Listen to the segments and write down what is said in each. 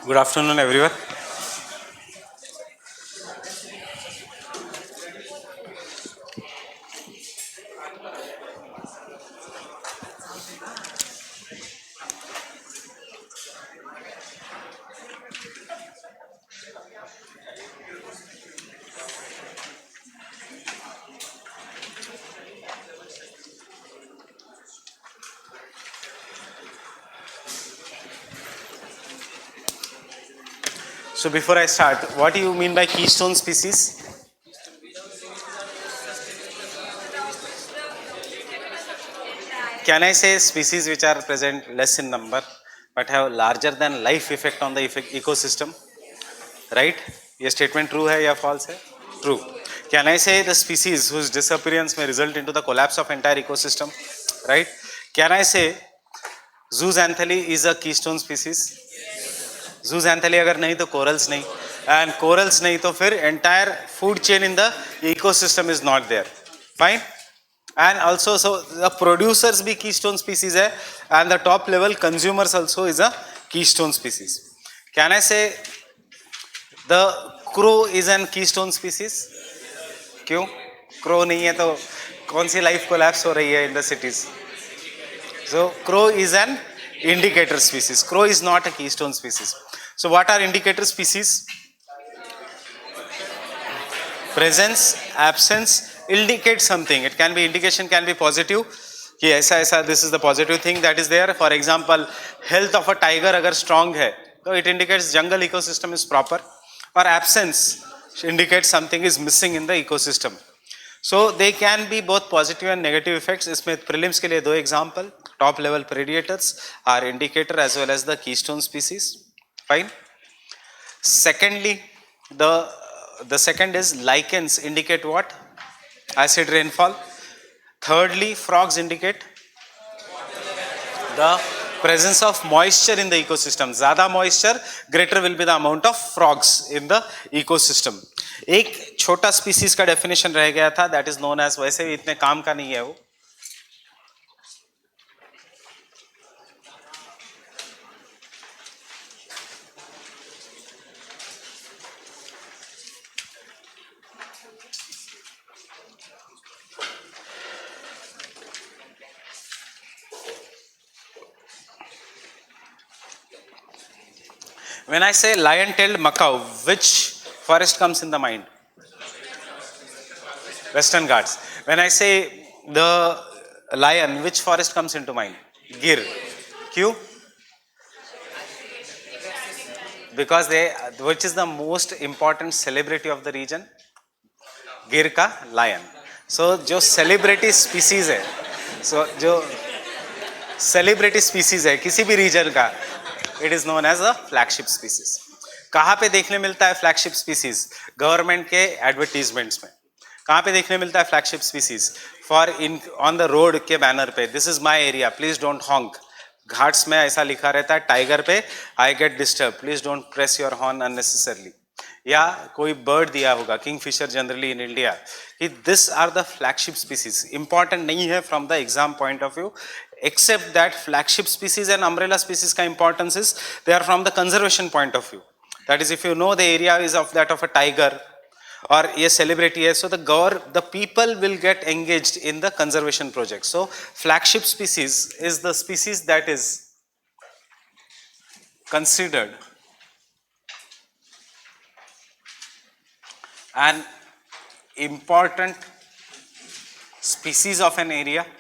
Good afternoon, everyone. So, before I start, what do you mean by keystone species? Can I say species which are present less in number but have larger than life effect on the ecosystem? Right? Your statement true है या false है? True. Can I say the species whose disappearance may result into the collapse of entire ecosystem? Right? Can I say zooxanthellae is a keystone species? Zooxanthellae अगर नहीं तो corals नहीं, and corals नहीं तो फिर entire food chain in the ecosystem is not there. Fine. And also, so the producers be keystone species hai, and the top level consumers also is a keystone species. Can I say the crow is an keystone species? क्यों? Crow नहीं है तो कौन सी life collapse हो रही है in the cities? So crow is an indicator species. Crow is not a keystone species. So what are indicator species? Presence, absence, indicate something. It can be indication, can be positive. कि ऐसा ऐसा this is the positive thing that is there. For example, health of a tiger अगर strong है तो it indicates jungle ecosystem is proper. Or absence indicates something is missing in the ecosystem. So they can be both positive and negative effects. इसमें prelims के लिए दो example. Top level predators are indicator as well as the keystone species. Fine. Secondly, the second is lichens indicate what? Acid rainfall. Thirdly, frogs indicate the presence of moisture in the ecosystem. ज़्यादा moisture, greater will be the amount of frogs in the ecosystem. एक छोटा species का definition रह गया था, that is known as, वैसे भी इतने काम का नहीं है वो. When I say lion-tailed macaw, which forest comes in the mind? Western Ghats. When I say the lion, which forest comes into mind? Gir. Q? Because which is the most important celebrity of the region? गिर का lion. सो जो celebrity species है, सो जो celebrity species है किसी भी reason का, it is known as a flagship species. कहाँ पे देखने मिलता है फ्लैगशिप स्पीसीज? गवर्नमेंट के एडवर्टीजमेंट्स में. कहाँ पे देखने मिलता है फ्लैगशिप स्पीसीज? For in on the road के बैनर पे, this is my area, please don't honk. Ghats में ऐसा लिखा रहता है, टाइगर पे, I get disturb, please don't press your horn unnecessarily. या कोई बर्ड दिया होगा, किंगफिशर जनरली इन इंडिया, कि this are the flagship species. Important नहीं है from the exam point of view, except that flagship species and umbrella species का importance is they are from the conservation point of view. That is, if you know the area is of that of a tiger or a celebrity है, so the people will get engaged in the conservation project. So flagship species is the species that is considered an important species of an area.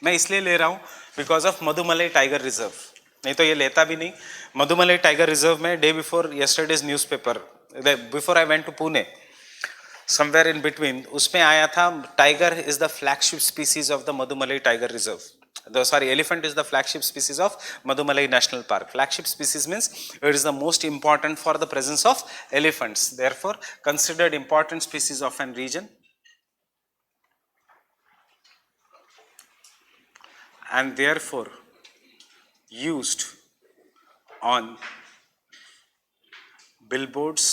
मैं इसलिए ले रहा हूँ because of Mudumalai tiger reserve, नहीं तो ये लेता भी नहीं. मधुमलाई टाइगर रिजर्व में day before yesterday's newspaper, before I went to Pune, somewhere in between, उसमें आया था tiger is the flagship species of the Mudumalai tiger reserve. Sorry, elephant is the flagship species of Madumalai National Park. Flagship species means it is the most important for the presence of elephants. Therefore, considered important species of an region. And therefore used on billboards,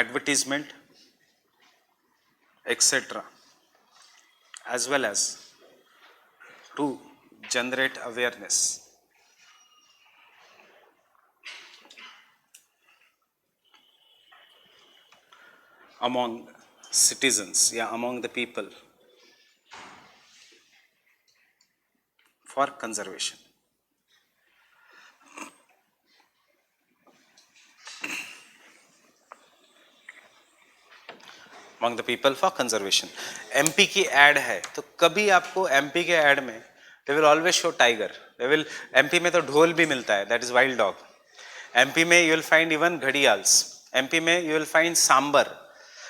advertisement, etc., as well as to generate awareness among citizens, among the people for conservation. Among the people for conservation. MP की ad है, तो कभी आपको MP के ad में they will always show tiger. They will, MP में तो ढोल भी मिलता है, that is wild dog. MP में you will find even gharials. MP में you will find sambar,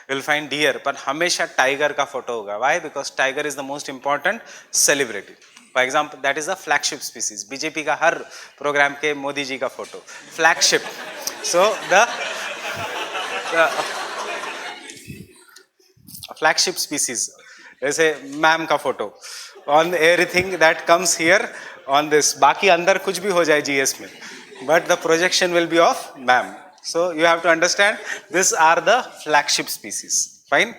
you will find deer, पर हमेशा tiger का फोटो होगा. Why? Because tiger is the most important celebrity. For example, that is the flagship species. BJP का हर programme के मोदी जी का photo flagship. So the flagship species, जैसे ma'am का photo on everything that comes here on this. बाकी अंदर कुछ भी हो जाए GS में, but the projection will be of ma'am. So you have to understand these are the flagship species. Fine.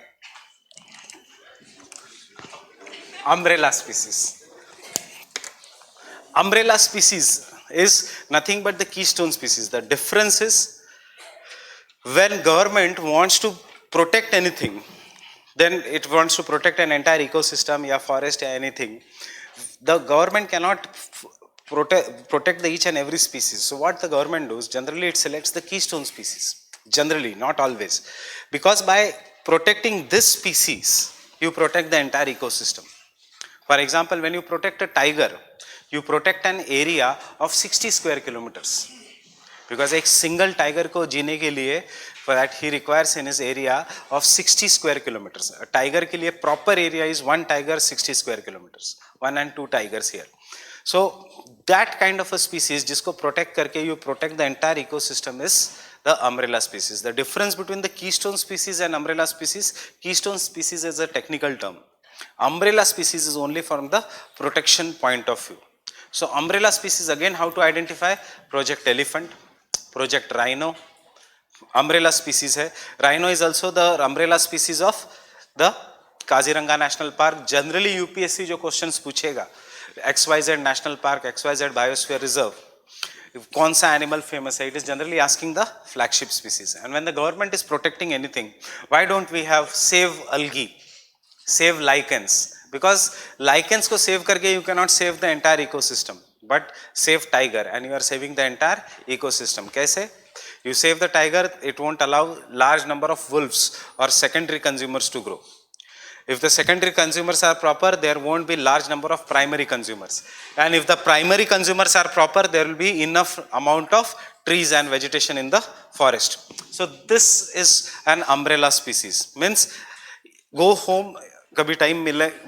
Umbrella species. Umbrella species is nothing but the keystone species. The difference is when government wants to protect anything, then it wants to protect an entire ecosystem, forest, anything. The government cannot protect the each and every species. So what the government does, generally it selects the keystone species. Generally, not always. Because by protecting this species, you protect the entire ecosystem. For example, when you protect a tiger, you protect an area of 60 square kilometers. Because a single tiger को जीने के लिए, for that he requires in his area of 60 square kilometers. A tiger के लिए proper area is one tiger 60 square kilometers. 1 and 2 tigers here. So that kind of a species जिसको protect करके you protect the entire ecosystem is the umbrella species. The difference between the keystone species and umbrella species, keystone species is a technical term. Umbrella species is only from the protection point of view. So umbrella species, again, how to identify? Project Elephant, Project Rhino, umbrella species hai. Rhino is also the umbrella species of the Kaziranga National Park. Generally UPSC जो questions पूछेगा, XYZ National Park, XYZ Biosphere Reserve, कौन सा animal famous है, it is generally asking the flagship species. And when the government is protecting anything, why don't we have save algae, save lichens? Because lichens को save करके you cannot save the entire ecosystem, but save tiger and you are saving the entire ecosystem. कैसे? You save the tiger, it won't allow large number of wolves or secondary consumers to grow. If the secondary consumers are proper, there won't be large number of primary consumers. And if the primary consumers are proper, there will be enough amount of trees and vegetation in the forest. So this is an umbrella species. Means go home, कभी time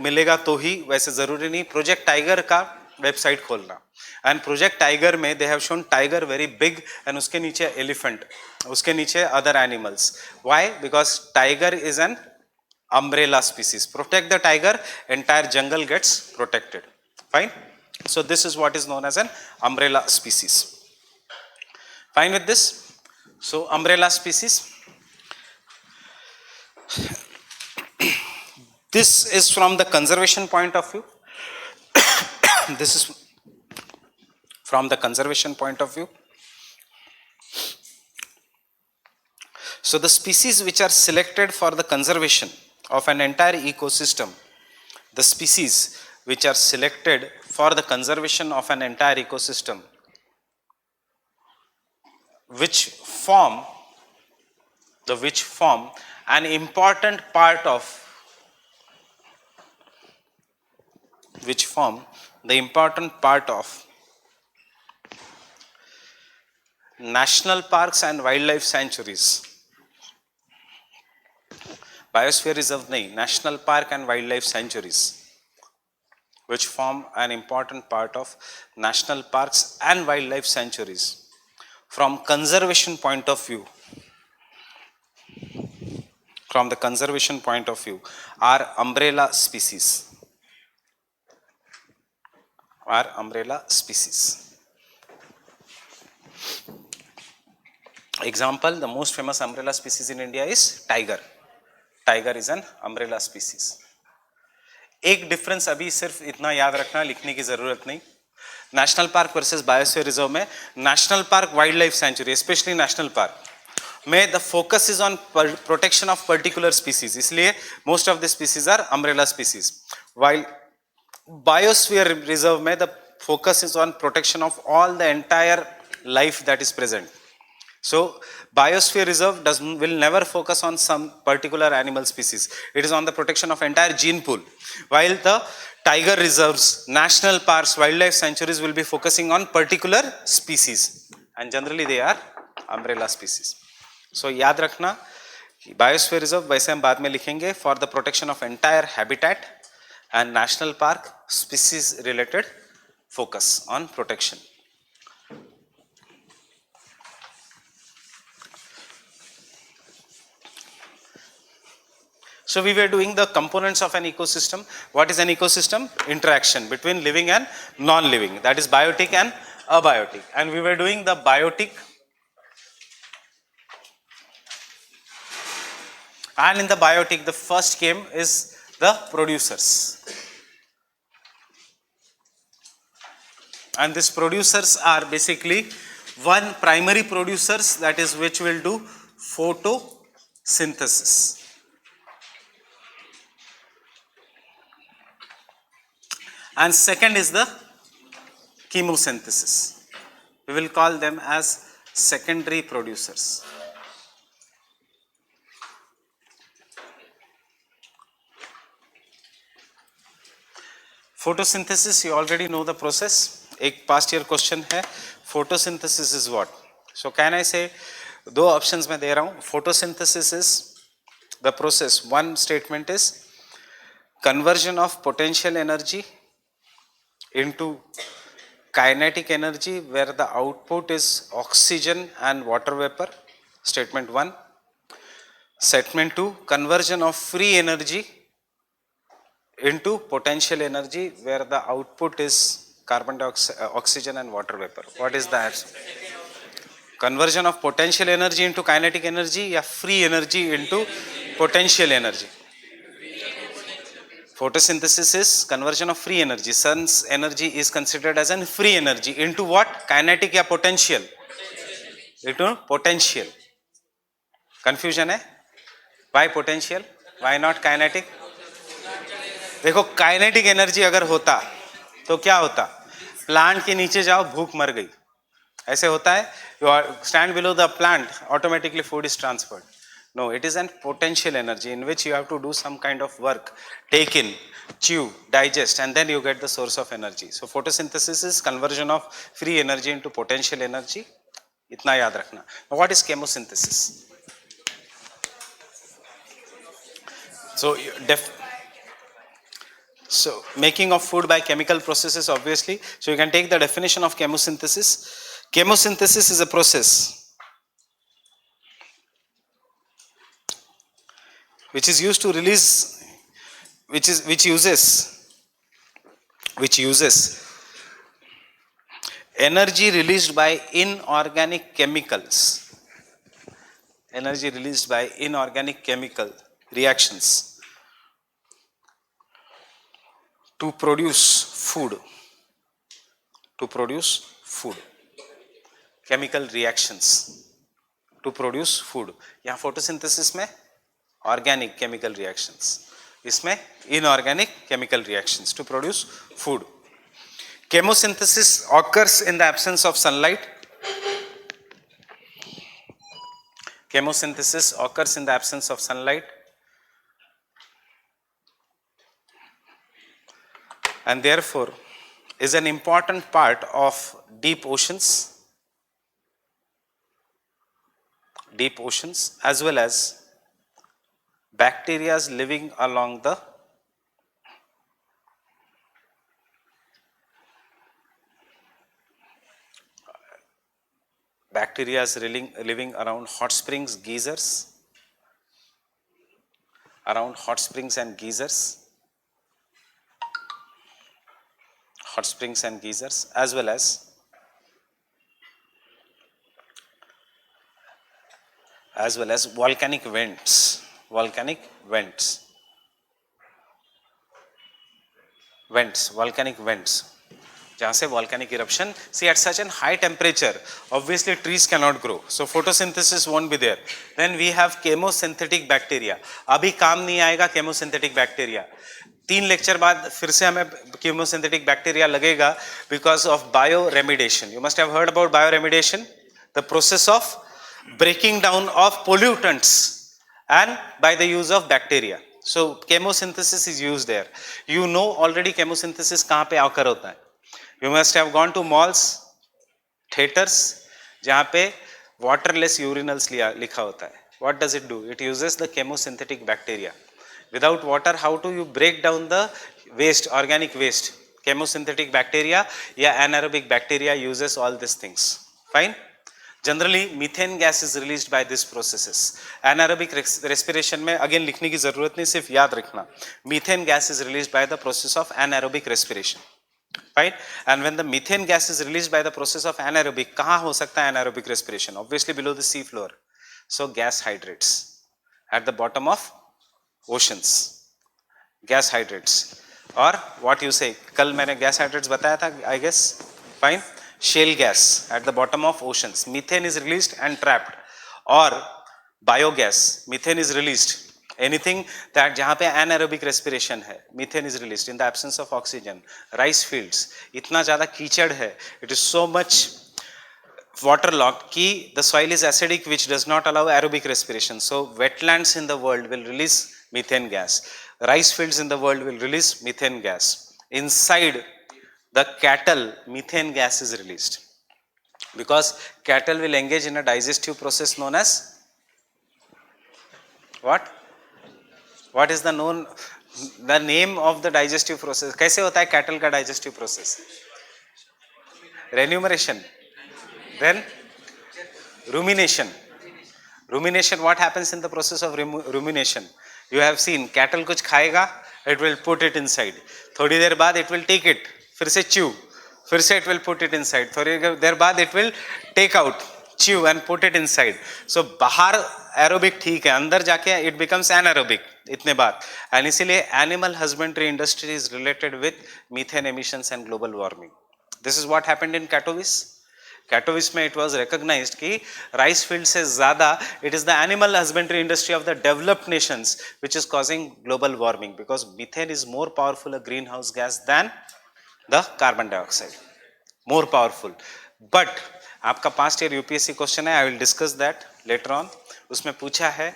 मिलेगा तो ही, वैसे जरूरी नहीं. Project tiger का website खोलना, and project tiger में they have shown tiger very big and उसके नीचे एलिफेंट, उसके नीचे other animals. Why? Because tiger is an umbrella species. Protect the tiger, entire jungle gets protected. Fine. So this is what is known as an umbrella species. Fine with this? So umbrella species. This is from the conservation point of view. This is from the conservation point of view. So the species which are selected for the conservation of an entire ecosystem, the species which are selected for the conservation of an entire ecosystem, which form an important part of, national parks and wildlife sanctuaries. Biosphere reserve nahi, national park and wildlife sanctuaries, which form an important part of national parks and wildlife sanctuaries. From conservation point of view, are umbrella species. Example, the most famous umbrella species in India is tiger. Tiger is an umbrella species. एक difference अभी सिर्फ इतना याद रखना, लिखने की जरूरत नहीं. National park versus biosphere reserve में, national park wild life sanctuary, specially national park, में the focus is on protection of particular species, इसलिए most of the species are umbrella species, while biosphere reserve में the focus is on protection of all the entire life that is present. So biosphere reserve will never focus on some particular animal species. It is on the protection of entire gene pool, while the tiger reserves, national parks, wildlife sanctuaries will be focusing on particular species, and generally they are umbrella species. So याद रखना, biosphere reserve वैसे हम बाद में लिखेंगे for the protection of entire habitat, and national park species related focus on protection. So we were doing the components of an ecosystem. What is an ecosystem? Interaction between living and non-living. That is biotic and abiotic. And we were doing the biotic. And in the biotic, the first came is the producers. And these producers are basically one primary producers, that is which will do photosynthesis. And second is the chemosynthesis. We will call them as secondary producers. Photosynthesis, you already know the process. एक past year question है, photosynthesis is what? So can I say, दो options मैं दे रहा हूँ. Photosynthesis is the process. One statement is conversion of potential energy into kinetic energy where the output is oxygen and water vapor. Statement 1. Statement 2, conversion of free energy into potential energy where the output is carbon dioxide, oxygen and water vapor. What is the answer? Conversion of potential energy into kinetic energy या free energy into potential energy? Photosynthesis is conversion of free energy. Sun's energy is considered as a free energy into what? Kinetic या potential? Into potential. Confusion है? Why potential? Why not kinetic? देखो kinetic energy अगर होता तो क्या होता? Plant के नीचे जाओ, भूख मर गई, ऐसे होता है? You stand below the plant, automatically food is transferred. No, it is an potential energy in which you have to do some kind of work, take in, chew, digest, and then you get the source of energy. So photosynthesis is conversion of free energy into potential energy. इतना याद रखना. Now what is chemosynthesis? So making of food by chemical processes, obviously. So you can take the definition of chemosynthesis. Chemosynthesis is a process which is used to release, which uses energy released by inorganic chemicals. Energy released by inorganic chemical reactions to produce food. Chemical reactions to produce food. यहाँ photosynthesis में organic chemical reactions, इसमें inorganic chemical reactions to produce food. Chemosynthesis occurs in the absence of sunlight. Chemosynthesis occurs in the absence of sunlight, and therefore is an important part of deep oceans as well as bacteria living along the living around hot springs, geysers, and geysers, as well as volcanic vents. Volcanic vents. जहाँ से volcanic eruption, see at such a high temperature, obviously trees cannot grow, so photosynthesis won't be there. Then we have chemosynthetic bacteria. अभी काम नहीं आएगा chemosynthetic bacteria. 3 lecture बाद फिर से हमें chemosynthetic bacteria लगेगा because of bioremediation. You must have heard about bioremediation, the process of breaking down of pollutants and by the use of bacteria. So chemosynthesis is used there. You know already chemosynthesis कहाँ पे occur होता है. You must have gone to malls, theaters, जहाँ पे waterless urinals लिखा होता है. What does it do? It uses the chemosynthetic bacteria. Without water, how do you break down the waste, organic waste? Chemosynthetic bacteria या anaerobic bacteria uses all these things. Fine? Generally, methane gas is released by these processes. Anaerobic respiration में again लिखने की ज़रूरत नहीं, सिर्फ याद रखना. Methane gas is released by the process of anaerobic respiration. Right? And when the methane gas is released by the process of anaerobic, कहाँ हो सकता है anaerobic respiration? Obviously below the sea floor. So gas hydrates at the bottom of oceans. Gas hydrates. Or what you say? कल मैंने gas hydrates बताया था, I guess. Fine. Shale gas at the bottom of oceans. Methane is released and trapped. Or biogas. Methane is released. Anything that जहाँ पे anaerobic respiration है, methane is released in the absence of oxygen. Rice fields, इतना ज़्यादा कीचड़ है, it is so much waterlogged कि the soil is acidic which does not allow aerobic respiration. So wetlands in the world will release methane gas. Rice fields in the world will release methane gas. Inside the cattle, methane gas is released because cattle will engage in a digestive process known as what? What is the name of the digestive process? कैसे होता है cattle का digestive process? Remuneration. Then rumination. Rumination. What happens in the process of rumination? You have seen cattle कुछ खाएगा, it will put it inside. थोड़ी देर बाद it will take it, फिर से chew, फिर से it will put it inside. थोड़ी देर बाद it will take out, chew and put it inside. So बाहर aerobic ठीक है, अंदर जाके it becomes anaerobic. इतने बात. And इसीलिए animal husbandry industry is related with methane emissions and global warming. This is what happened in Katowice. Katowice में it was recognized कि rice field से ज़्यादा it is the animal husbandry industry of the developed nations which is causing global warming because methane is more powerful a greenhouse gas than the carbon dioxide. More powerful. But आपका past year UPSC question है, I will discuss that later on. उसमें पूछा है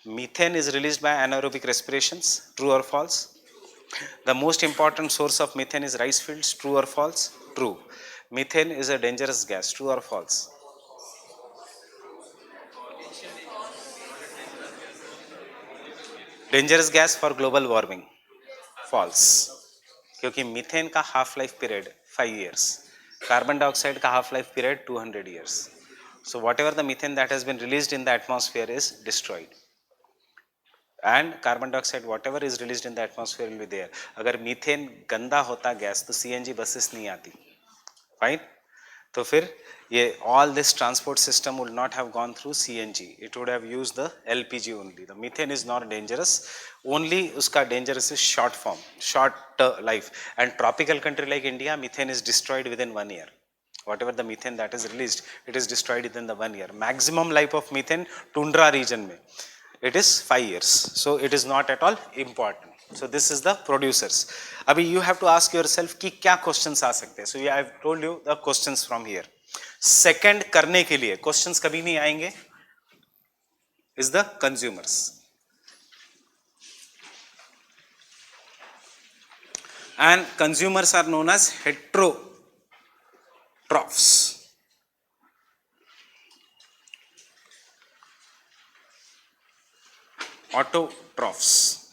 methane is released by anaerobic respirations, true or false? The most important source of methane is rice fields, true or false? True. Methane is a dangerous gas, true or false? Dangerous gas for global warming, false. क्योंकि methane का half life period 5 years, carbon dioxide का half life period 200 years. So whatever the methane that has been released in the atmosphere is destroyed. And carbon dioxide whatever is released in the atmosphere will be there. अगर methane गंदा होता gas तो CNG buses नहीं आती, fine. तो फिर ये all this transport system would not have gone through CNG. It would have used the LPG only. The methane is not dangerous. Only उसका dangerous is short form, short life. And tropical country like India, methane is destroyed within 1 year. Whatever the methane that is released, it is destroyed within the 1 year. Maximum life of methane, tundra region में. It is 5 years. So it is not at all important. So this is the producers. Abhi you have to ask yourself कि क्या questions आ सकते हैं. So I have told you the questions from here. Second करने के लिए questions कभी नहीं आएंगे is the consumers. And consumers are known as heterotrophs. Autotrophs,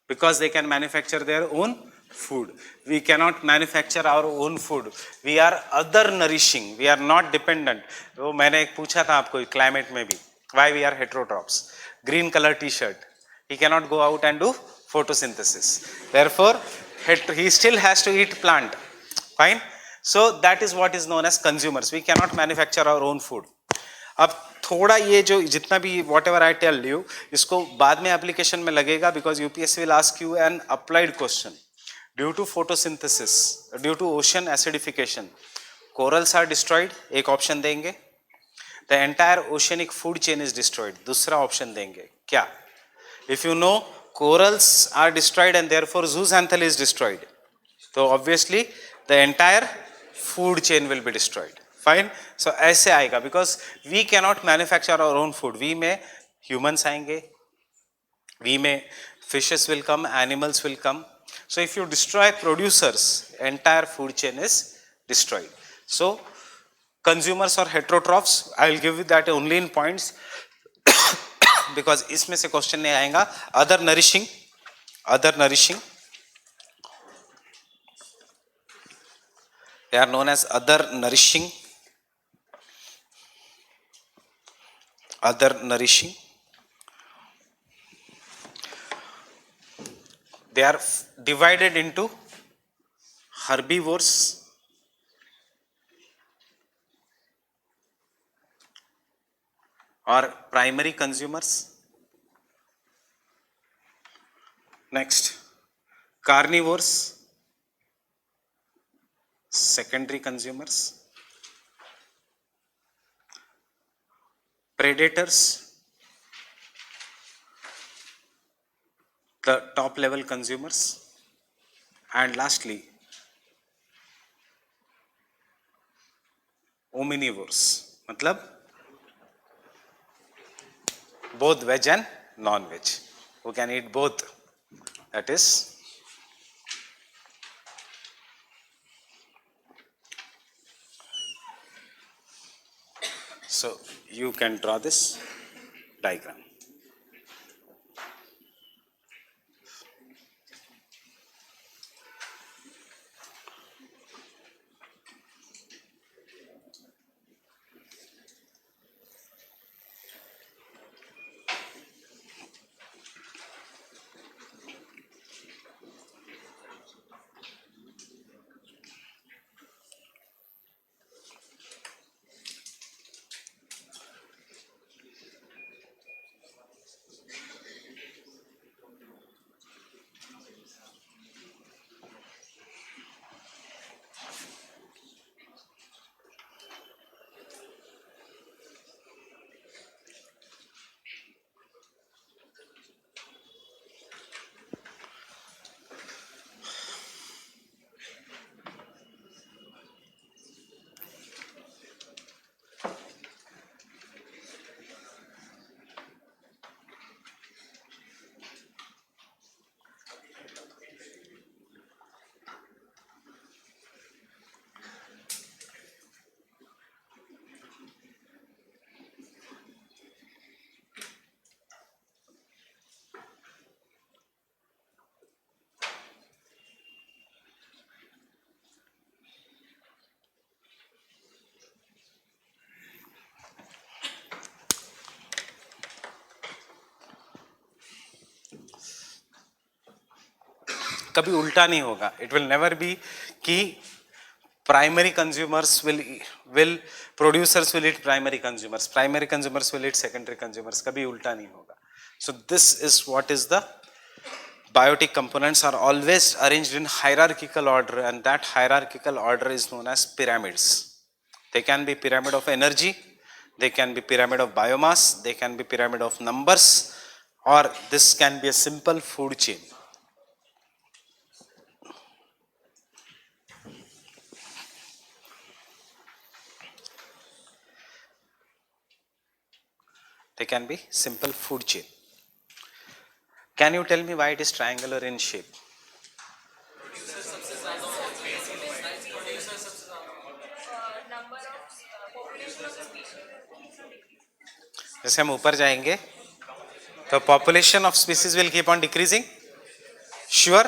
because they can manufacture their own food. We cannot manufacture our own food. We are other nourishing. We are not dependent. तो मैंने एक पूछा था आपको climate में भी. Why we are heterotrophs? Green color T-shirt. He cannot go out and do photosynthesis. Therefore, he still has to eat plant. Fine. So that is what is known as consumers. We cannot manufacture our own food. अब थोड़ा ये जो जितना भी whatever I tell you इसको बाद में application में लगेगा, because UPSC will ask you an applied question. Due to photosynthesis, due to ocean acidification, corals are destroyed, एक ऑप्शन देंगे. The entire oceanic food chain is destroyed, दूसरा option देंगे. क्या? If you know corals are destroyed and therefore zooxanthelle is destroyed, so obviously the entire food chain will be destroyed. Fine. So ऐसे आएगा, because we cannot manufacture our own food. we में humans आएंगे, we में fishes will come, animals will come. So if you destroy producers, entire food chain is destroyed. So consumers or heterotrophs, I will give you that only in points because इसमें से question नहीं आएगा. Other nourishing, they are known as other nourishing. They are divided into herbivores or primary consumers. Next, carnivores, secondary consumers. Predators, the top level consumers. And lastly, omnivores, मतलब both veg and non-veg, who can eat both. That is, so you can draw this diagram. कभी उल्टा नहीं होगा. It will never be कि primary consumers will producers will eat primary consumers will eat secondary consumers. कभी उल्टा नहीं होगा. So this is what is the biotic components are always arranged in hierarchical order, and that hierarchical order is known as pyramids. They can be pyramid of energy, they can be pyramid of biomass, they can be pyramid of numbers, or this can be a simple food chain. They can be simple food chain. Can you tell me why it is triangular in shape? जैसे हम ऊपर जाएंगे तो population of species will keep on decreasing. Sure?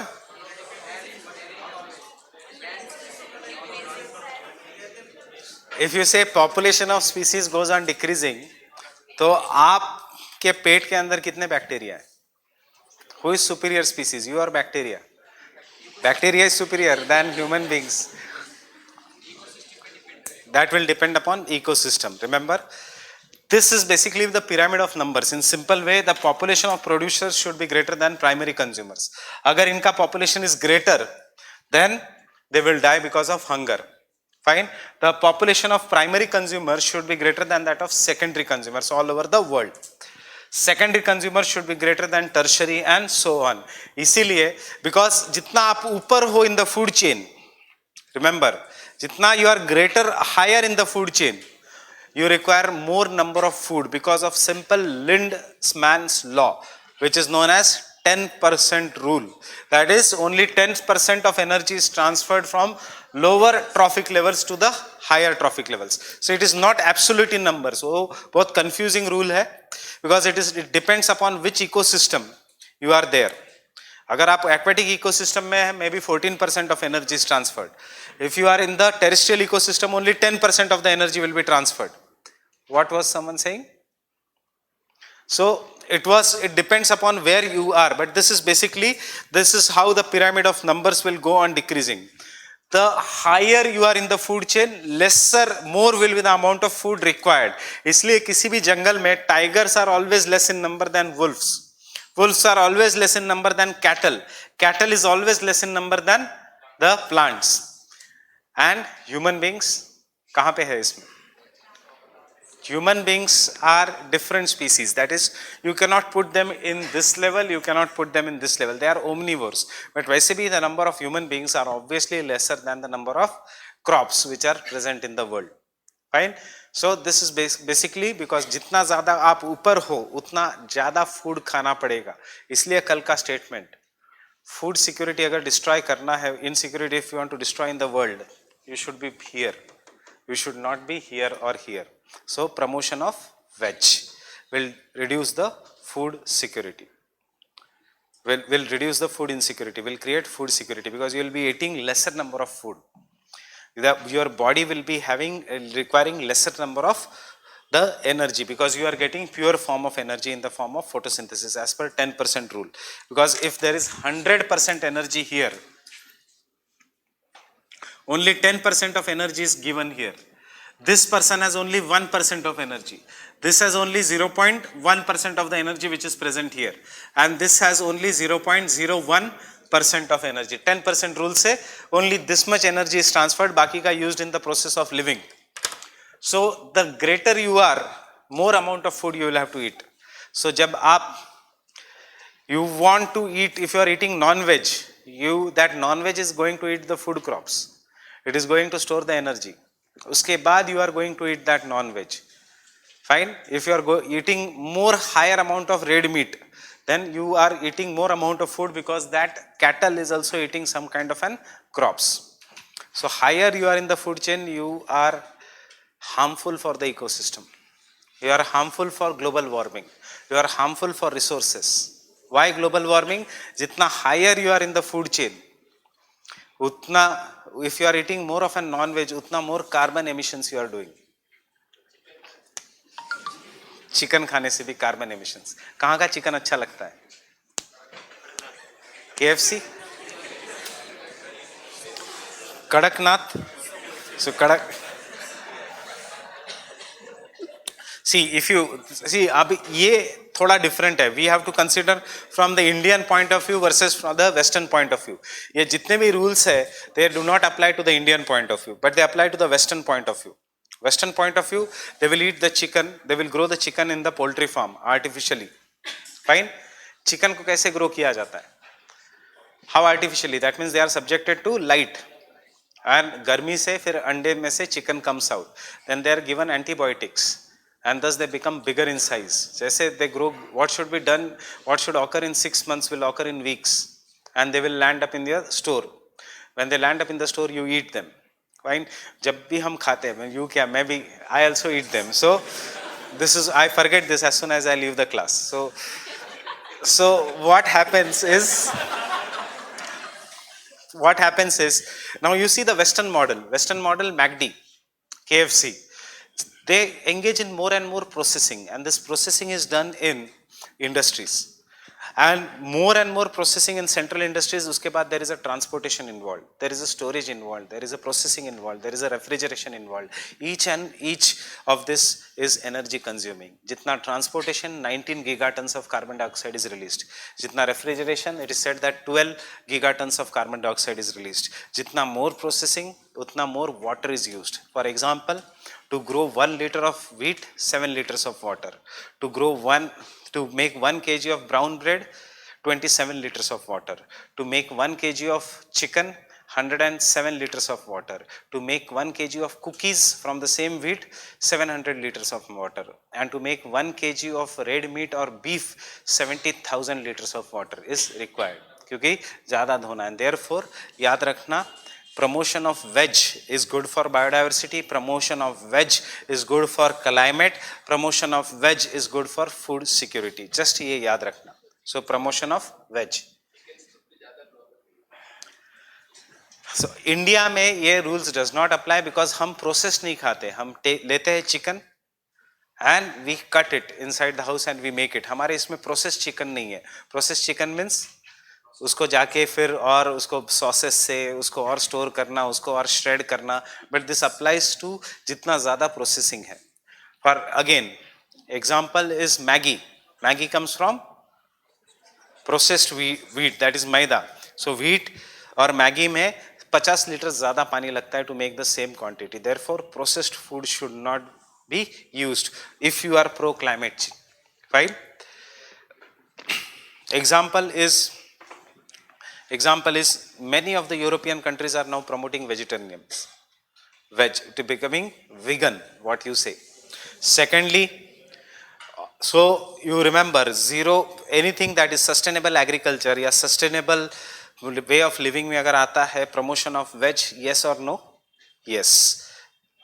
If you say population of species goes on decreasing, तो आपके पेट के अंदर कितने बैक्टीरिया है? Who is superior species? You or bacteria? Bacteria is superior than human beings. That will depend upon ecosystem. Remember, This is basically the pyramid of numbers. In simple way, the population of producers should be greater than primary consumers. Agar inka population is greater, then they will die because of hunger. Fine. The population of primary consumers should be greater than that of secondary consumers all over the world. Secondary consumers should be greater than tertiary and so on. इसीलिए because जितना आप ऊपर हो in the food chain, remember, जितना you are greater, higher in the food chain, you require more number of food because of simple Lindman's law, which is known as 10% rule. That is, only 10% of energy is transferred from lower trophic levels to the higher trophic levels. So it is not absolute in number. So बहुत confusing rule है because it depends upon which ecosystem you are there. अगर आप aquatic ecosystem में है, maybe 14% of energy is transferred. If you are in the terrestrial ecosystem, only 10% of the energy will be transferred. What was someone saying? So it depends upon where you are, but this is how the pyramid of numbers will go on decreasing. The higher you are in the food chain, more will be the amount of food required. इसलिए किसी भी जंगल में tigers are always less in number than wolves. Wolves are always less in number than cattle. Cattle is always less in number than the plants. And human beings, कहाँ पे है इसमें? Human beings are different species. That is, you cannot put them in this level, you cannot put them in this level. They are omnivores. But वैसे भी the number of human beings are obviously lesser than the number of crops which are present in the world. Fine. So this is basically because जितना ज़्यादा आप ऊपर हो, उतना ज़्यादा food खाना पड़ेगा. इसलिए कल का statement, food security अगर destroy करना है, insecurity if you want to destroy in the world, you should be here. You should not be here or here. So promotion of veg will reduce the food security. Will reduce the food insecurity, will create food security because you will be eating lesser number of food. Your body will be requiring lesser number of the energy because you are getting pure form of energy in the form of photosynthesis as per 10% rule. Because if there is 100% energy here, only 10% of energy is given here. This person has only 1% of energy. This has only 0.1% of the energy which is present here. And this has only 0.01% of energy. 10% rule say only this much energy is transferred, baki ka used in the process of living. So the greater you are, more amount of food you will have to eat. So jab you want to eat, if you are eating non-veg, that non-veg is going to eat the food crops. It is going to store the energy. Uske baad you are going to eat that non-veg. Fine. If you are eating more higher amount of red meat, then you are eating more amount of food because that cattle is also eating some kind of an crops. So higher you are in the food chain, you are harmful for the ecosystem. You are harmful for global warming. You are harmful for resources. Why global warming? Jitna higher you are in the food chain, utna, if you are eating more of a non-veg, utna more carbon emissions you are doing. Chicken खाने से भी carbon emissions. कहाँ का chicken अच्छा लगता है? KFC, Kadaknath. So कड़क. See, if you see, अब ये थोड़ा different है. We have to consider from the Indian point of view versus from the Western point of view. ये जितने भी rules है, they do not apply to the Indian point of view, but they apply to the Western point of view. Western point of view, they will eat the chicken, they will grow the chicken in the poultry farm artificially. Fine. Chicken को कैसे grow किया जाता है? How artificially? That means they are subjected to light. And गर्मी से फिर अंडे में से chicken comes out. Then they are given antibiotics. And thus they become bigger in size. जैसे they grow, what should be done, what should occur in 6 months will occur in weeks. And they will land up in your store. When they land up in the store, you eat them. Fine. जब भी हम खाते हैं, you क्या, मैं भी, I also eat them. So this is, I forget this as soon as I leave the class. So what happens is, now you see the Western model, MACD, KFC. They engage in more and more processing, and this processing is done in industries. and more processing in central industries, uske baad there is a transportation involved, there is a storage involved, there is a processing involved, there is a refrigeration involved. Each of this is energy consuming. Jitna transportation, 19 gigatons of carbon dioxide is released. Jitna refrigeration, it is said that 12 gigatons of carbon dioxide is released. Jitna more processing, utna more water is used. For example, to grow 1 liter of wheat, 7 liters of water. To make 1 kg of brown bread, 27 liters of water. To make 1 kg of chicken, 107 liters of water. To make 1 kg of cookies from the same wheat, 700 liters of water. And to make 1 kg of red meat or beef, 70,000 liters of water is required. क्योंकि ज़्यादा धोना है. Therefore, याद रखना, promotion of veg is good for biodiversity, promotion of veg is good for climate, promotion of veg is good for food security. Just ये याद रखना. So promotion of veg. So India में ये rules does not apply because हम process नहीं खाते. हम लेते हैं chicken and we cut it inside the house and we make it. हमारे इसमें processed chicken नहीं है. Processed chicken means उसको जाके फिर और उसको सॉसेस से उसको और स्टोर करना, उसको और श्रेड करना. बट दिस अप्लाइज टू जितना ज़्यादा प्रोसेसिंग है. For again example is Maggi. Maggi comes from processed wheat, that is maida. So wheat और मैगी में 50 लीटर ज़्यादा पानी लगता है to make the same quantity. Therefore processed food should not be used if you are pro climate. Fine. Example is many of the European countries are now promoting vegetarianism, to becoming vegan, what you say. Secondly, so you remember anything that is sustainable agriculture या sustainable way of living में अगर आता है promotion of veg, yes or no? Yes.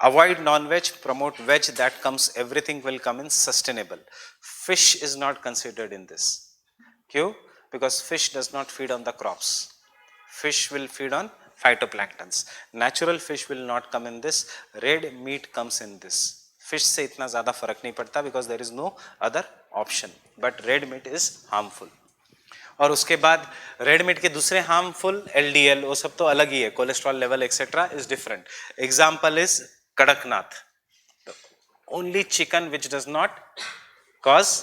Avoid non-veg, promote veg, that comes, everything will come in sustainable. Fish is not considered in this. क्यों? Because fish does not feed on the crops. Fish will feed on phytoplanktons. Natural fish will not come in this. Red meat comes in this. Fish से इतना ज़्यादा फर्क नहीं पड़ता because there is no other option. But red meat is harmful. और उसके बाद red meat के दूसरे हार्मफुल LDL, वो सब तो अलग ही है. Cholesterol level etcetera is different. Example is Kadaknath, only chicken which does not cause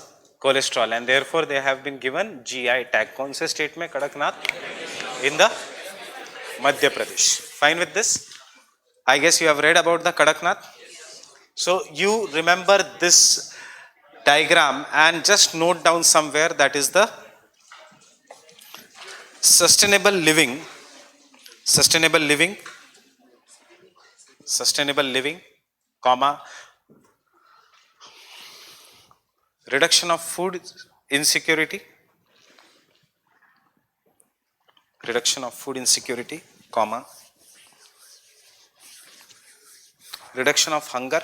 cholesterol and therefore they have been given GI tag. कौन से स्टेट में? Kadaknath, in the Madhya Pradesh. Fine with this? I guess you have read about the Kadaknath. So you remember this diagram and just note down somewhere, that is the sustainable living, comma, reduction of food insecurity, comma, reduction of hunger,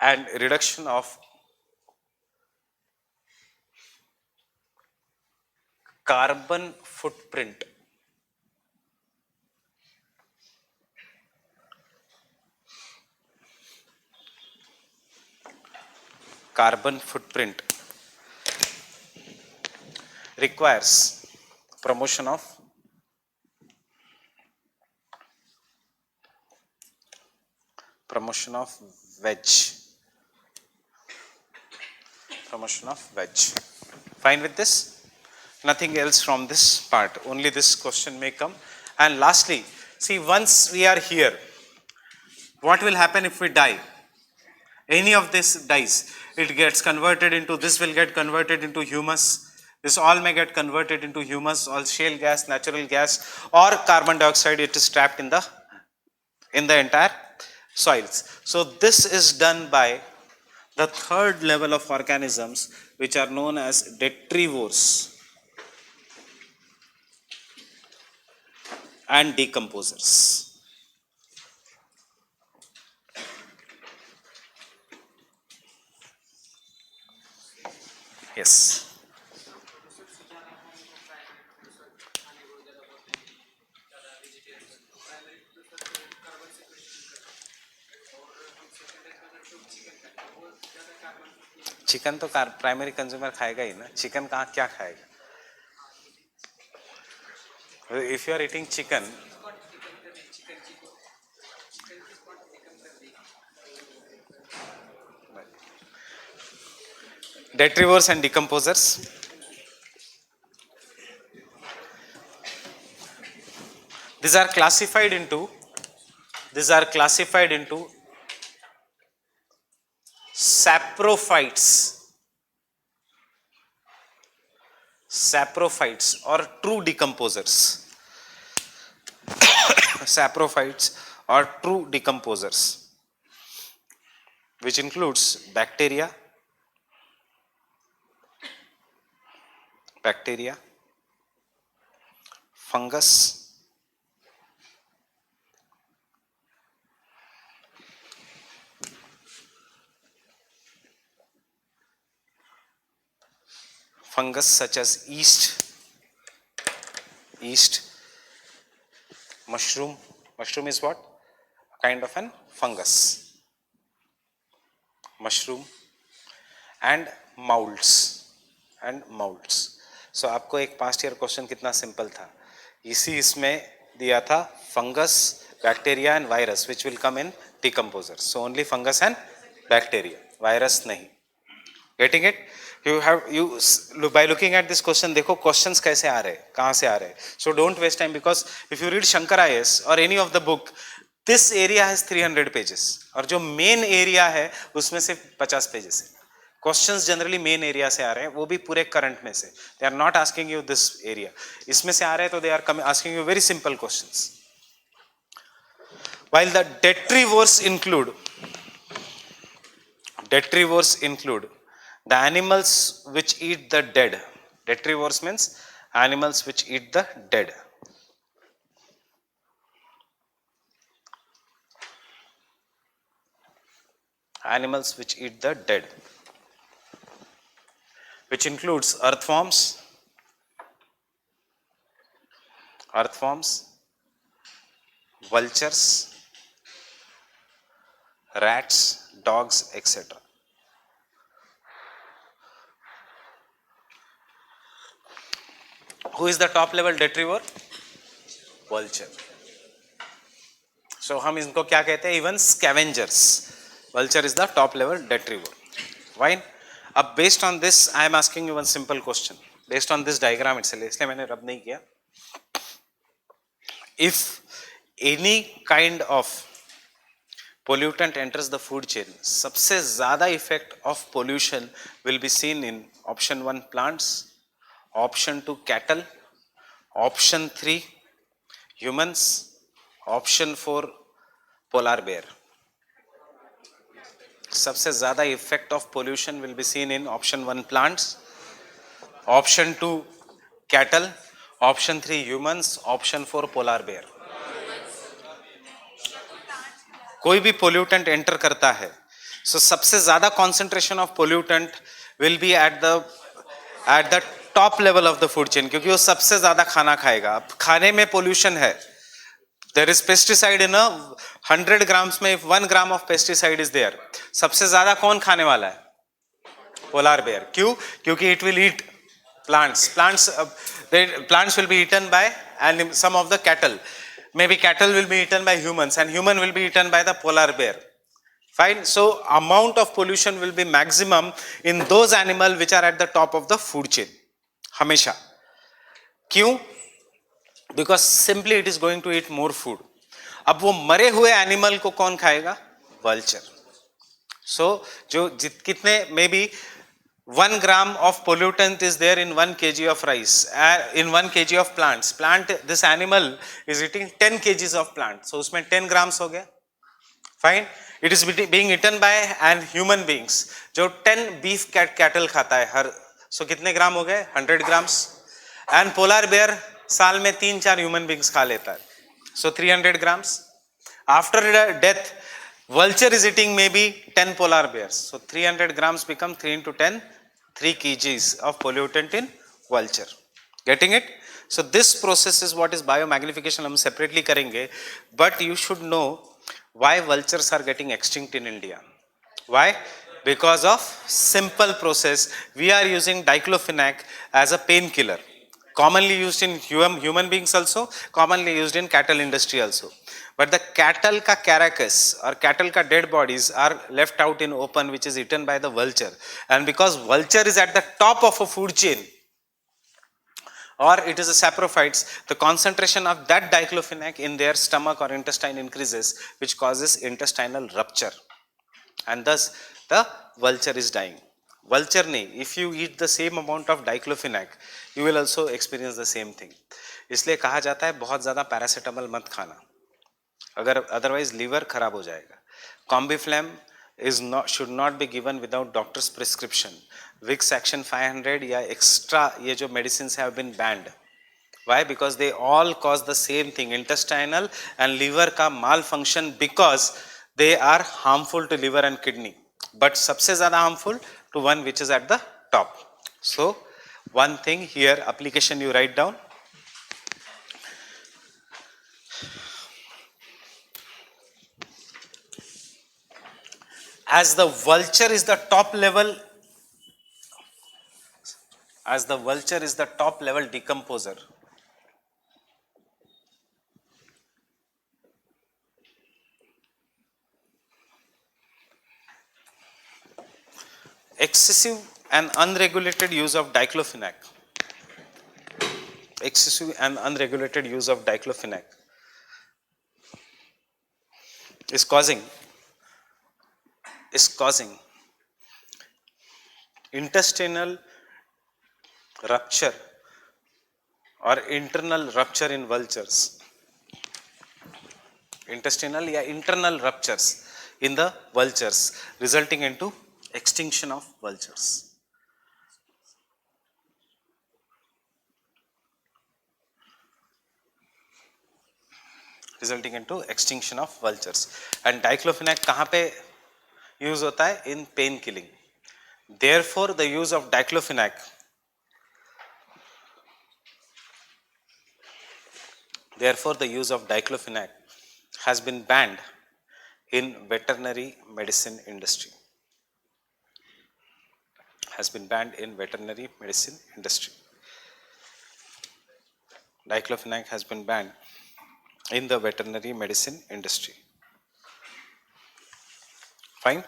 and reduction of carbon footprint. Carbon footprint requires promotion of veg. Fine with this? Nothing else from this part, only this question may come. And lastly, see, once we are here, what will happen if we die? Any of this dies, it gets converted into, this will get converted into humus. This all may get converted into humus, all shale gas, natural gas, or carbon dioxide. It is trapped in the entire soils. So this is done by the third level of organisms, which are known as detrivores and decomposers. Yes. Chicken तो primary consumer खाएगा ही ना, chicken कहाँ क्या खाएगा? If you are eating chicken, detrivores and decomposers. These are classified into saprophytes or true decomposers. Saprophytes or true decomposers, which includes bacteria, fungus, such as yeast, mushroom. Mushroom is what? A kind of an fungus. Mushroom and molds. So आपको एक past year question कितना simple था, इसमें दिया था fungus, bacteria and virus which will come in decomposer. So only fungus and bacteria, virus नहीं. Getting it? you by looking at this question, देखो questions कैसे आ रहे, कहाँ से आ रहे. So don't waste time, because if you read Shankar IAS or any of the book, this area has 300 pages और जो main area है उसमें से 50 pages है. Questions generally main area से आ रहे हैं, वो भी पूरे current में से. They are not asking you this area. इसमें से आ रहे हैं तो they are asking you very simple questions. While the detrivores include the animals which eat the dead. Detrivores means animals which eat the dead. Animals which eat the dead, which includes earthworms, vultures, rats, dogs, etc. Who is the top level detrivore? Vulture. So हम इनको क्या कहते हैं? Even scavengers. Vulture is the top level detrivore. Why? अब based on this, I am asking you one simple question. Based on this diagram itself, इसलिए मैंने रब नहीं किया. If any kind of pollutant enters the food chain, सबसे ज़्यादा effect of pollution will be seen in option 1 plants, option 2 cattle, option 3 humans, option 4 polar bear. सबसे ज़्यादा effect of pollution will be seen in option 1 plants, option 2 cattle, option 3 humans, option 4 polar bear. कोई भी pollutant enter करता है, so सबसे ज़्यादा concentration of pollutant will be at the top level of the food chain, क्योंकि वो सबसे ज़्यादा खाना खाएगा. अब खाने में pollution है, there is pesticide in 100 grams में, if 1 gram of pesticide is there, सबसे ज़्यादा कौन खाने वाला है? Polar bear. क्यों? क्योंकि it will eat plants. Plants will be eaten by some of the cattle. Maybe cattle will be eaten by humans and human will be eaten by the polar bear. Fine. So amount of pollution will be maximum in those animals which are at the top of the food chain. हमेशा. क्यों? Because simply it is going to eat more food. अब वो मरे हुए animal को कौन खाएगा? Vulture. So जो कितने maybe 1 gram of pollutant is there in 1 kg of rice, in 1 kg of plants. This animal is eating 10 kgs of plant. So उसमें 10 grams हो गया. Fine. It is being eaten by human beings. जो 10 beef cattle खाता है हर, so कितने ग्राम हो गए? 100 grams. And polar bear साल में 3-4 human beings खा लेता है. So 300 grams. After death, vulture is eating maybe 10 polar bears. So 300 grams become 3 into 10, 3 kgs of pollutant in vulture. Getting it? So this process is what is biomagnification. हम separately करेंगे. But you should know why vultures are getting extinct in India. Why? Because of simple process, we are using diclofenac as a painkiller. Commonly used in human beings also, commonly used in cattle industry also. But the cattle ka carcass or cattle ka dead bodies are left out in open, which is eaten by the vulture. And because vulture is at the top of a food chain, or it is a saprophytes, the concentration of that diclofenac in their stomach or intestine increases, which causes intestinal rupture. And thus the vulture is dying. Vulture nahi, if you eat the same amount of diclofenac, you will also experience the same thing. इसलिए कहा जाता है बहुत ज़्यादा paracetamol मत खाना, अगर otherwise liver खराब हो जाएगा. कॉम्बीफ्लैम is not, should not be given without doctor's prescription. Vicks Action 500 या extra ये जो medicines have been banned. Why? Because they all cause the same thing, intestinal and liver का malfunction, because they are harmful to liver and kidney. But सबसे ज़्यादा harmful to one which is at the top. So one thing here, application you write down. As the vulture is the top level, decomposer, excessive and unregulated use of diclofenac, is causing intestinal rupture or internal rupture in vultures. Intestinal या internal ruptures in the vultures, resulting into extinction of vultures. Resulting into extinction of vultures. And diclofenac कहाँ पे use होता है? In pain killing. Therefore, the use of diclofenac has been banned in veterinary medicine industry. Diclofenac has been banned in the veterinary medicine industry. Fine.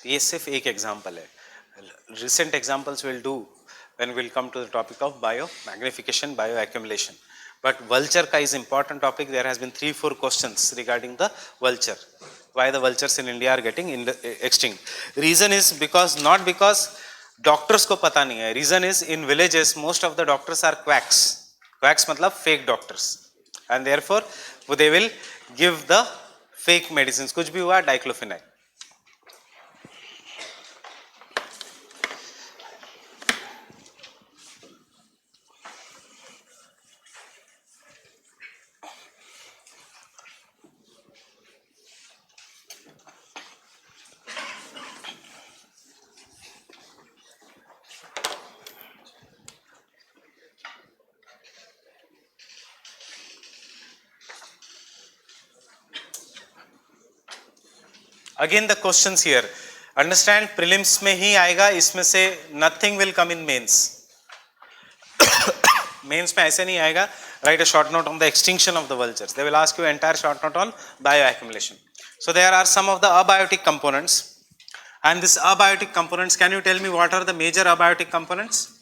ये सिर्फ एक example है. Recent examples will do when we'll come to the topic of biomagnification, bioaccumulation. But vulture ka is important topic. There has been 3-4 questions regarding the vulture. Why the vultures in India are getting extinct? Reason is not because doctors को पता नहीं है. Reason is in villages most of the doctors are quacks. Quacks मतलब fake doctors. And therefore they will give the fake medicines. कुछ भी हुआ diclofenac. Again the questions here. Understand prelims में ही आएगा, इसमें से nothing will come in mains. Mains में ऐसे नहीं आएगा. Write a short note on the extinction of the vultures. They will ask you entire short note on bioaccumulation. So there are some of the abiotic components. And this abiotic components, can you tell me what are the major abiotic components?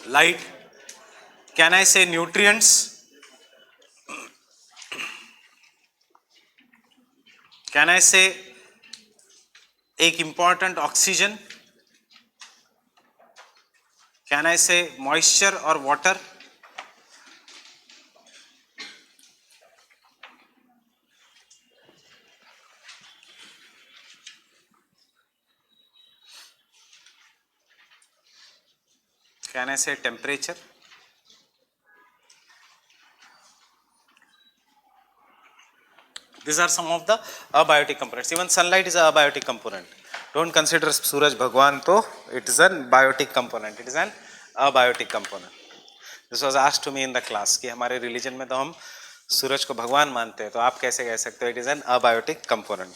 Light. Can I say nutrients? Can I say एक important oxygen? Can I say moisture or water? Can I say temperature? These are some of the abiotic components. Even sunlight is a abiotic component. Don't consider Suraj Bhagwan to, it is a biotic component. It is an abiotic component. This was asked to me in the class कि हमारे religion में तो हम सूरज को भगवान मानते हैं तो आप कैसे कह सकते हो it is an abiotic component?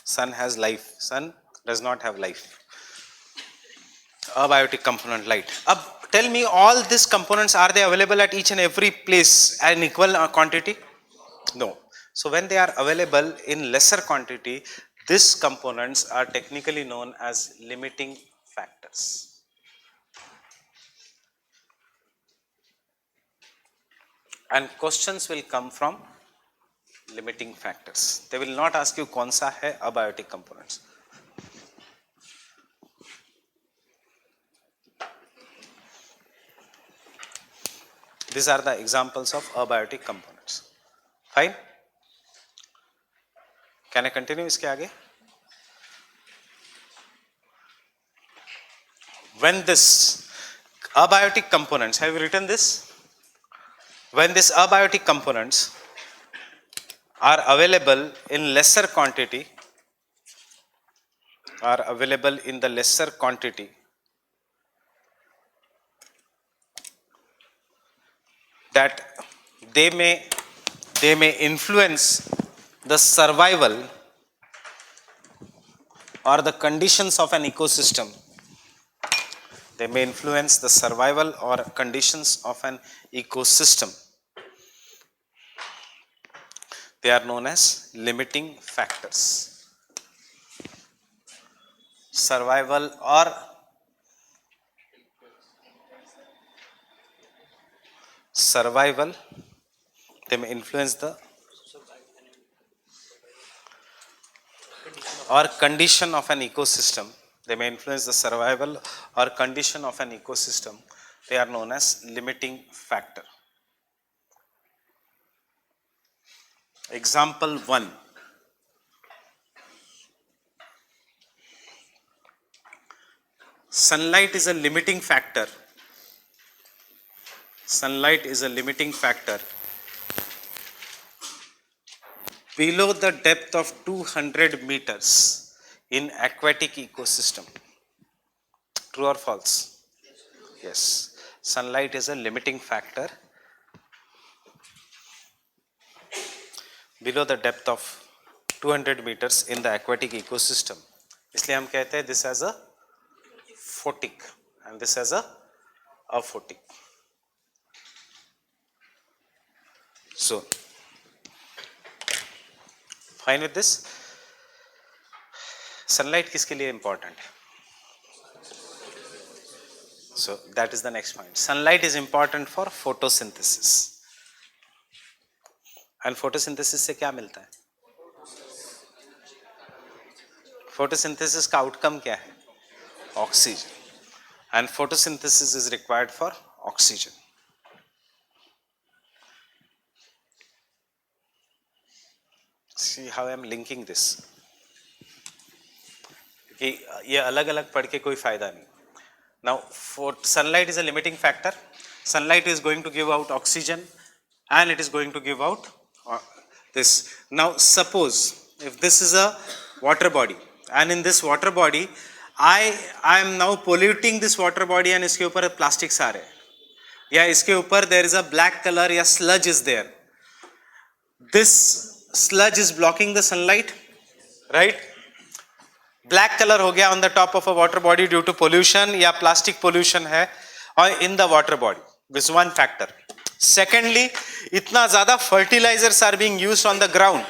Sun has life, sun does not have life. Abiotic component, light. Tell me, all these components, are they available at each and every place in equal quantity? No. So when they are available in lesser quantity, these components are technically known as limiting factors. And questions will come from limiting factors. They will not ask you कौन सा है abiotic components. These are the examples of abiotic components. Fine? Can I continue इसके आगे? When this abiotic components, have you written this? When these abiotic components are available in lesser quantity, that they may influence the survival or the conditions of an ecosystem. They may influence the survival or conditions of an ecosystem. They are known as limiting factors. Survival or they may influence the or condition of an ecosystem. They may influence the survival or condition of an ecosystem. They are known as limiting factor. Example 1. Sunlight is a limiting factor. Sunlight is a limiting factor below the depth of 200 meters in aquatic ecosystem. True or false? Yes. Sunlight is a limiting factor below the depth of 200 meters in the aquatic ecosystem. इसलिए हम कहते हैं this as a photic and this as a aphotic. So, fine with this? Sunlight किसके लिए important है? So, that is the next point. Sunlight is important for photosynthesis. And photosynthesis से क्या मिलता है? Photosynthesis का outcome क्या है? Oxygen. And photosynthesis is required for oxygen. See how I am linking this. कि ये अलग अलग पढ़ के कोई फायदा नहीं. Now, sunlight is a limiting factor. Sunlight is going to give out oxygen and it is going to give out this. Now, suppose if this is a water body and in this water body, I am now polluting this water body and इसके ऊपर plastics आ रहे हैं या इसके ऊपर there is a black color या sludge is there. This sludge is blocking the sunlight, right? Black color हो गया on the top of a water body due to pollution या plastic pollution है और in the water body. This is one factor. Secondly, इतना ज़्यादा fertilizers are being used on the ground.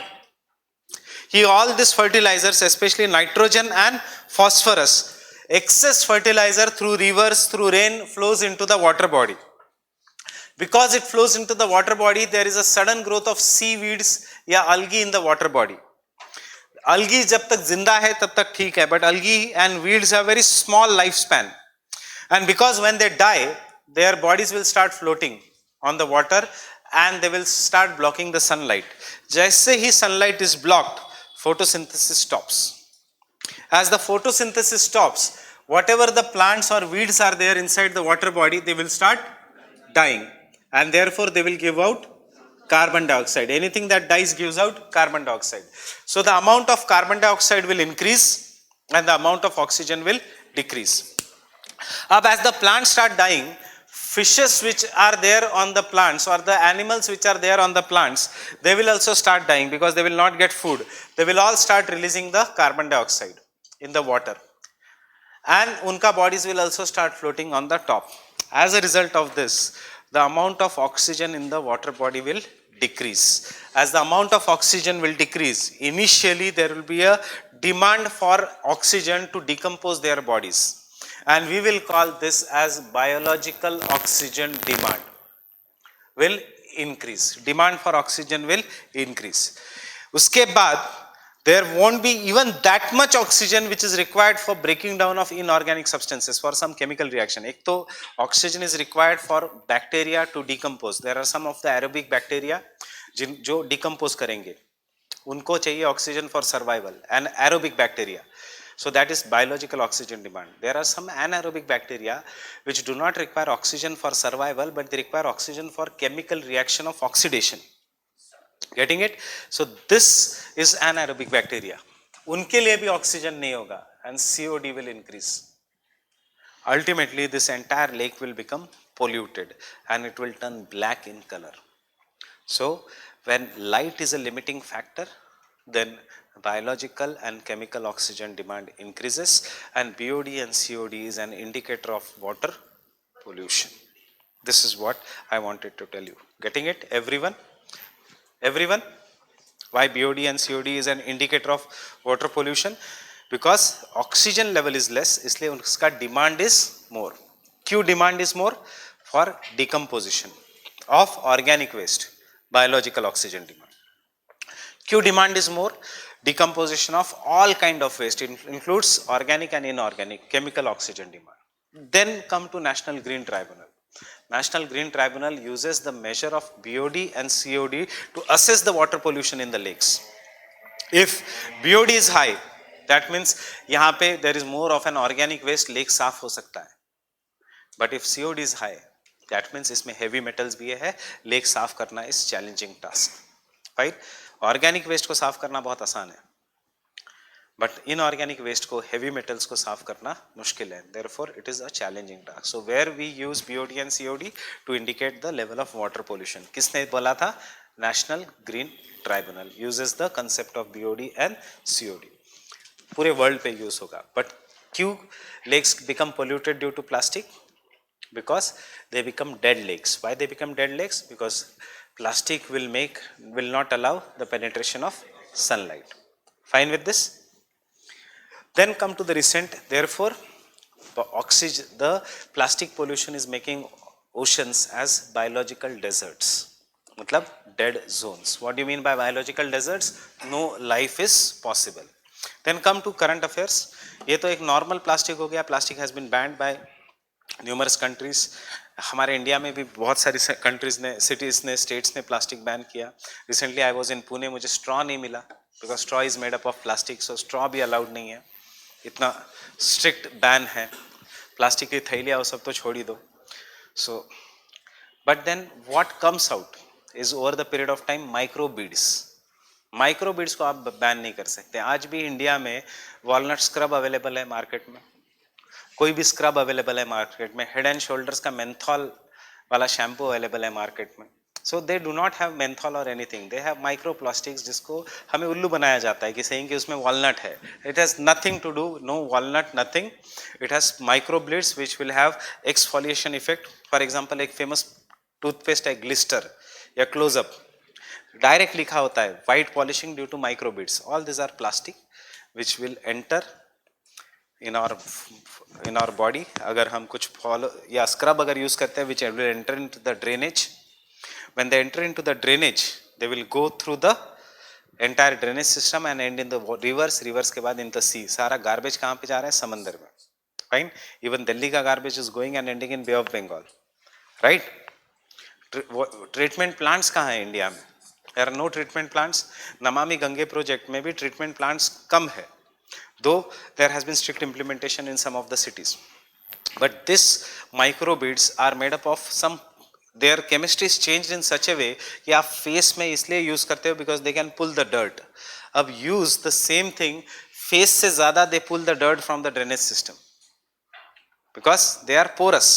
All these fertilizers, especially nitrogen and phosphorus, excess fertilizer through rivers, through rain flows into the water body. Because it flows into the water body, there is a sudden growth of seaweeds या algae in the water body. Algae जब तक जिंदा है तब तक ठीक है, but algae and weeds have very small lifespan. And because when they die, their bodies will start floating on the water and they will start blocking the sunlight. जैसे ही sunlight is blocked, photosynthesis stops. As the photosynthesis stops, whatever the plants or weeds are there inside the water body, they will start dying. And therefore, they will give out carbon dioxide. Anything that dies gives out carbon dioxide. So, the amount of carbon dioxide will increase and the amount of oxygen will decrease. As the plants start dying, fishes which are there on the plants or the animals which are there on the plants, they will also start dying because they will not get food. They will all start releasing the carbon dioxide in the water, and unka bodies will also start floating on the top. As a result of this, the amount of oxygen in the water body will decrease. As the amount of oxygen will decrease, initially there will be a demand for oxygen to decompose their bodies, and we will call this as biological oxygen demand will increase. Demand for oxygen will increase. Uske baad there won't be even that much oxygen which is required for breaking down of inorganic substances for some chemical reaction. Ek to oxygen is required for bacteria to decompose. There are some of the aerobic bacteria jo decompose karenge, unko chahiye oxygen for survival, and aerobic bacteria. So that is biological oxygen demand. There are some anaerobic bacteria which do not require oxygen for survival, but they require oxygen for chemical reaction of oxidation. Getting it? So this is anaerobic bacteria. Unke liye bhi oxygen nahi hoga and COD will increase. Ultimately, this entire lake will become polluted and it will turn black in color. So when light is a limiting factor, then biological and chemical oxygen demand increases, and BOD and COD is an indicator of water pollution. This is what I wanted to tell you. Getting it, everyone? Everyone? Why BOD and COD is an indicator of water pollution? Because oxygen level is less, इसलिए उसका demand is more. क्यों demand is more? For decomposition of organic waste, biological oxygen demand. क्यों demand is more? Decomposition of all kind of waste, includes organic and inorganic, chemical oxygen demand. Then come to National Green Tribunal. National Green Tribunal uses the measure of BOD and COD to assess the water pollution in the lakes. If BOD is high, that means यहाँ पे there is more of an organic waste, lake साफ हो सकता है. But if COD is high, that means इसमें heavy metals भी है, lake साफ करना is challenging task. Right? Organic waste को साफ करना बहुत आसान है, but inorganic waste को, heavy metals को साफ करना मुश्किल है. Therefore, it is a challenging task. So where we use BOD and COD to indicate the level of water pollution. किसने बोला था? National Green Tribunal uses the concept of BOD and COD. पूरे world पे use होगा. But क्यों lakes become polluted due to plastic? Because they become dead lakes. Why they become dead lakes? Because plastic will not allow the penetration of sunlight. Fine with this? Then come to the recent, therefore, the plastic pollution is making oceans as biological deserts. Matlab dead zones. What do you mean by biological deserts? No life is possible. Then come to current affairs. ये तो एक normal plastic हो गया. Plastic has been banned by numerous countries. हमारे India में भी बहुत सारी countries ने, cities ने, states ने plastic ban किया. Recently I was in Pune, मुझे straw नहीं मिला because straw is made up of plastic, so straw भी allowed नहीं है. इतना strict ban है. प्लास्टिक की थैलियाँ वो सब तो छोड़ ही दो. So, but then what comes out is over the period of time micro beads. Micro beads को आप बैन नहीं कर सकते. आज भी इंडिया में वॉलनट स्क्रब अवेलेबल है मार्केट में, कोई भी स्क्रब अवेलेबल है मार्केट में, हेड एंड शोल्डर्स का मेंथॉल वाला शैम्पू अवेलेबल है मार्केट में. So they do not have menthol और anything, they have micro plastics जिसको हमें उल्लू बनाया जाता है कि सही कि उसमें वॉलनट है. It has nothing to do, no walnut, nothing. It has micro blades which will have exfoliation effect. For example एक फेमस टूथपेस्ट है ग्लिस्टर या क्लोजअप, डायरेक्ट लिखा होता है white polishing due to micro beads. All this are plastic which will enter in our body. अगर हम कुछ follow या स्क्रब अगर यूज करते हैं विच will enter into the drainage. When they enter into the drainage, they will go through the entire drainage system and end in the rivers. Rivers के बाद in the sea. सारा garbage कहाँ पे जा रहा है? समंदर में. Fine. Even Delhi का garbage is going and ending in Bay of Bengal. Right? Treatment plants कहाँ हैं इंडिया में? There are no treatment plants. Namami Gange project में भी treatment plants कम है. Though there has been strict implementation in some of the cities. But this microbeads are made up of some, their chemistry is changed in such a way कि आप face में इसलिए use करते हो because they can pull the dirt. अब use the same thing, face से ज़्यादा they pull the dirt from the drainage system because they are porous.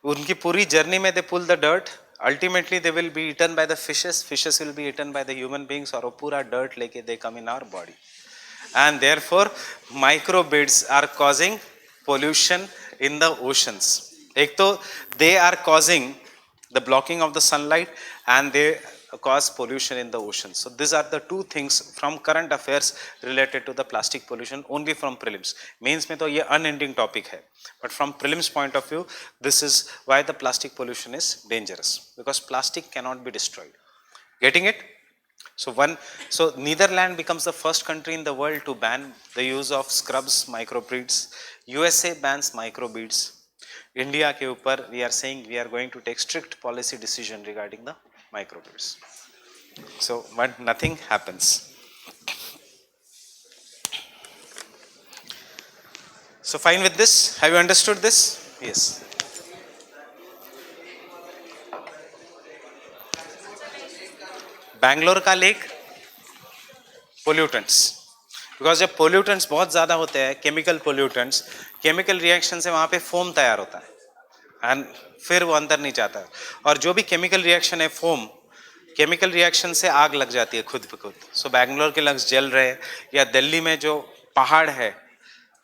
उनकी पूरी जर्नी में they pull the dirt, ultimately they will be eaten by the fishes, fishes will be eaten by the human beings, और वो पूरा dirt लेके they come in our body, and therefore microbeads are causing pollution in the oceans. एक तो they are causing the blocking of the sunlight and they cause pollution in the ocean. So these are the two things from current affairs related to the plastic pollution, only from prelims. Mains में तो ये unending topic है, but from prelims point of view, this is why the plastic pollution is dangerous, because plastic cannot be destroyed. Getting it? So Netherlands becomes the first country in the world to ban the use of scrubs, microbeads. USA bans microbeads. India के ऊपर we are saying we are going to take strict policy decision regarding the microbeads. So but nothing happens. So fine with this? Have you understood this? Yes. Bangalore का lake pollutants, because जब pollutants बहुत ज़्यादा होते हैं, chemical pollutants, chemical reaction से वहाँ पे foam तैयार होता है एंड फिर वो अंदर नहीं जाता है, और जो भी केमिकल रिएक्शन है फोम, केमिकल रिएक्शन से आग लग जाती है खुद ब खुद. सो बैंगलोर के लंग्स जल रहे हैं, या दिल्ली में जो पहाड़ है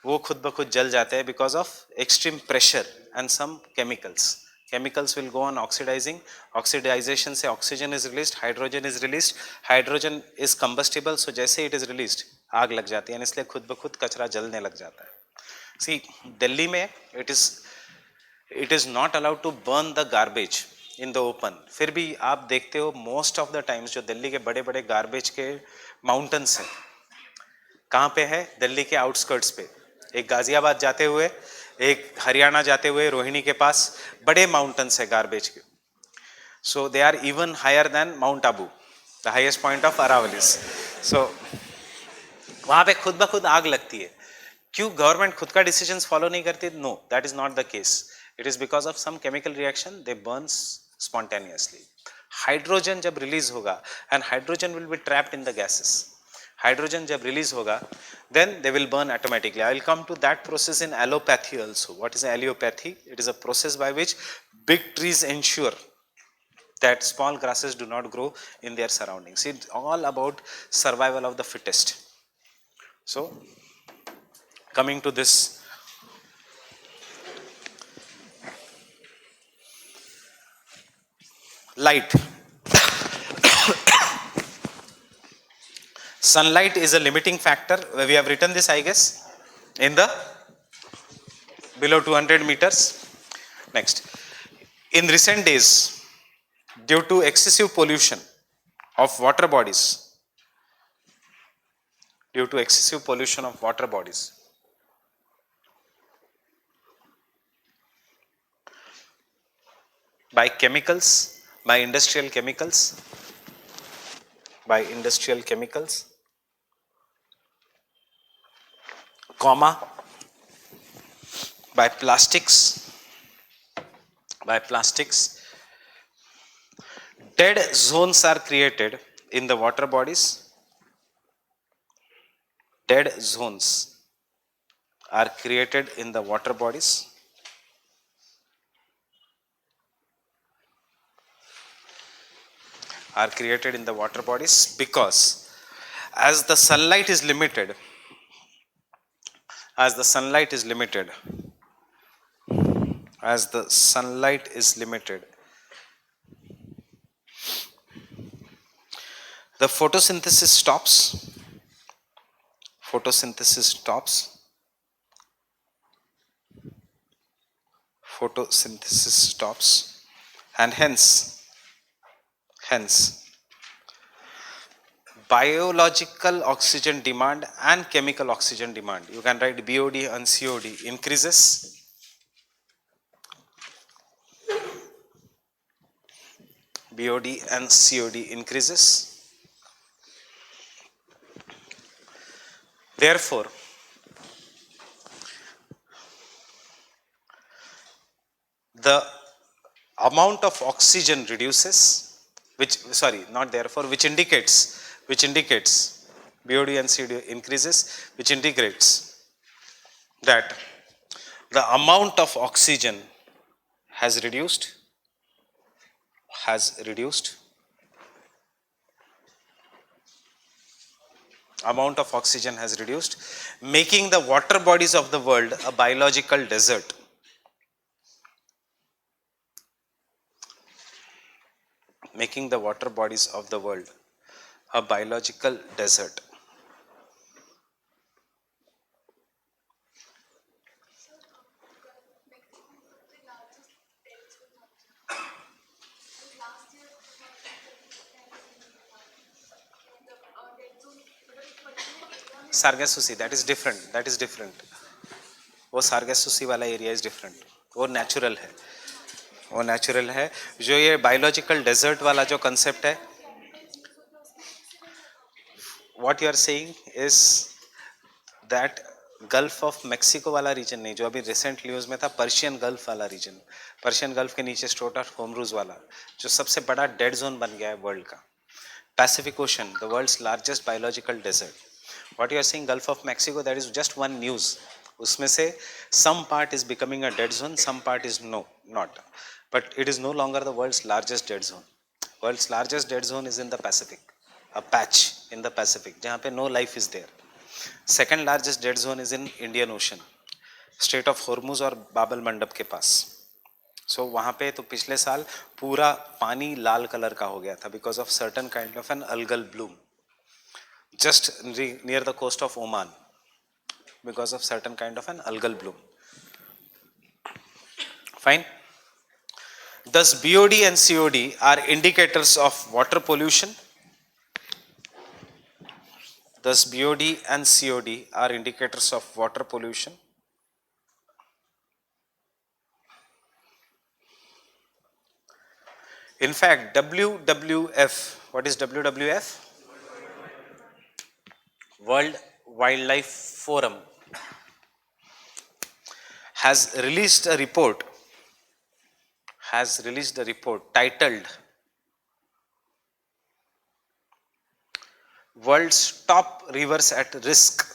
वो खुद ब खुद जल जाते हैं because of extreme pressure and some chemicals. Chemicals will go on oxidizing. Oxidization से oxygen is released, hydrogen is released. Hydrogen is combustible, so जैसे it is released, आग लग जाती है, इसलिए खुद ब खुद कचरा जलने लग जाता है. See, दिल्ली में it is not allowed to burn the garbage in the open. फिर भी आप देखते हो most of the times जो दिल्ली के बड़े बड़े garbage के mountains हैं, कहाँ पे है? दिल्ली के outskirts पे. एक गाजियाबाद जाते हुए, एक हरियाणा जाते हुए रोहिणी के पास बड़े माउंटेन्स है गार्बेज के. So they are even higher than mount Abu, the highest point of Aravallis. सो वहाँ पे खुद ब खुद आग लगती है. क्यों गवर्नमेंट खुद का डिसीजंस फॉलो नहीं करती? No, that is not the case. It is because of some chemical reaction, they burns spontaneously. Hydrogen जब रिलीज होगा, and hydrogen will be trapped in the gases, hydrogen जब रिलीज होगा, then they will burn automatically. I will come to that process in allopathy also. What is allopathy? It is a process by which big trees ensure that small grasses do not grow in their surroundings. It's all about survival of the fittest. So coming to this, light. Sunlight is a limiting factor. We have written this, I guess, in the below 200 meters. Next, in recent days, due to excessive pollution of water bodies, by chemicals, by industrial chemicals, comma, by plastics, dead zones are created in the water bodies. Dead zones are created in the water bodies. Because as the sunlight is limited, the photosynthesis stops, and hence biological oxygen demand and chemical oxygen demand, you can write BOD and COD, increases. BOD and COD increases. Therefore, the amount of oxygen reduces, which indicates BOD and COD increases, which indicates that the amount of oxygen has reduced, amount of oxygen has reduced, making the water bodies of the world a biological desert. Making the water bodies of the world a biological desert. Sargasso, that is different, that is different. वो सार्गेसोसी वाला area is different, वो natural है, वो natural है. जो ये biological desert वाला जो कंसेप्ट है, what you are saying is that gulf of Mexico वाला रीजन नहीं, जो अभी रिसेंट न्यूज में था, पर्शियन गल्फ वाला रीजन, पर्शियन गल्फ के नीचे स्ट्रेट ऑफ होर्मुज वाला, जो सबसे बड़ा डेड जोन बन गया है वर्ल्ड का. Pacific ocean, the world's largest biological desert. What you are saying gulf of Mexico, that is just one news. उसमें से some part is becoming a dead zone, some part is not, but it is no longer the world's largest dead zone. World's largest dead zone is in the Pacific, a patch in the Pacific जहाँ पे no life is there. Second largest dead zone is in Indian Ocean, Strait of Hormuz और बाबल मंडप के पास. So वहाँ पे तो पिछले साल पूरा पानी लाल कलर का हो गया था because of certain kind of an algal bloom just near the coast of Oman, because of certain kind of an algal bloom. Fine. Thus BOD and COD are indicators of water pollution. Thus BOD and COD are indicators of water pollution. In fact, WWF, what is WWF? World Wildlife Forum has released a report titled World's Top Rivers at Risk.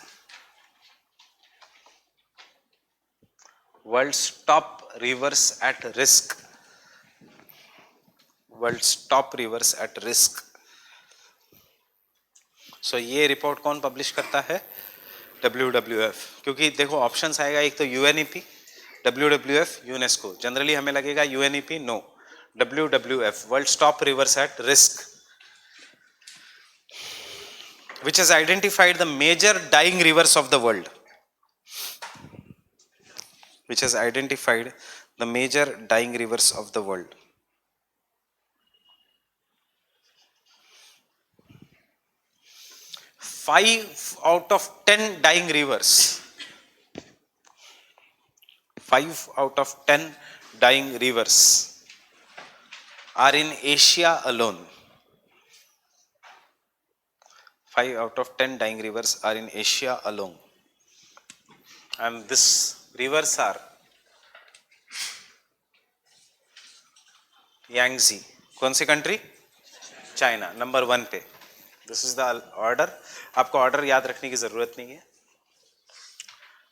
World's top rivers at risk. World's top rivers at risk. So ये report कौन publish करता है? WWF. क्योंकि देखो options आएगा, एक तो UNEP, WWF, UNESCO. Generally हमें लगेगा UNEP, no, WWF, World's Top Rivers at Risk, which has identified the major dying rivers of the world. Which has identified the major dying rivers of the world. Five out of 10 dying rivers. 5 out of 10 dying rivers are in Asia alone. 5 out of 10 dying rivers are in Asia alone. And these rivers are Yangtze. कौन सी country? China, number 1 पे. This is the order. आपको order याद रखने की जरूरत नहीं है.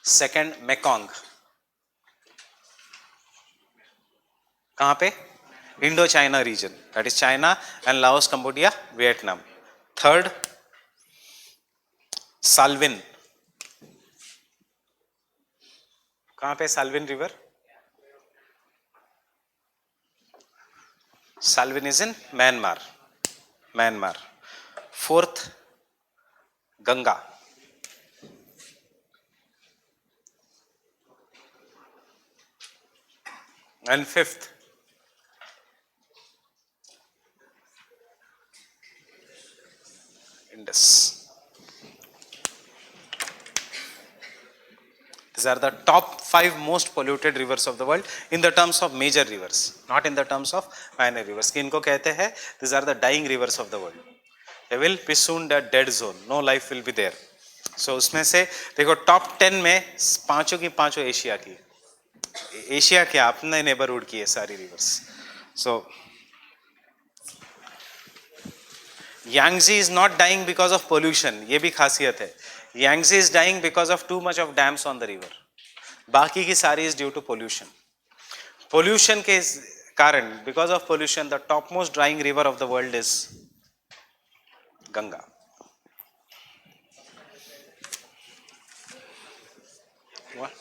Second Mekong, कहां पे? Indo China region, that is China and Laos, Cambodia, Vietnam. Third Salween, कहां पे Salween river? Salween is in Myanmar. Fourth Ganga. And fifth Indus. These are the top 5 most polluted rivers of the world in the terms of major rivers, not in the terms of minor rivers. किनको कहते हैं? These are the dying rivers of the world. They will be soon a dead zone. No life will be there. So उसमें से देखो top 10 में पांचों की पांचों एशिया की. एशिया क्या, अपने नेबरहुड की है सारी reverse. So Yangtze is not dying because of pollution. ये भी खासियत है. Yangtze is dying because of too much of dams on the river. बाकी की सारी is due to pollution. Pollution के कारण, because of pollution, the topmost drying river of the world is Ganga. What?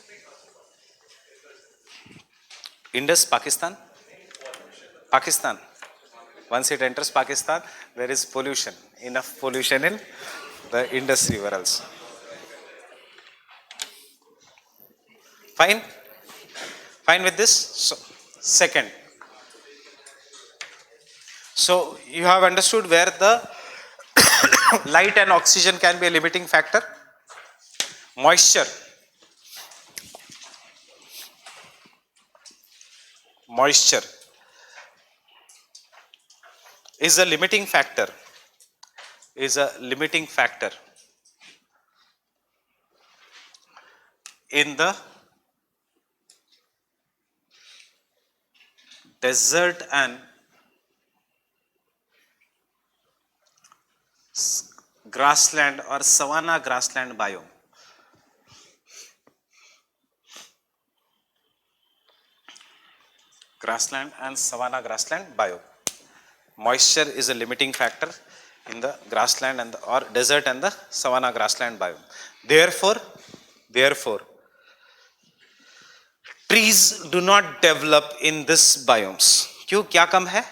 Indus, Pakistan? Pakistan. Once it enters Pakistan, there is pollution. Enough pollution in the Indus River also. Fine? Fine with this? So, second. So, you have understood where the light and oxygen can be a limiting factor. Moisture. Moisture is a limiting factor. Is a limiting factor in the desert and grassland or savanna grassland biome. Grassland and savanna grassland biome. Moisture is a limiting factor in the grassland and or desert and the savanna grassland biome. Therefore, trees do not develop in this biomes. क्यों? क्या कम है?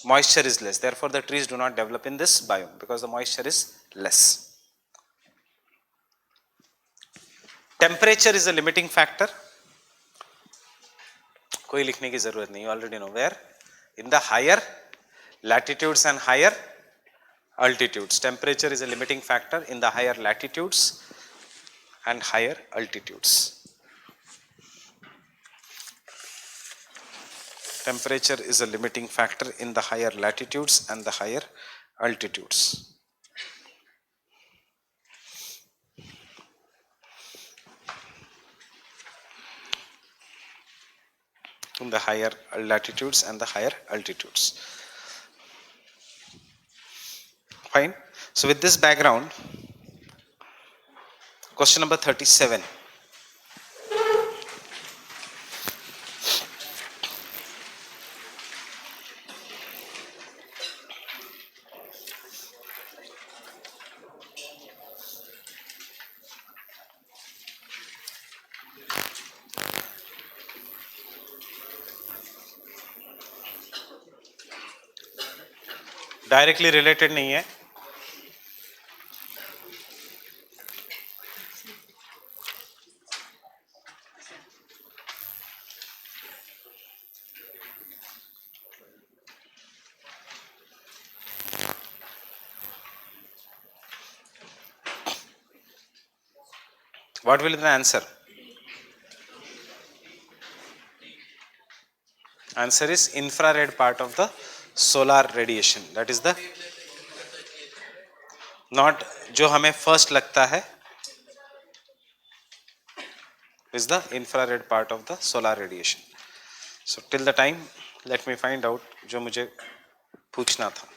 Moisture is less. Therefore, the trees do not develop in this biome because the moisture is less. Temperature is a limiting factor. कोई लिखने की जरूरत नहीं. You already know where. In the higher latitudes and higher altitudes, temperature is a limiting factor in the higher latitudes and higher altitudes. Temperature is a limiting factor in the higher latitudes and the higher altitudes. In the higher latitudes and the higher altitudes. Fine. So with this background, question number 37. Directly related नहीं है. What will be the answer? Answer is infrared part of the solar radiation. That is the not जो हमें first लगता है is the infrared part of the solar radiation. So till the time, let me find out जो मुझे पूछना था.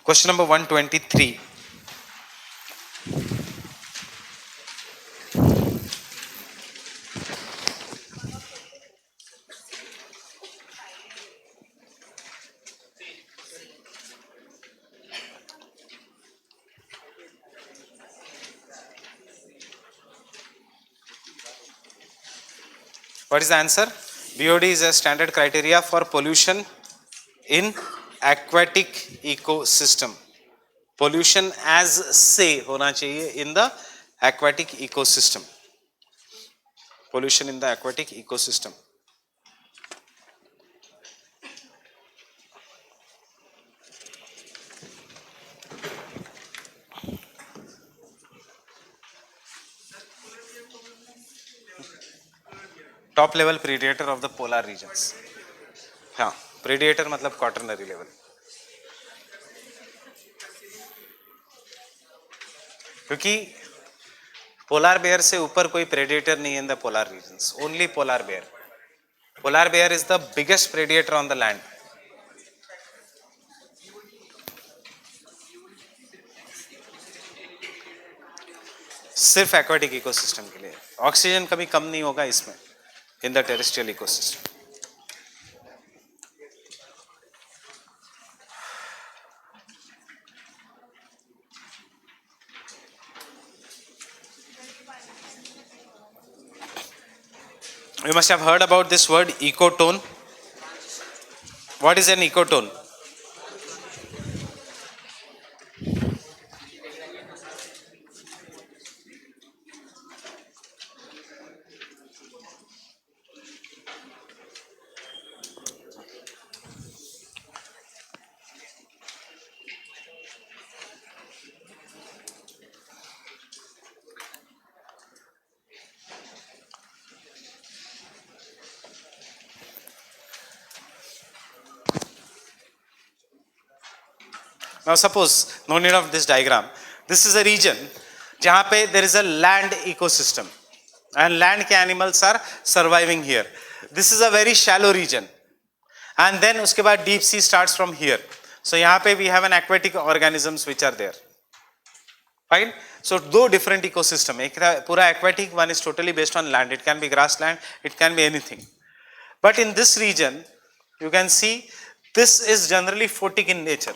Question number 123. What is the answer? BOD is a standard criteria for pollution in aquatic ecosystem. Pollution as say होना चाहिए in the aquatic ecosystem. Pollution in the aquatic ecosystem. Top level predator of the polar regions. हाँ, predator मतलब quaternary level. क्योंकि polar bear से ऊपर कोई predator नहीं in the polar regions. Only polar bear. Polar bear is the biggest predator on the land. सिर्फ aquatic ecosystem के लिए, ऑक्सीजन कभी कम नहीं होगा इसमें in the terrestrial ecosystem. You must have heard about this word ecotone. What is an ecotone? Now suppose, no need of this diagram, this is a region जहाँ पे there is a land ecosystem and land के animals are surviving here. This is a very shallow region and then उसके बाद deep sea starts from here. So यहाँ पे we have an aquatic organisms which are there. Fine. So दो different ecosystem, एक पूरा aquatic, one is totally based on land. It can be grassland, it can be anything. But in this region, you can see this is generally photic in nature.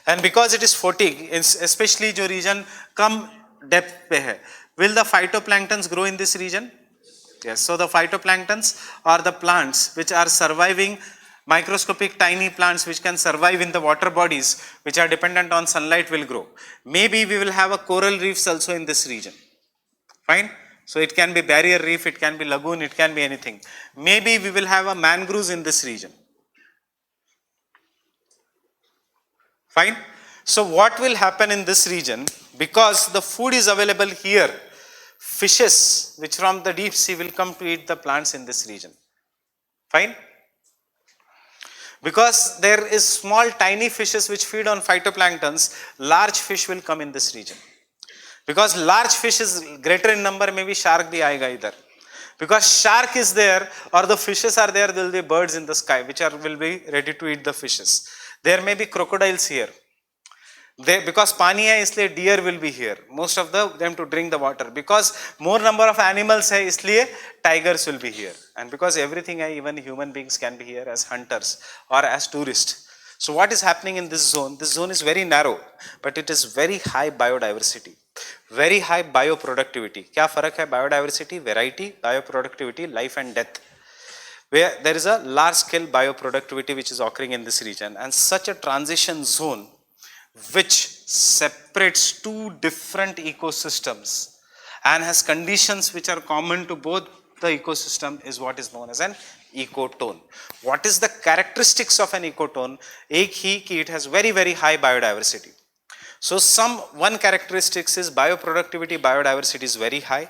And because it is photic, especially जो region कम depth पे है, will the phytoplanktons grow in this region? Yes. So the phytoplanktons are the plants which are surviving, microscopic tiny plants which can survive in the water bodies which are dependent on sunlight will grow. Maybe we will have a coral reefs also in this region. Fine. So it can be barrier reef, it can be lagoon, it can be anything. Maybe we will have a mangroves in this region. Fine. So what will happen in this region, because the food is available here, fishes which from the deep sea will come to eat the plants in this region. Fine. Because there is small tiny fishes which feed on phytoplanktons, large fish will come in this region. Because large fish is greater in number, maybe shark bhi aayega idhar. Because shark is there or the fishes are there, there will be birds in the sky which will be ready to eat the fishes. There may be crocodiles here. Because pani hai, isliye deer will be here. Most of them to drink the water. Because more number of animals hai, isliye tigers will be here. And because everything hai, even human beings can be here as hunters or as tourists. So what is happening in this zone? This zone is very narrow, but it is very high biodiversity. Very high bioproductivity. क्या फर्क है biodiversity, variety, bioproductivity, life and death. Where there is a large scale bioproductivity which is occurring in this region, and such a transition zone which separates two different ecosystems and has conditions which are common to both the ecosystem is what is known as an ecotone. What is the characteristics of an ecotone? एक ही कि it has very very high biodiversity. So one characteristics is bioproductivity, biodiversity is very high.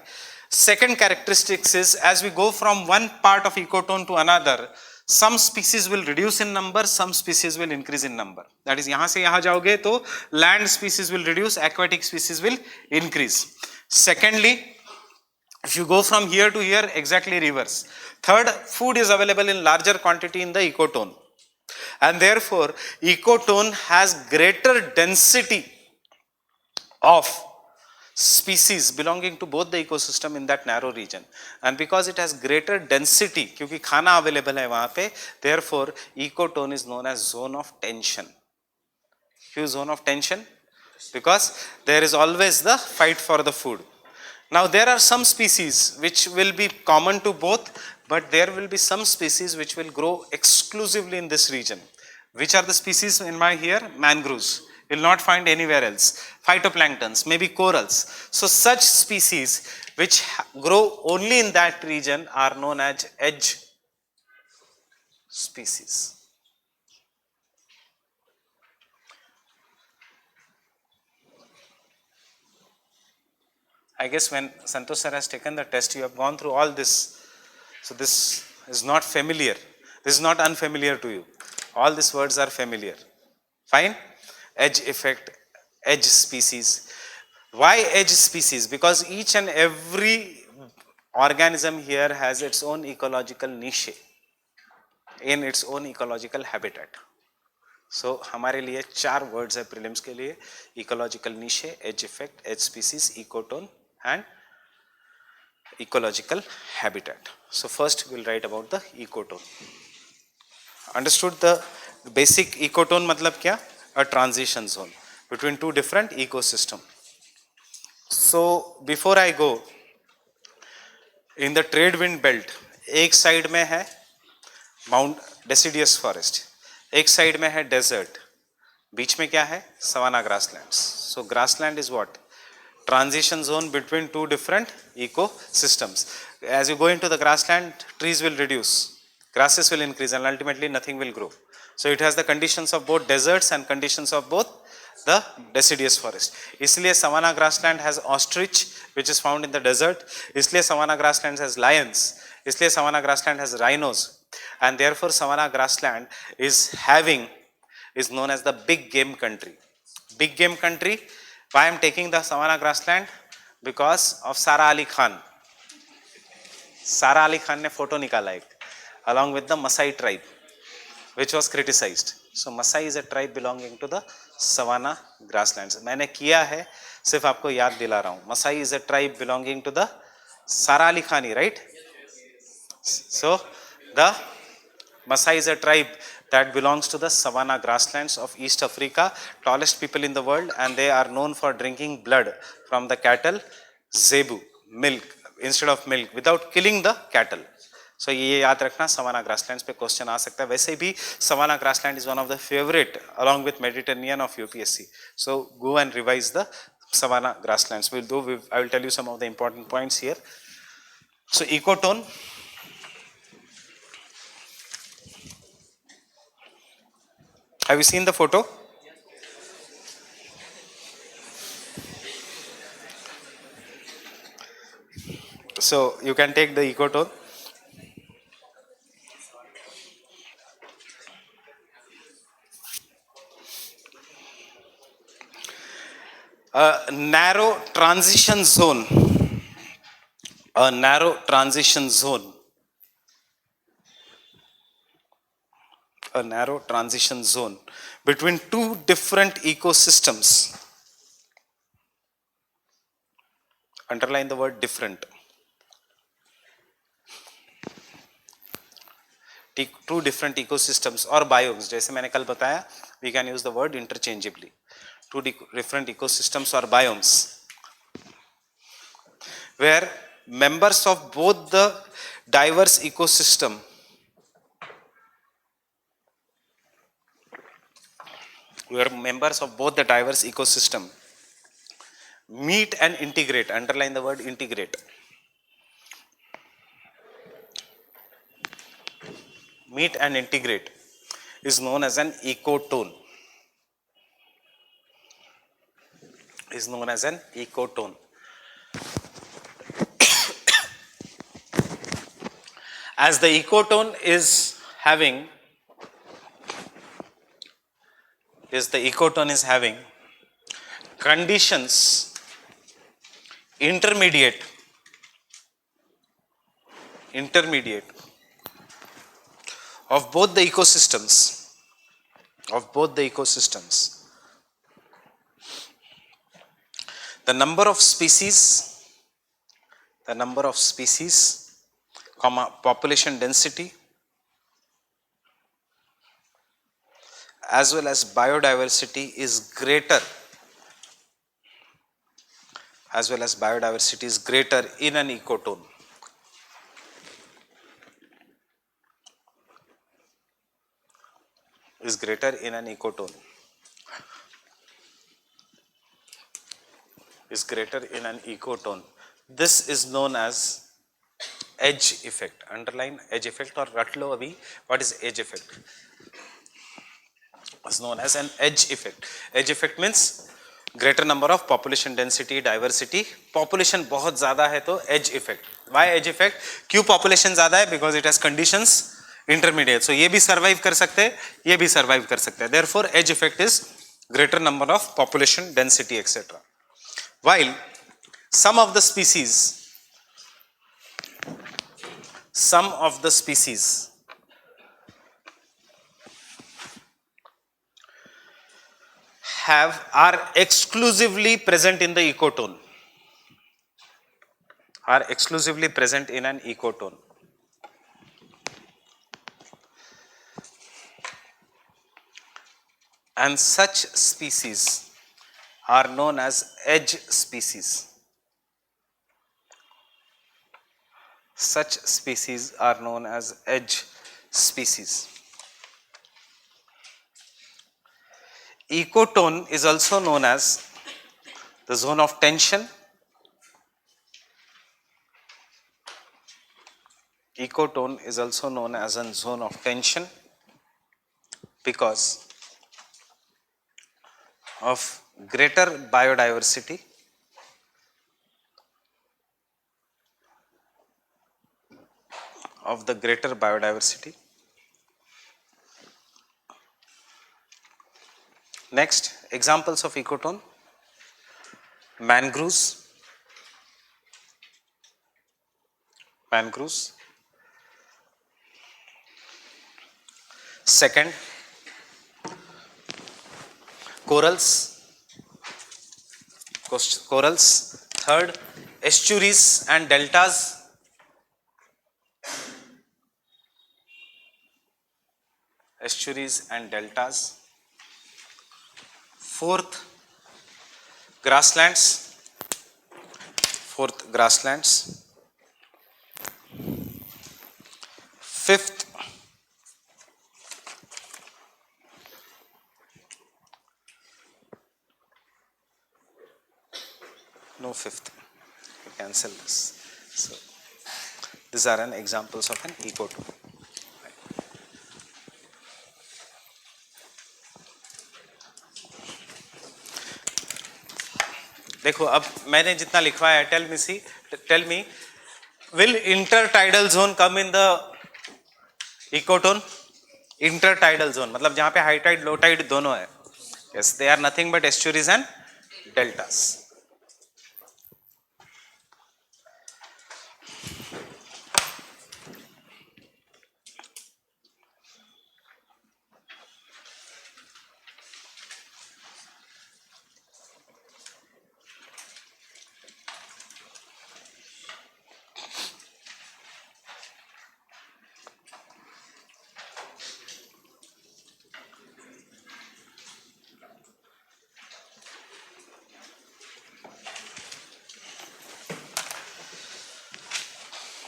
Second characteristics is as we go from one part of ecotone to another, some species will reduce in number, some species will increase in number. That is, यहाँ से यहाँ जाओगे तो land species will reduce, aquatic species will increase. Secondly, if you go from here to here, exactly reverse. Third, food is available in larger quantity in the ecotone. And therefore, ecotone has greater density of species belonging to both the ecosystem in that narrow region. And because it has greater density, क्योंकि खाना available है वहाँ पे, therefore ecotone is known as zone of tension. क्यों zone of tension? Because there is always the fight for the food. Now there are some species which will be common to both, but there will be some species which will grow exclusively in this region. Which are the species in my here? Mangroves. You will not find anywhere else. Phytoplanktons, maybe corals. So such species which grow only in that region are known as edge species. I guess when Santosh sir has taken the test, you have gone through all this. So this is not familiar. This is not unfamiliar to you. All these words are familiar. Fine? Edge effect, edge species. Why edge species? Because each and every organism here has its own ecological niche in its own ecological habitat. So हमारे लिए 4 words है prelims के लिए: ecological niche, edge effect, edge species, ecotone and ecological habitat. So first we'll write about the ecotone. Understood the basic ecotone matlab kya? A transition zone between two different ecosystem. So before I go, in the trade wind belt, एक side में है mount deciduous forest, एक side में है desert, बीच में क्या है? Savanna grasslands. So grassland is what? Transition zone between two different ecosystems. As you go into the grassland, trees will reduce, grasses will increase, and ultimately nothing will grow. So it has the conditions of both deserts and conditions of both the deciduous forest. इसलिए savanna grassland has ostrich which is found in the desert. इसलिए savanna grassland has lions. इसलिए savanna grassland has rhinos. And therefore savanna grassland is known as the big game country. Big game country. Why I am taking the savanna grassland? Because of Sara Ali Khan. Sara Ali Khan ने photo निकाला एक, along with the Masai tribe, which was criticized. So Masai is a tribe belonging to the savanna grasslands. मैंने किया है, सिर्फ आपको याद दिला रहा हूँ. Masai is a tribe belonging to the Sara Ali Khani, right? So the Masai is a tribe that belongs to the savanna grasslands of East Africa, tallest people in the world, and they are known for drinking blood from the cattle, zebu, milk, instead of milk, without killing the cattle. So ये याद रखना, savanna grasslands पे question आ सकता है. वैसे भी savanna grassland is one of the favorite along with Mediterranean of UPSC. So go and revise the savanna grasslands. I will tell you some of the important points here. So ecotone. Have you seen the photo? So you can take the ecotone. A narrow transition zone. A narrow transition zone. A narrow transition zone between two different ecosystems. Underline the word different. Two different ecosystems or biomes. जैसे मैंने कल बताया, we can use the word interchangeably. Two different ecosystems or biomes, where members of both the diverse ecosystem meet and integrate. Underline the word integrate. Meet and integrate is known as an ecotone. Is known as an ecotone. As the ecotone is having conditions intermediate of both the ecosystems, the number of species, population density, as well as biodiversity is greater in an ecotone. Is greater in an ecotone. This is known as edge effect. Underline edge effect or ratlo abhi. What is edge effect? It's known as an edge effect. Edge effect means greater number of population density, diversity. Population बहुत ज़्यादा है तो edge effect. Why edge effect? क्यों population ज़्यादा है? Because it has conditions intermediate. So ये भी survive कर सकते हैं, ये भी survive कर सकते हैं. Therefore edge effect is greater number of population density, etc. While some of the species are exclusively present in the ecotone. are exclusively present in an ecotone. And such species are known as edge species. Such species are known as edge species. Ecotone is also known as the zone of tension. Ecotone is also known as a zone of tension because of greater biodiversity Next, examples of ecotone: mangroves, second, corals, third, estuaries and deltas, fourth, grasslands, fifth, no fifth, you cancel this. So these are an examples of an ecotone. देखो अब मैंने जितना लिखवाया है, tell me will intertidal zone come in the ecotone? Intertidal zone मतलब जहां पे high Tide low tide दोनों है. Yes, they are nothing but estuaries and deltas.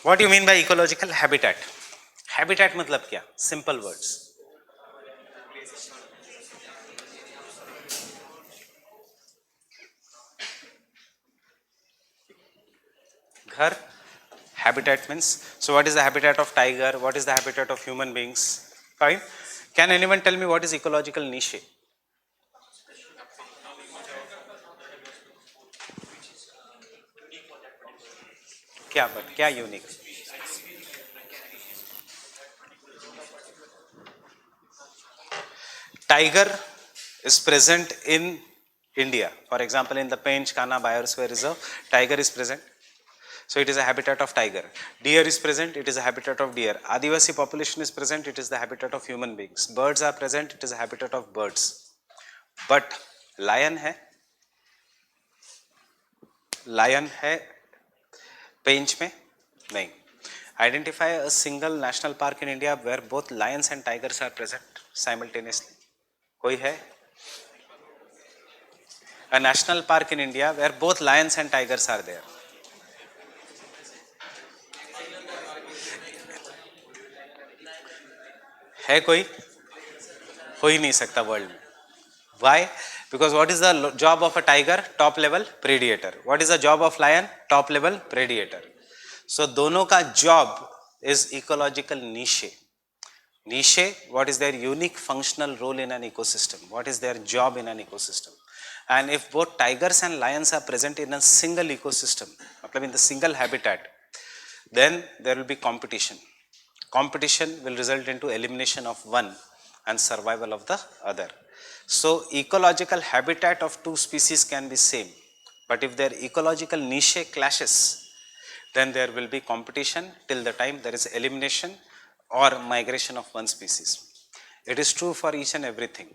What do you mean by ecological habitat? Habitat मतलब क्या? Simple words. घर, habitat means, so what is the habitat of tiger? What is the habitat of human beings? Fine. Can anyone tell me what is ecological niche? क्या unique? Tiger is present in India. For example, in the Pench Kana Biosphere Reserve, tiger is present. So it is a habitat of tiger. Deer is present, it is a habitat of deer. Adivasi population is present, it is the habitat of human beings. Birds are present, it is a habitat of birds. But lion है Pench में? नहीं. Identify a single national park in India where both lions and tigers are present simultaneously. कोई है? A national park in India where both lions and tigers are there. है कोई? हो ही नहीं सकता वर्ल्ड में. Why? Because what is the job of a tiger? Top level predator. What is the job of lion? Top level predator. So दोनों का job is ecological niche. Niche, what is their unique functional role in an ecosystem? What is their job in an ecosystem? And if both tigers and lions are present in a single ecosystem, in the single habitat, then there will be competition. Competition will result into elimination of one and survival of the other. So ecological habitat of two species can be same, but if their ecological niche clashes, then there will be competition till the time there is elimination or migration of one species. It is true for each and everything.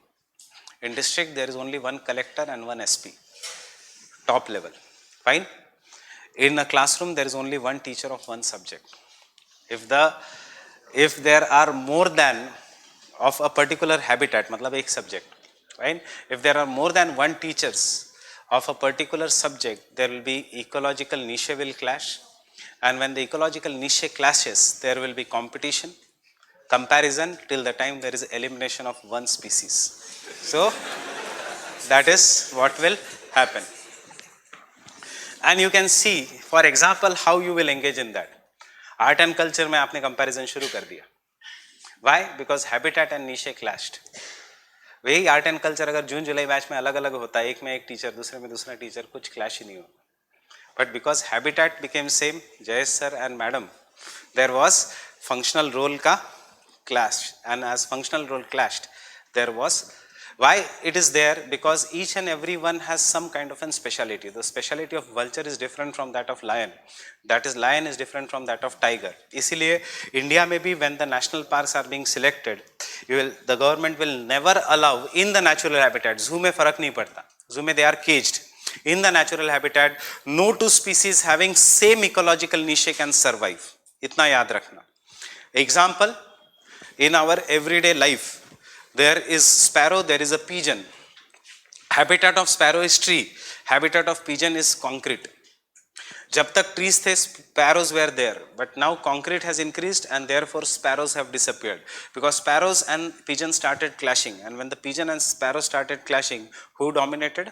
In district there is only one collector and one SP, top level. Fine. In a classroom, there is only one teacher of one subject. If there are more than of a particular habitat, matlab ek subject, right? If there are more than one teachers of a particular subject, there will be ecological niche will clash, and when the ecological niche clashes, there will be competition, comparison, till the time there is elimination of one species. So that is what will happen. And you can see, for example, how you will engage in that. Art and culture में आपने comparison शुरू कर दिया. Why? Because habitat and niche clashed. वही art and culture अगर जून जुलाई batch में अलग अलग होता है, एक में एक टीचर, दूसरे में दूसरा टीचर, कुछ क्लैश ही नहीं हो. But because habitat became same, Jayesh sir and madam, there was functional role का clash, and as functional role clashed, there was, why it is there, because each and every one has some kind of a speciality. The speciality of vulture is different from that of lion, that is lion is different from that of tiger. इसीलिए India में भी when the national parks are being selected, the government will never allow in the natural habitat. zoo में फर्क नहीं पड़ता, zoo में they are caged. In the natural habitat, no two species having same ecological niche can survive. इतना याद रखना. Example, in our everyday life, there is sparrow, there is a pigeon. Habitat of sparrow is tree, habitat of pigeon is concrete. जब तक trees थे, sparrows were there, but now concrete has increased and therefore sparrows have disappeared, because sparrows and pigeons started clashing, and when the pigeon and sparrow started clashing, who dominated?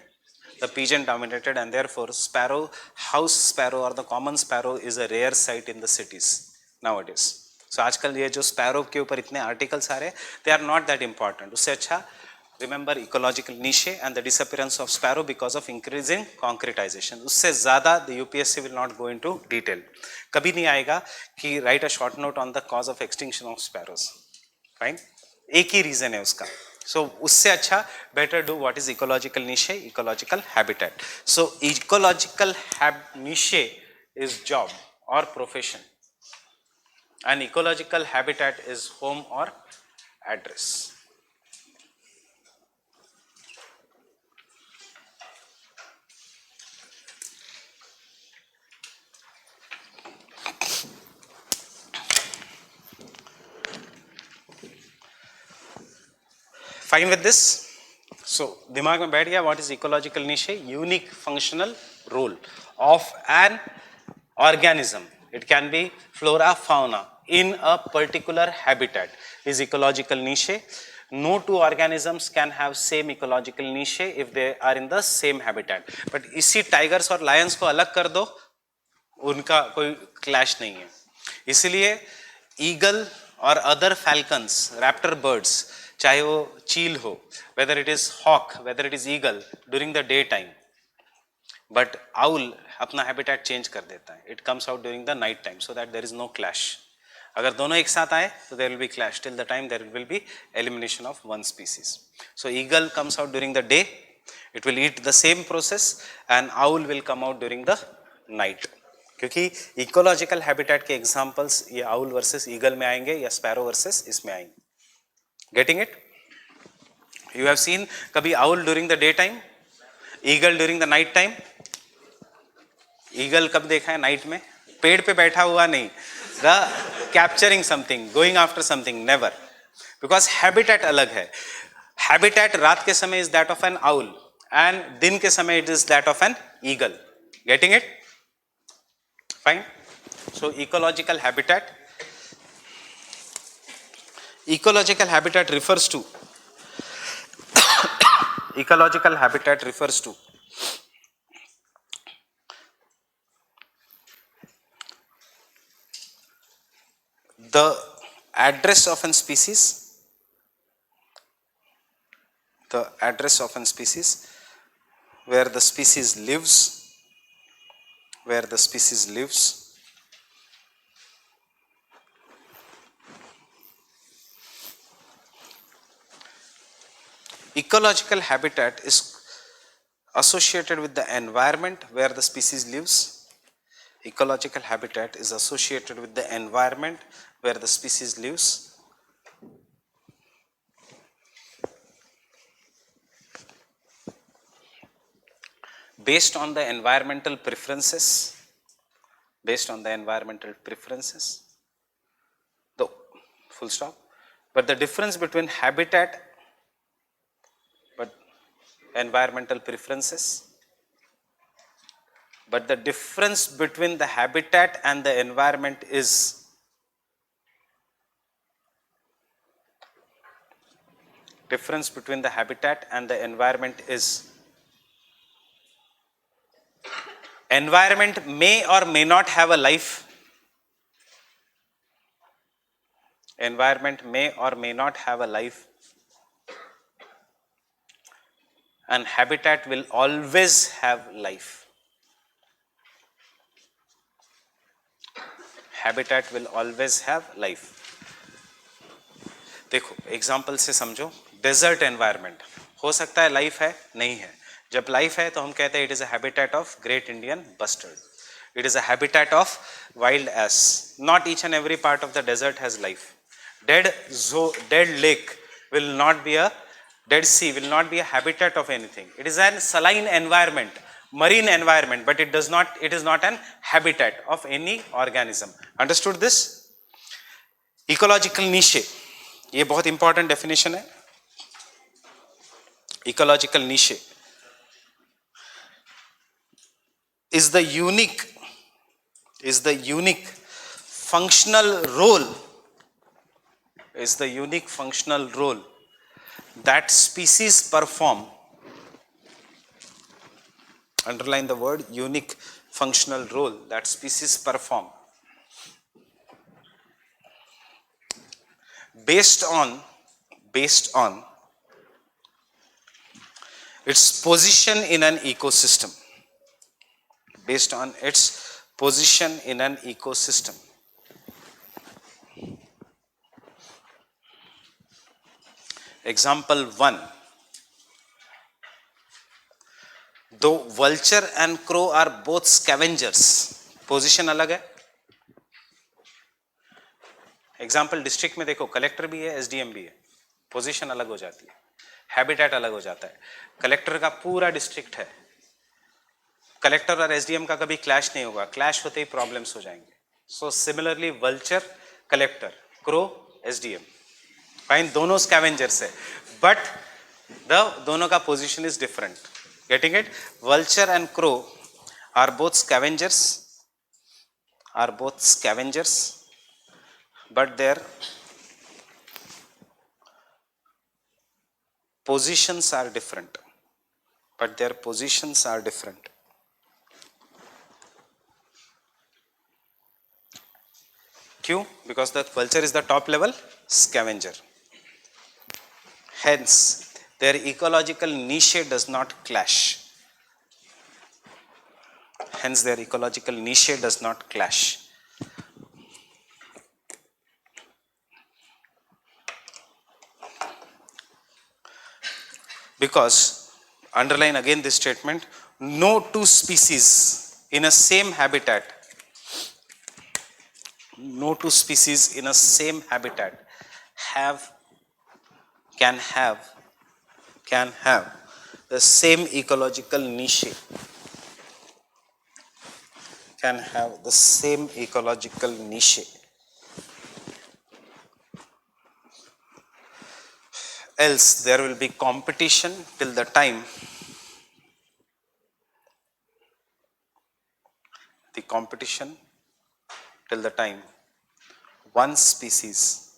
The pigeon dominated, and therefore sparrow, house sparrow or the common sparrow is a rare sight in the cities nowadays. So आजकल ये जो sparrow के ऊपर इतने articles आ रहे हैं, they are not that important. उससे अच्छा remember ecological niche and the disappearance of sparrow because of increasing concretization. उससे ज़्यादा the UPSC will not go into detail. कभी नहीं आएगा कि write a short note on the cause of extinction of sparrows. Fine? एक ही reason है उसका. So उससे अच्छा better do what is ecological niche, ecological habitat. So ecological niche is job or profession. An ecological habitat is home or address. Fine with this? So दिमाग में बैठ गया, what is ecological niche? Unique functional role of an organism. It can be flora, fauna in a particular habitat is ecological niche. No two organisms can have same ecological niche if they are in the same habitat. But इसी tigers और lions को अलग कर दो, उनका कोई clash नहीं है. इसलिए eagle और other falcons, raptor birds, चाहे वो चील हो, whether it is hawk, whether it is eagle, during the daytime, but owl अपना habitat change कर देता है. It comes out during the night time, so that there is no clash. अगर दोनों एक साथ आए, तो there will be clash. Till the time there will be elimination of one species. So eagle comes out during the day, it will eat the same process, and owl will come out during the night. क्योंकि ecological habitat के examples ये owl versus eagle में आएंगे या sparrow versus इसमें आएंगे. Getting it? You have seen कभी owl during the daytime, eagle during the night time. Eagle कब देखा है नाइट में? पेड़ पे बैठा हुआ नहीं, the capturing something, going after something, never, because habitat अलग है. Habitat रात के समय is that of an owl and दिन के समय it is that of an eagle. Getting it? Fine. So ecological habitat. Ecological habitat refers to ecological habitat refers to the address of an species, the address of an species, where the species lives, where the species lives, ecological habitat is associated with the environment where the species lives. Ecological habitat is associated with the environment where the species lives. Based on the environmental preferences based on the environmental preferences. The full stop. But the difference between habitat but environmental preferences, but the difference between the habitat and the environment is environment may or may not have a life. Environment may or may not have a life, and habitat will always have life. Habitat will always have life. देखो example से समझो, desert environment हो सकता है life है, नहीं है. जब लाइफ है तो हम कहते हैं it is a habitat of great Indian bustard, it is a habitat of wild ass. Not each and every part of the desert has life. Dead lake will not be a, dead sea will not be a habitat of anything. It is an saline environment, marine environment, but it is not an habitat of any organism. Understood this? Ecological niche, ये बहुत important definition है. Ecological niche is the unique functional role that species perform. Underline the word unique functional role that species perform based on its position in an ecosystem. Based on its position in an ecosystem. Example 1. Though vulture and crow are both scavengers, position अलग है. Example district में देखो, collector भी है, SDM भी है, position अलग हो जाती है, हैबिटेट अलग हो जाता है. कलेक्टर का पूरा डिस्ट्रिक्ट है, कलेक्टर और एसडीएम का कभी क्लैश नहीं होगा, क्लैश होते ही प्रॉब्लम्स हो जाएंगे. So similarly vulture collector, crow SDM, fine, दोनों स्कैवेंजर्स है, बट दोनों का position is different. Getting it? Vulture and crow are both scavengers, but their positions are different. क्यों? Because the vulture is the top level scavenger. Hence, their ecological niche does not clash. Because, underline again this statement, no two species in a same habitat can have the same ecological niche. Else there will be competition till the time one species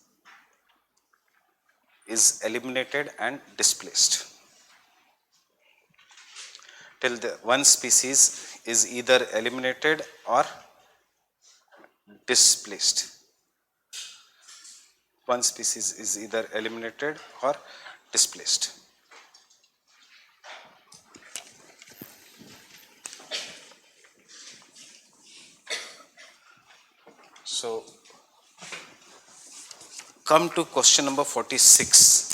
is eliminated and displaced. Till the one species is either eliminated or displaced. One species is either eliminated or displaced. So, come to question number 46.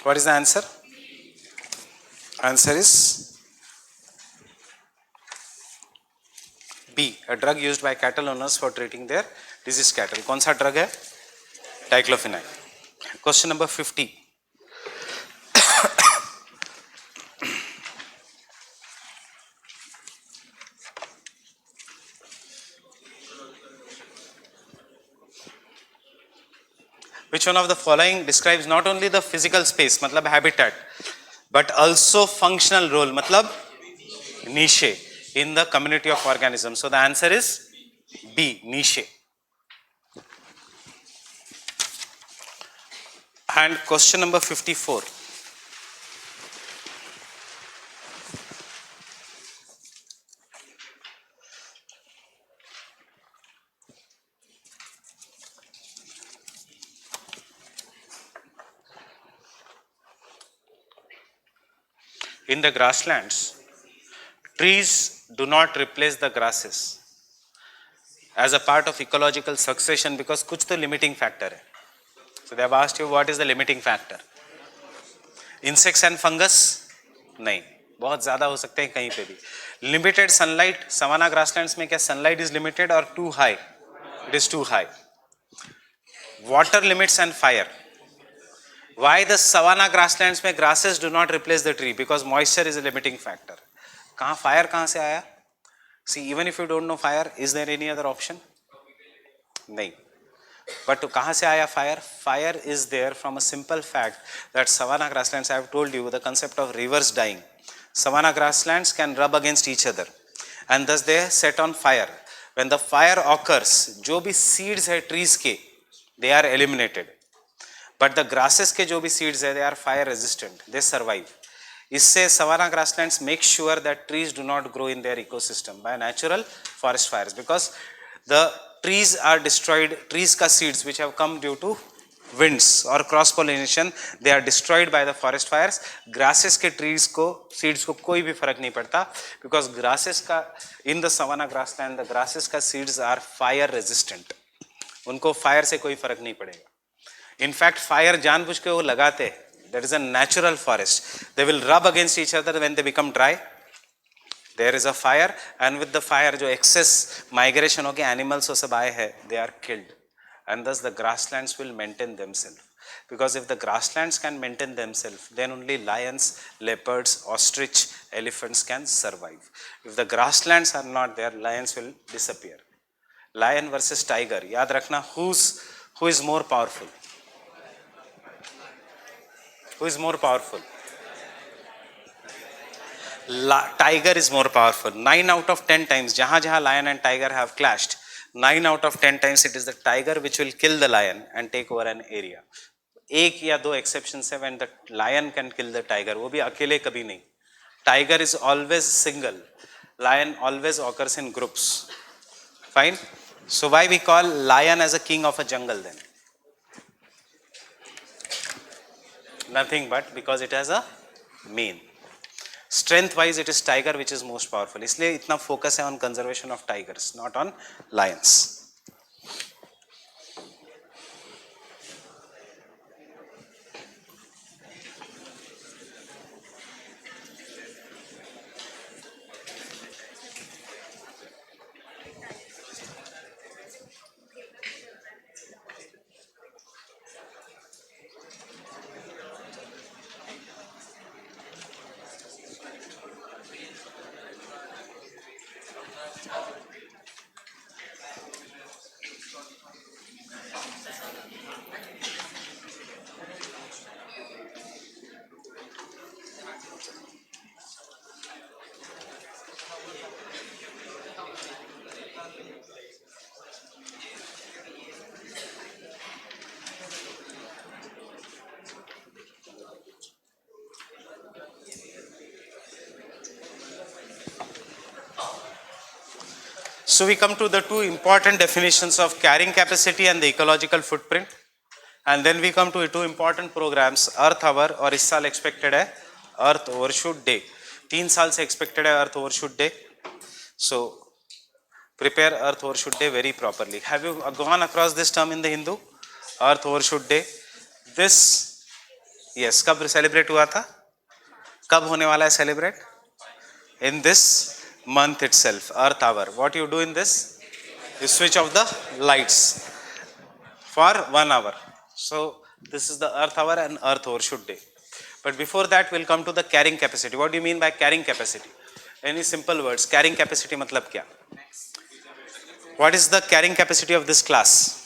What is the answer? Answer is a drug used by cattle owners for treating their diseased cattle. कौन सा drug है? Diclofenac. Question number 50. Which one of the following describes not only the physical space, मतलब habitat, but also functional role, मतलब niche in the community of organisms? So the answer is B, niche. And question number 54. In the grasslands, trees do not replace the grasses as a part of ecological succession because कुछ तो limiting factor है. So they have asked you what is the limiting factor. Insects and fungus? नहीं, बहुत ज़्यादा हो सकते हैं कहीं पे भी. Limited sunlight, savanna grasslands में क्या sunlight is limited or too high? It is too high. Water limits and fire. Why the savanna grasslands में grasses do not replace the tree? Because moisture is a limiting factor. कहाँ fire कहाँ से आया? See, even if you don't know fire, is there any other option? नहीं. But कहाँ से आया fire? Fire is there from a simple fact that savanna grasslands, I have told you the concept of rivers dying. Savanna grasslands can rub against each other and thus they set on fire. When the fire occurs, जो भी seeds है trees के, they are eliminated. But the grasses के जो भी seeds है, they are fire resistant, they survive. इससे savanna grasslands make sure that trees do not grow in their ecosystem by natural forest fires because the trees are destroyed, trees का seeds which have come due to winds or cross pollination, they are destroyed by the forest fires. Grasses के trees को seeds को कोई भी फर्क नहीं पड़ता because grasses का in the savanna grassland the grasses का seeds are fire resistant. उनको fire से कोई फर्क नहीं पड़ेगा. In fact, fire जानबूझ के वो लगाते हैं. That is a natural forest. They will rub against each other when they become dry. There is a fire and with the fire जो excess migration हो के animals वो सब आए हैं, they are killed. And thus the grasslands will maintain themselves. Because if the grasslands can maintain themselves, then only lions, leopards, ostrich, elephants can survive. If the grasslands are not there, lions will disappear. Lion versus tiger. याद रखना who is more powerful? Who is more powerful? Tiger is more powerful. 9 out of 10 times, जहाँ जहाँ lion and tiger have clashed, 9 out of 10 times it is the tiger which will kill the lion and take over an area. एक या दो exceptions है when the lion can kill the tiger, वो भी अकेले कभी नहीं. Tiger is always single. Lion always occurs in groups. Fine. So why we call lion as a king of a jungle then? Nothing but because it has a mane. Strength wise it is tiger which is most powerful. इसलिए इतना focus है on conservation of tigers, not on lions. So we come to the two important definitions of carrying capacity and the ecological footprint. And then we come to two important programs, Earth Hour और इस साल expected है Earth Overshoot Day. 3 साल से expected है Earth Overshoot Day. So prepare Earth Overshoot Day very properly. Have you gone across this term in the Hindu? Earth Overshoot Day. This, कब celebrate हुआ था? कब होने वाला है celebrate? In this month itself, Earth hour. What you do in this? You switch off the lights for 1 hour. So this is the Earth hour and Earth overshoot day. But before that, we'll come to the carrying capacity. What do you mean by carrying capacity? Any simple words? Carrying capacity matlab kya? What is the carrying capacity of this class?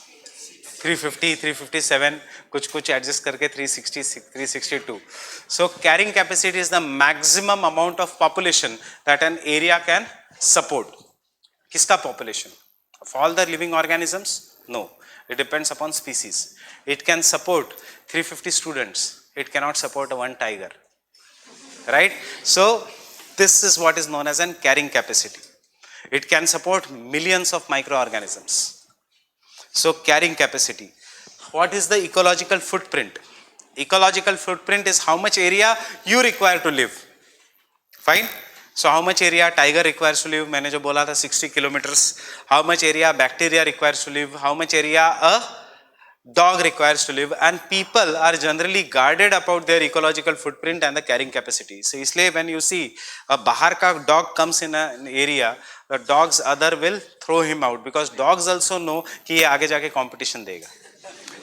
350, 357, कुछ adjust करके 360, 362. So carrying capacity is the maximum amount of population that an area can support. किसका population? Of all the living organisms? No. It depends upon species. It can support 350 students. It cannot support one tiger. Right? So this is what is known as an carrying capacity. It can support millions of microorganisms. So carrying capacity. What is the ecological footprint? Ecological footprint is how much area you require to live. Fine? So how much area tiger requires to live? मैंने जो बोला था 60 kilometers. How much area bacteria requires to live? How much area a dog requires to live? And people are generally guarded about their ecological footprint and the carrying capacity. So इसलिए when you see a बाहर का dog comes in an area, the dog's other will throw him out because dogs also know कि ये आगे जाके competition देगा.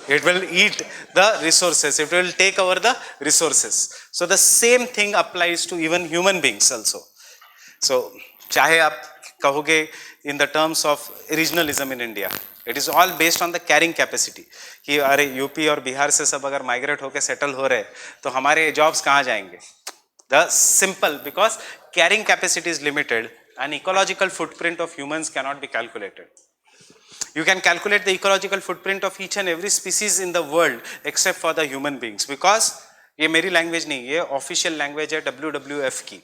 It will eat the resources. It will take over the resources. So the same thing applies to even human beings also. So चाहे आप कहोगे in the terms of regionalism in India, it is all based on the carrying capacity. कि अरे UP और बिहार से सब अगर migrate होके settle हो रहे तो हमारे jobs कहाँ जाएंगे? The simple, because carrying capacity is limited and ecological footprint of humans cannot be calculated. You can calculate the ecological footprint of each and every species in the world except for the human beings, because ये मेरी language नहीं, ये official language है WWF की.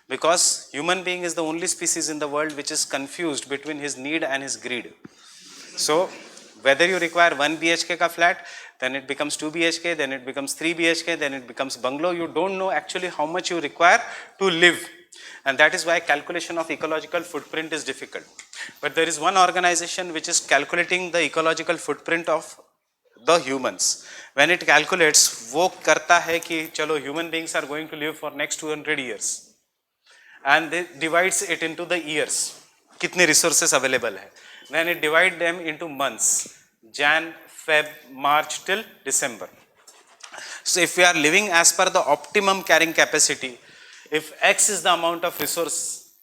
Because human being is the only species in the world which is confused between his need and his greed. So whether you require 1 BHK ka flat, then it becomes 2 BHK, then it becomes 3 BHK, then it becomes bungalow. You don't know actually how much you require to live. And that is why calculation of ecological footprint is difficult. But there is one organization which is calculating the ecological footprint of the humans. When it calculates, वो करता है कि चलो human beings are going to live for next 200 years. And they divides it into the years. कितने resources available है. Then it divide them into months. Jan, Feb, March till December. So if we are living as per the optimum carrying capacity, if X is the amount of resource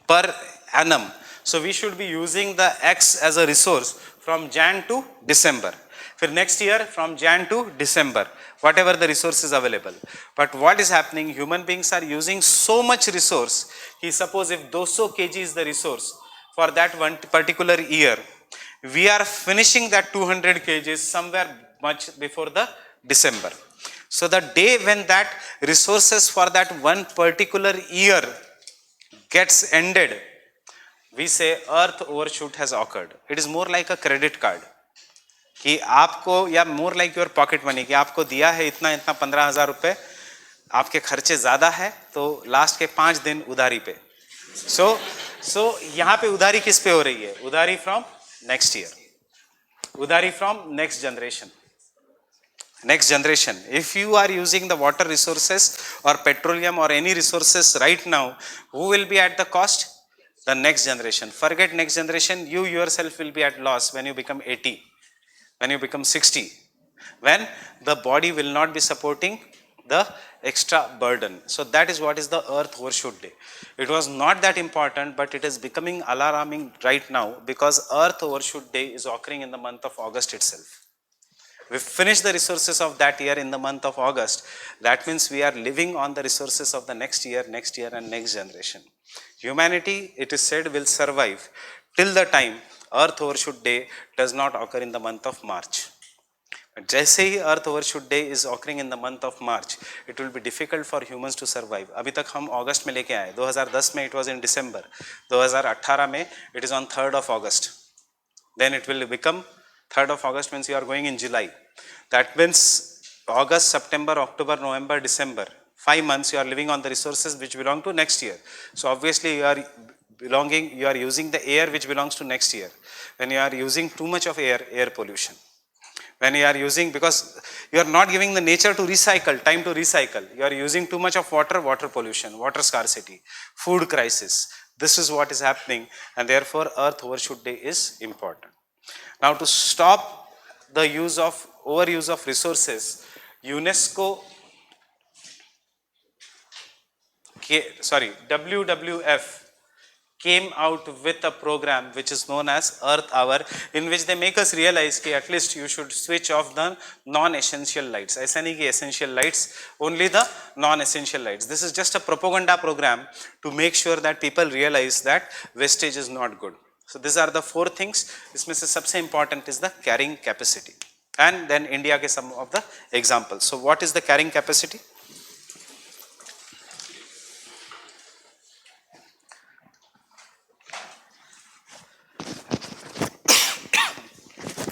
per annum, so we should be using the X as a resource from Jan to December. For next year from Jan to December, whatever the resource is available. But what is happening, human beings are using so much resource, suppose if 200 kg is the resource for that one particular year, we are finishing that 200 kg somewhere much before the December. So the day when that resources for that one particular year gets ended, we say earth overshoot has occurred. It is more like a credit card. कि आपको या more like your pocket money कि आपको दिया है इतना 15,000 रुपए, आपके खर्चे ज्यादा है तो लास्ट के 5 दिन उधारी पे. सो यहाँ पे उधारी किस पे हो रही है? उधारी फ्रॉम नेक्स्ट ईयर, उधारी from next generation. If you are using the water resources or petroleum or any resources right now, who will be at the cost? The next generation. Forget next generation, you yourself will be at loss when you become 80. When you become 60, when the body will not be supporting the extra burden. So that is what is the earth overshoot day. It was not that important, but it is becoming alarming right now because earth overshoot day is occurring in the month of August itself. We finished the resources of that year in the month of August. That means we are living on the resources of the next year and next generation. Humanity, it is said, will survive till the time Earth overshoot day does not occur in the month of March. But जैसे ही Earth overshoot day is occurring in the month of March, it will be difficult for humans to survive. अभी तक हम अगस्त में लेके आए, 2010 में it was in December, 2018 में it is on 3rd of August. Then it will become 3rd of August means you are going in July. That means August, September, October, November, December. 5 months you are living on the resources which belong to next year. So obviously you are using the air which belongs to next year. When you are using too much of air pollution. when you are using, because you are not giving the nature to recycle, time to recycle. You are using too much of water, water pollution, water scarcity, food crisis. This is what is happening, and therefore Earth Overshoot Day is important. Now, to stop the overuse of resources, UNESCO, WWF came out with a program which is known as Earth Hour, in which they make us realize that at least you should switch off the non-essential lights. ऐसा नहीं कि essential lights, only the non-essential lights. This is just a propaganda program to make sure that people realize that wastage is not good. So these are the 4 things. इसमें से सबसे important is the carrying capacity. And then India के some of the examples. So what is the carrying capacity?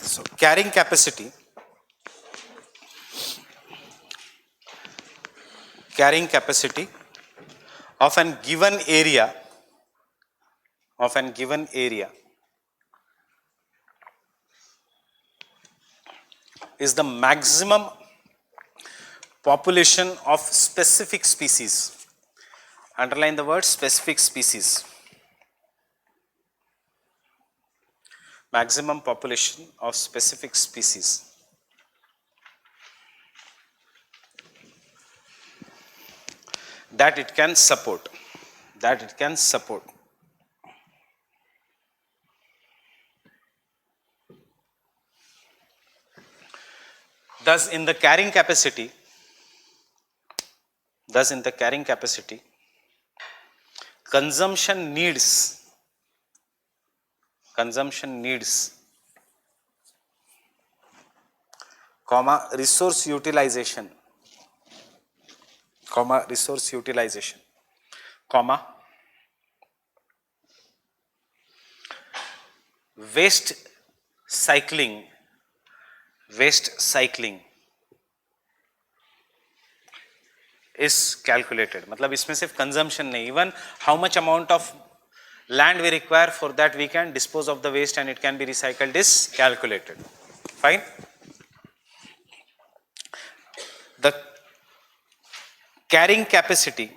So carrying capacity of an given area is the maximum population of specific species. Underline the word specific species. Maximum population of specific species that it can support. Thus, in the carrying capacity, consumption needs, resource utilization, waste cycling is calculated. मतलब इसमें सिर्फ consumption नहीं, even how much amount of land we require, for that we can dispose of the waste and it can be recycled is calculated. Fine. The carrying capacity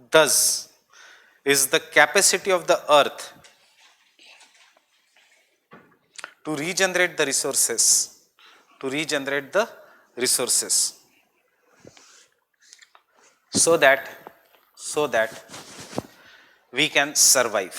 thus is the capacity of the earth to regenerate the resources, so that we can survive.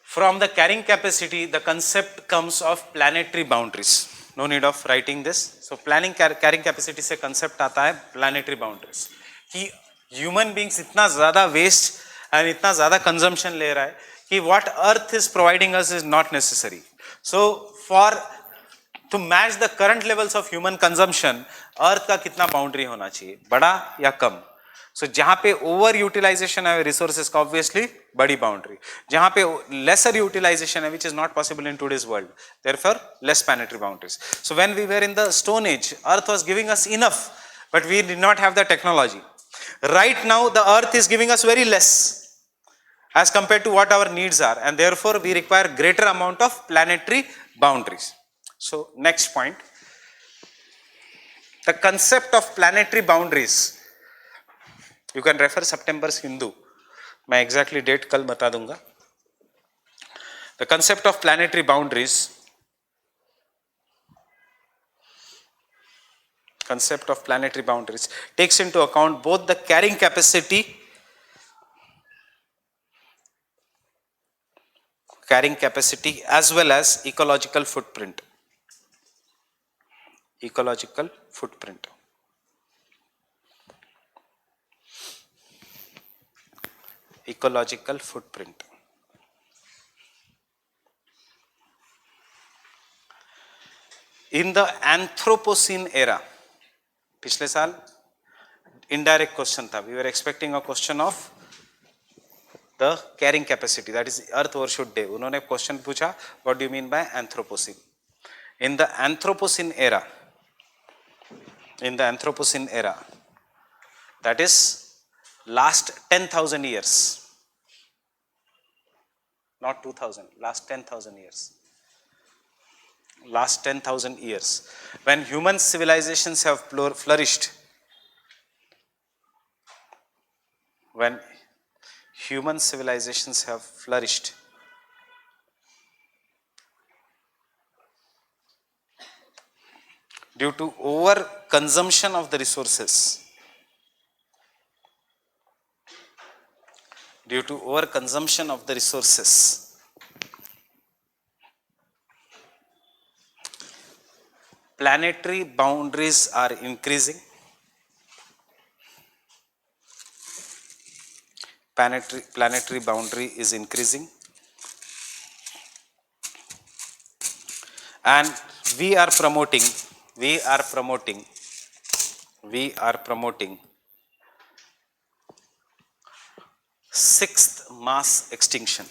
From the carrying capacity, the concept comes of planetary boundaries. No need of writing this. So carrying capacity से concept आता है planetary boundaries. कि human beings इतना ज़्यादा waste and इतना ज़्यादा consumption ले रहा है कि what Earth is providing us is not necessary. So to match the current levels of human consumption, Earth का कितना boundary होना चाहिए, बड़ा या कम? So जहाँ पे ओवर यूटिलाइजेशन है रिसोर्सेज का, ऑब्वियसली बड़ी बाउंड्री. जहाँ पे लेसर यूटिलाइजेशन है, which is not possible in today's world, therefore less planetary boundaries. So when we were in the stone age, earth was giving us enough, but we did not have the technology. Right now the earth is giving us very less as compared to what our needs are, and therefore we require greater amount of planetary boundaries. So next point, the concept of planetary boundaries. You can refer September's Hindu. मैं exactly date कल बता दूंगा. The concept of planetary boundaries takes into account both the carrying capacity as well as ecological footprint. In the Anthropocene era, पिछले साल indirect question tha. We were expecting a question of the carrying capacity, that is earth overshoot day. उन्होंने question पूछा, what do you mean by Anthropocene? In the Anthropocene era, that is last 10,000 years, not 2000, last 10,000 years. Last 10,000 years, when human civilizations have flourished, when human civilizations have flourished, due to over consumption of the resources, planetary boundaries are increasing. Planetary boundary is increasing, and we are promoting sixth mass extinction.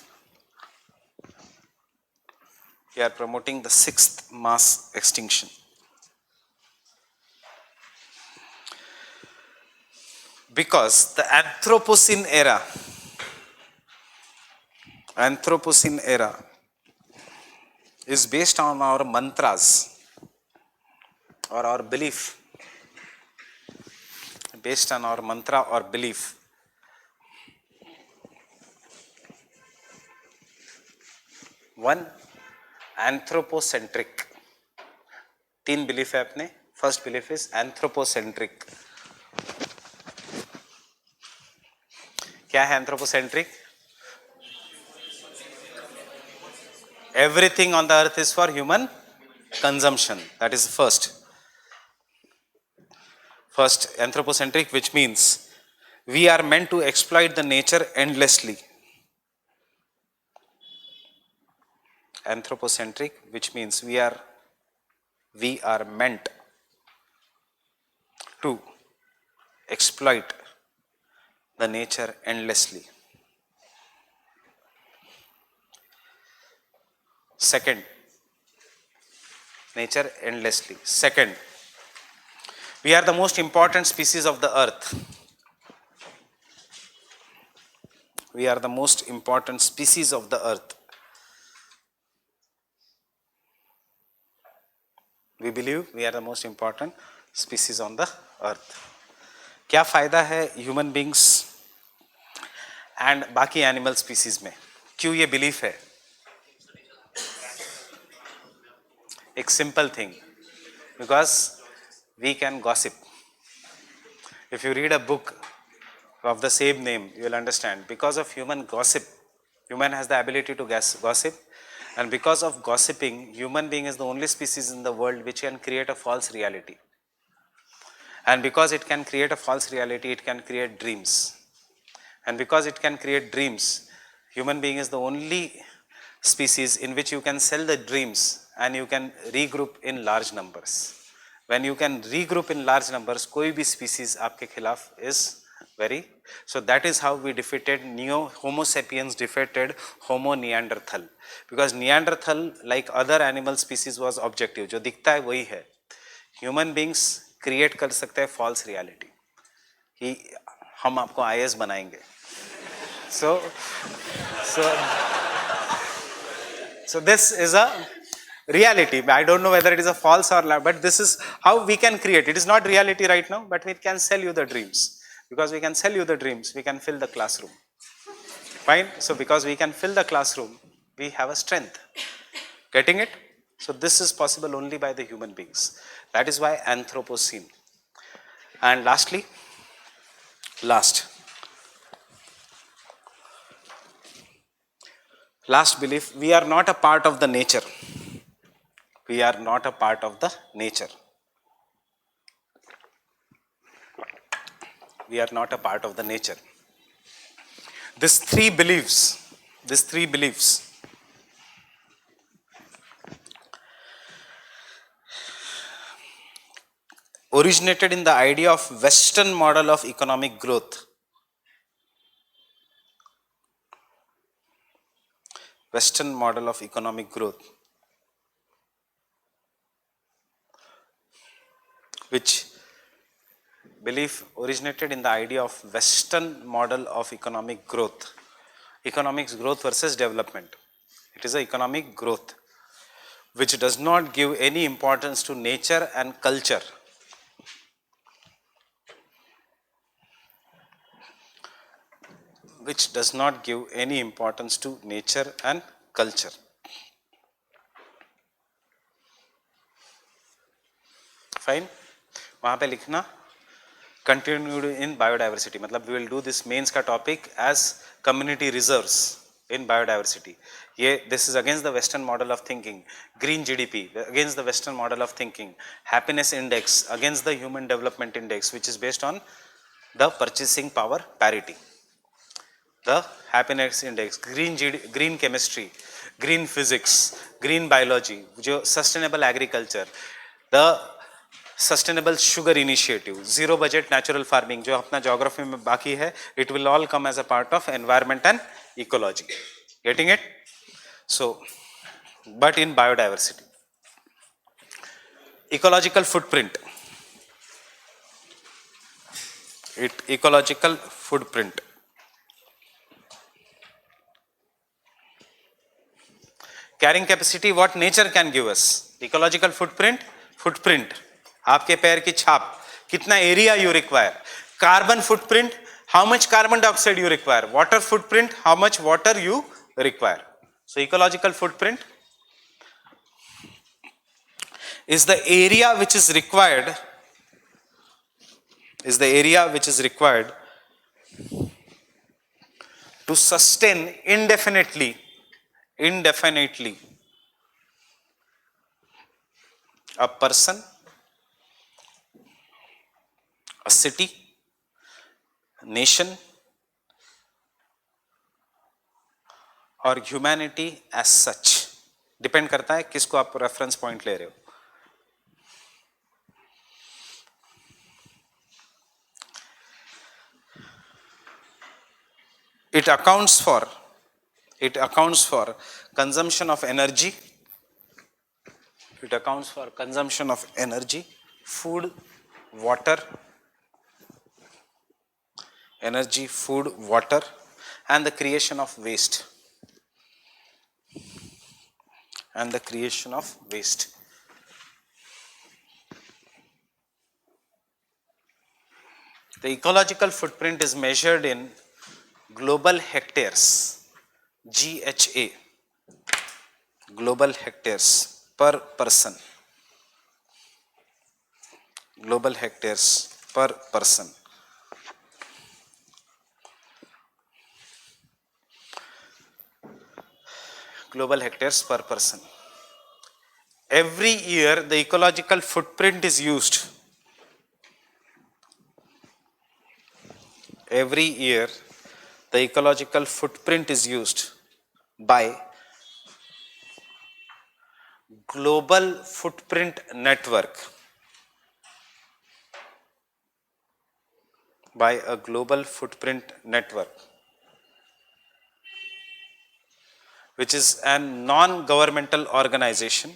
We are promoting the sixth mass extinction. Because the Anthropocene era is based on our mantras or our belief, one anthropocentric. 3 belief है अपने. First belief is anthropocentric. क्या है anthropocentric? Everything on the earth is for human consumption. That is first. Anthropocentric, which means we are meant to exploit the nature endlessly. Anthropocentric, which means we are meant to exploit the nature endlessly. Second, nature endlessly. Second, we are the most important species of the earth. We are the most important species of the earth. We believe we are the most important species on the earth. क्या फायदा है human beings and बाकी animal species में? क्यों ये belief है? एक simple thing, because we can gossip. If you read a book of the same name, you will understand. Because of human gossip, human has the ability to gossip, and because of gossiping, human being is the only species in the world which can create a false reality. And because it can create a false reality, it can create dreams. And because it can create dreams, human being is the only species in which you can sell the dreams and you can regroup in large numbers. When you can regroup in large numbers, कोई भी species आपके खिलाफ is very. So that is how we defeated Homo sapiens defeated Homo neanderthal. Because Neanderthal, like other animal species, was objective. जो दिखता है वही है. Human beings create कर सकते हैं false reality. हम आपको IAS बनाएंगे. So this is a reality. I don't know whether it is a false or not, but this is how we can create. It is not reality right now, but we can sell you the dreams. Because we can sell you the dreams, we can fill the classroom. Fine? So because we can fill the classroom, we have a strength. Getting it? So this is possible only by the human beings. That is why Anthropocene. And lastly, last belief, we are not a part of the nature. We are not a part of the nature. We are not a part of the nature. These three beliefs originated in the idea of Western model of economic growth. Western model of economic growth, which belief originated in the idea of Western model of economic growth. Economics growth versus development. It is an economic growth which does not give any importance to nature and culture. Which does not give any importance to nature and culture. Fine. वहाँ पे लिखना continued in biodiversity. मतलब we will do this mains का topic as community reserves in biodiversity. ये this is against the Western model of thinking. Green GDP against the Western model of thinking. Happiness index against the human development index, which is based on the purchasing power parity. The happiness index, green chemistry, green physics, green biology, जो sustainable agriculture, the sustainable sugar initiative, zero budget natural farming, जो अपना geography में बाकी है, it will all come as a part of environment and ecology. Getting it? So, but in biodiversity. Ecological footprint. Ecological footprint. Carrying capacity, what nature can give us. Ecological footprint, आपके पैर की छाप, कितना area you require. Carbon footprint, how much carbon dioxide you require. Water footprint, how much water you require. So ecological footprint is the area which is required, to sustain indefinitely a person, a city, nation और humanity as such. Depend करता है किसको आप reference point ले रहे हो. It accounts for consumption of energy. It accounts for consumption of energy, food, water, energy, food, water, and the creation of waste. The ecological footprint is measured in global hectares, GHA, global hectares per person. Global hectares per person. Global hectares per person. Every year the ecological footprint is used. Every year the ecological footprint is used by Global Footprint Network. By a Global Footprint Network, which is a non-governmental organization,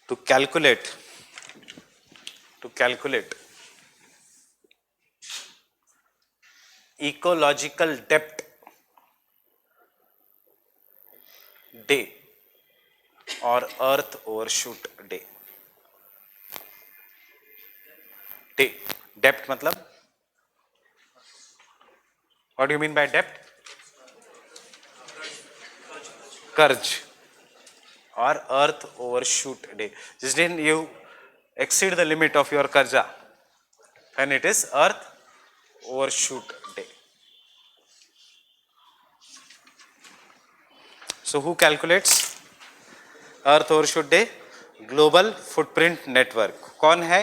to calculate ecological depth day or earth overshoot day. Depth मतलब, what do you mean by depth? Curge or earth overshoot day. Just then you exceed the limit of your karja, and it is earth overshoot day. So who calculates earth overshoot day? Global footprint network. कौन है?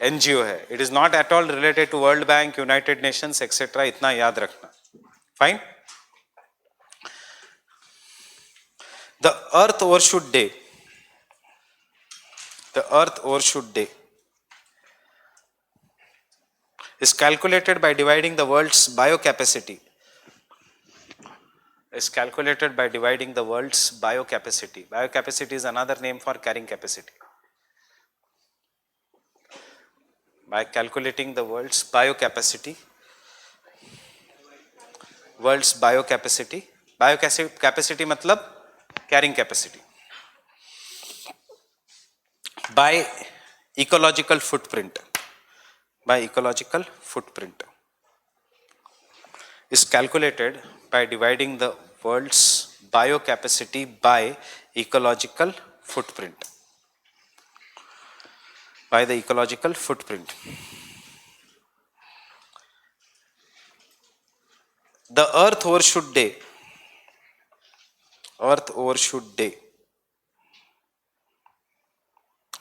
NGO है. It is not at all related to world bank, united nations etcetera. इतना याद रखना. Fine. The Earth Overshoot Day. The Earth Overshoot Day is calculated by dividing the world's biocapacity. Is calculated by dividing the world's biocapacity. Biocapacity is another name for carrying capacity. By calculating the world's biocapacity. World's biocapacity. Biocapacity matlab carrying capacity. By ecological footprint. By ecological footprint is calculated by dividing the world's biocapacity by ecological footprint. By the ecological footprint. The Earth Overshoot Day. Earth Overshoot Day.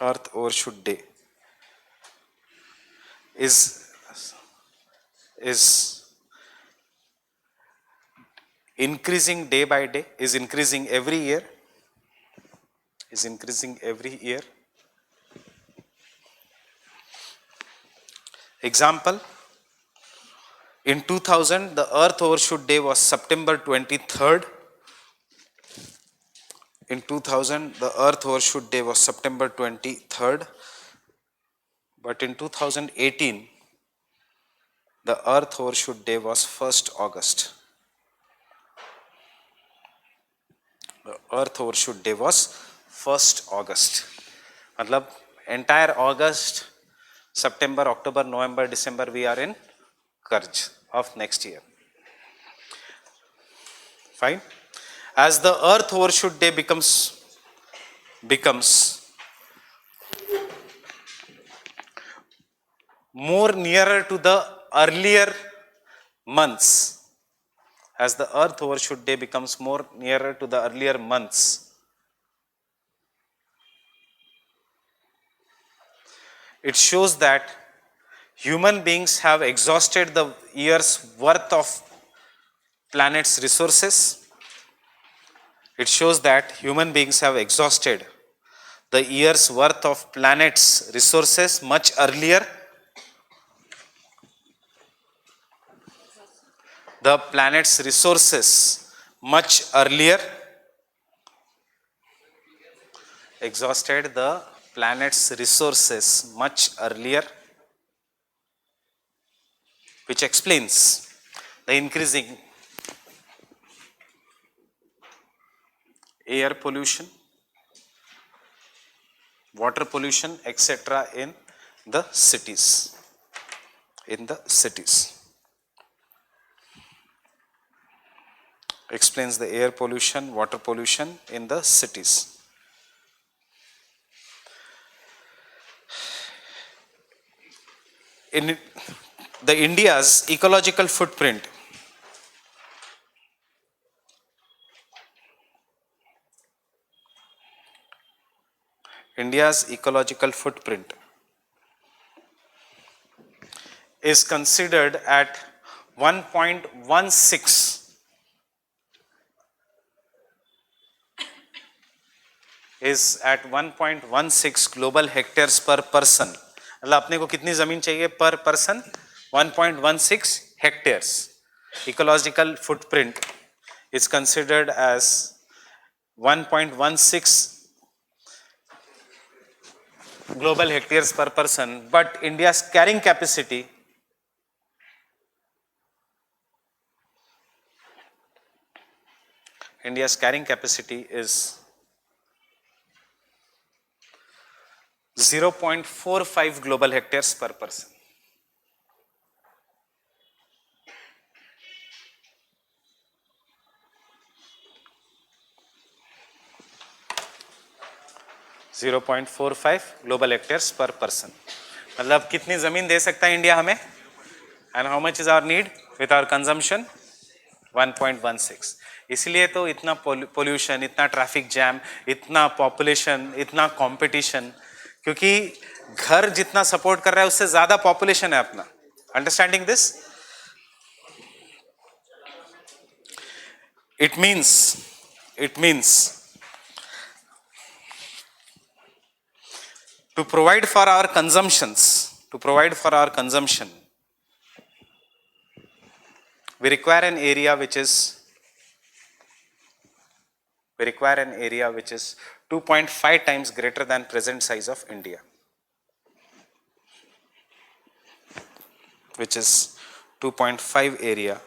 Earth Overshoot Day is increasing day by day, is increasing every year, is increasing every year. Example, in 2000 the Earth Overshoot Day was September 23rd. In 2000 the Earth Overshoot Day was September 23rd, but in 2018 the Earth Overshoot Day was 1st August. The Earth Overshoot Day was 1st August. मतलब entire August, September, October, November, December we are in Karj of next year. Fine. As the Earth Overshoot Day becomes more nearer to the earlier months, as the Earth Overshoot Day becomes more nearer to the earlier months, it shows that human beings have exhausted the year's worth of planet's resources. It shows that human beings have exhausted the year's worth of planet's resources much earlier. The planet's resources much earlier. Exhausted the planet's resources much earlier, which explains the increasing air pollution, water pollution, etc. in the cities. Explains the air pollution, water pollution in the cities. In the India's ecological footprint, India's ecological footprint is considered at 1.16 is at 1.16 global hectares per person. मतलब अपने को कितनी जमीन चाहिए per person? 1.16 hectares. Ecological footprint is considered as 1.16 global hectares per person, but India's carrying capacity is 0.45 global hectares per person. global hectares per person. मतलब कितनी जमीन दे सकता है इंडिया हमें? And how much is our need with our consumption? 1.16. इसलिए तो इतना pollution, इतना ट्रैफिक जैम, इतना पॉपुलेशन, इतना कंपटीशन, क्योंकि घर जितना सपोर्ट कर रहा है उससे ज्यादा पॉपुलेशन है अपना. Understanding this? It means to provide for our consumptions, to provide for our consumption, we require an area which is 2.5 times greater than present size of India, which is 2.5 area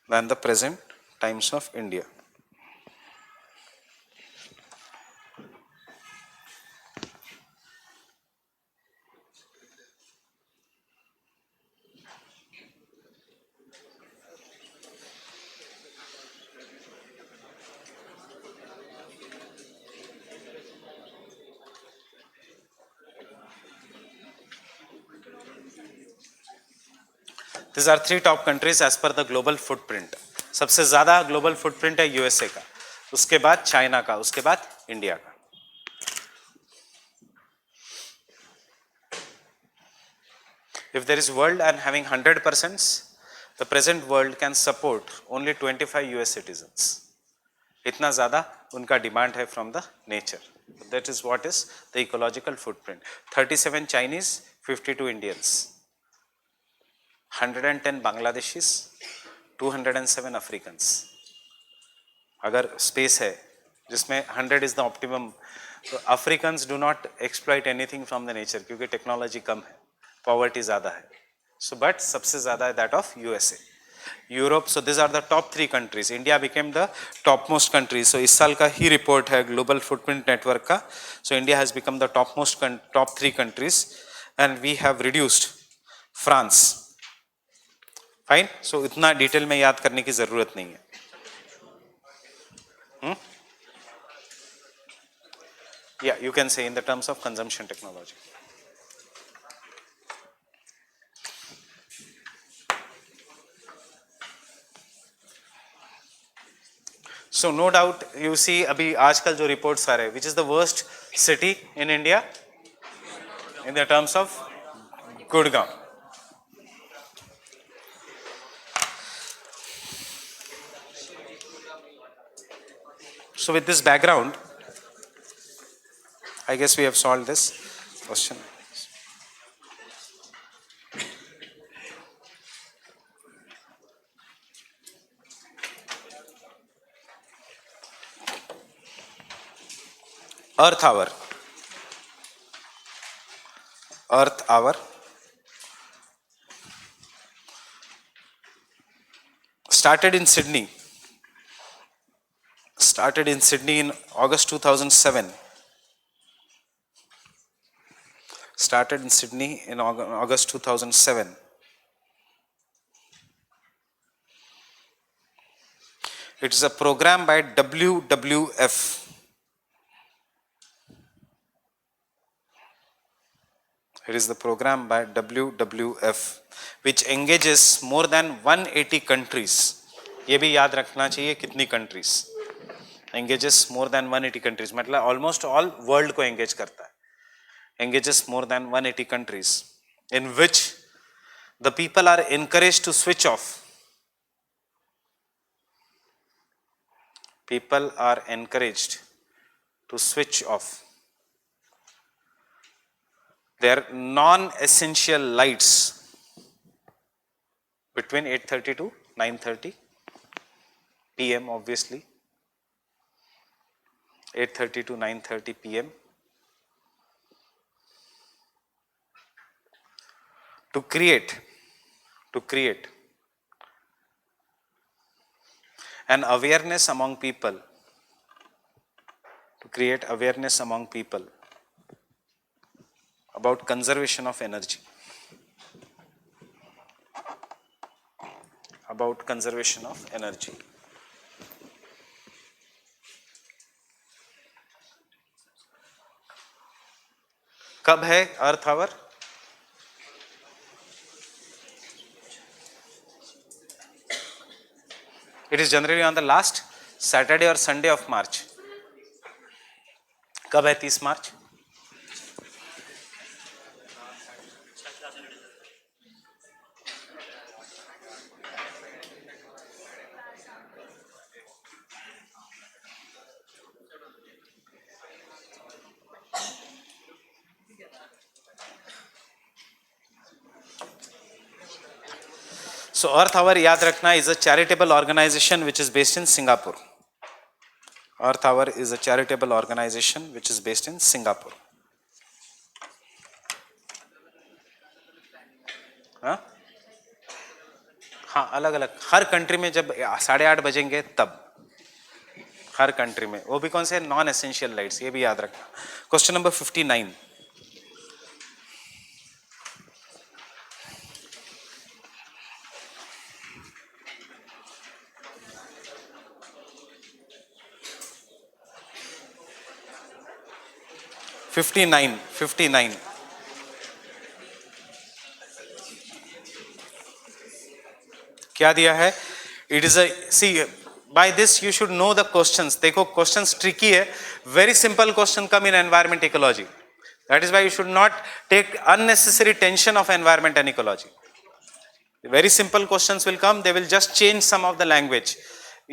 than the present times of India. These are three top countries as per the global footprint. सबसे ज़्यादा global footprint है USA का, उसके बाद China का, उसके बाद India का. If there is world and having 100%, the present world can support only 25 US citizens. इतना ज़्यादा उनका डिमांड है from the nature. That is what is the ecological footprint. 37 Chinese, 52 Indians, 110 Bangladeshis, 207 Africans. अगर space है जिसमें 100 is the optimum, तो Africans do not exploit anything from the nature क्योंकि technology कम है, पॉवर्टी ज़्यादा है. So but सबसे ज़्यादा है that of USA, Europe. So these are the top three countries. India became the topmost country. So इस साल का ही रिपोर्ट है ग्लोबल फुटप्रिंट नेटवर्क का. So India has become the top three countries and we have reduced France. Fine. So इतना detail में याद करने की ज़रूरत नहीं है. Yeah, you can say in the terms of consumption technology. So no doubt you see अभी आजकल जो reports आ रहे हैं, which is the worst city in India in the terms of Gurgaon. So with this background, I guess we have solved this question. Earth hour. Earth hour. Started in Sydney in August 2007. Started in Sydney in August 2007. It is a program by WWF. It is the program by WWF which engages more than 180 countries. ये भी याद रखना चाहिए कितनी countries. Engages more than 180 countries. मतलब almost all world को engage करता है. Engages more than 180 countries in which the people are encouraged to switch off. People are encouraged to switch off their non-essential lights between 8:30 to 9:30 p.m. obviously 8:30 to 9:30 p.m. to create an awareness among people, about conservation of energy, कब है अर्थ our? It is generally on the last Saturday or Sunday of March. कब है 30 मार्च? So Earth Hour याद रखना is a charitable organization which is based in Singapore. Earth Hour is a charitable organization which is based in Singapore. हाँ हाँ अलग अलग हर country में जब 8:30 बजेंगे तब हर कंट्री में वो भी कौन से नॉन एसेंशियल लाइट्स ये भी याद रखना. Question number 59. $59 क्या दिया है. It is a C by this you should know the questions. देखो क्वेश्चंस ट्रिकी है. Very simple question come in environment ecology. That is why you should not take unnecessary tension of environment and ecology. Very simple questions will come. They will just change some of the language.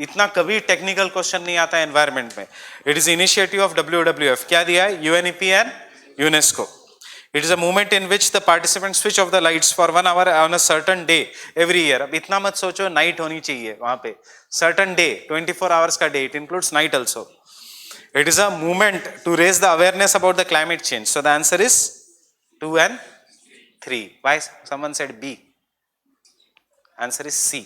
इतना कभी technical question नहीं आता है environment में. It is initiative of WWF. क्या दिया है. UNEP and UNESCO. It is a movement in which the participants switch off the lights for 1 hour on a certain day every year. अब इतना मत सोचो नाइट होनी चाहिए वहां पे. Certain day, 24 hours का day. It includes night also. It is a movement to raise the awareness about the climate change. So the answer is 2 and 3. Why someone said B? Answer is C.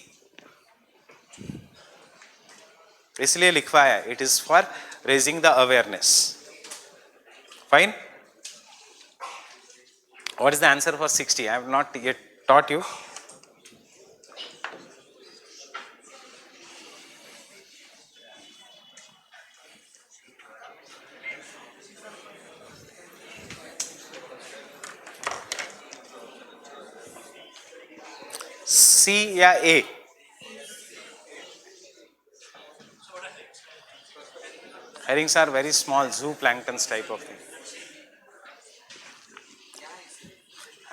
इसलिए लिखवाया. It is for raising the awareness. Fine. What is the answer for 60? I have not yet taught you. C या A? Herrings are very small zooplankton type of thing.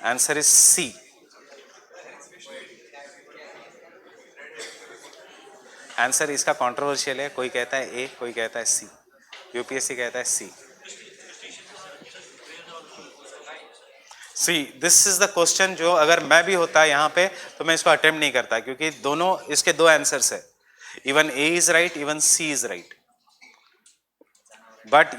Answer is C. Answer इसका controversial है. कोई कहता है A, कोई कहता है C. UPSC कहता है C. See, this is the question जो अगर मैं भी होता यहाँ पे तो मैं इसको अटेम्प्ट नहीं करता क्योंकि दोनों इसके दो आंसर्स है. Even A is right, even C is right. But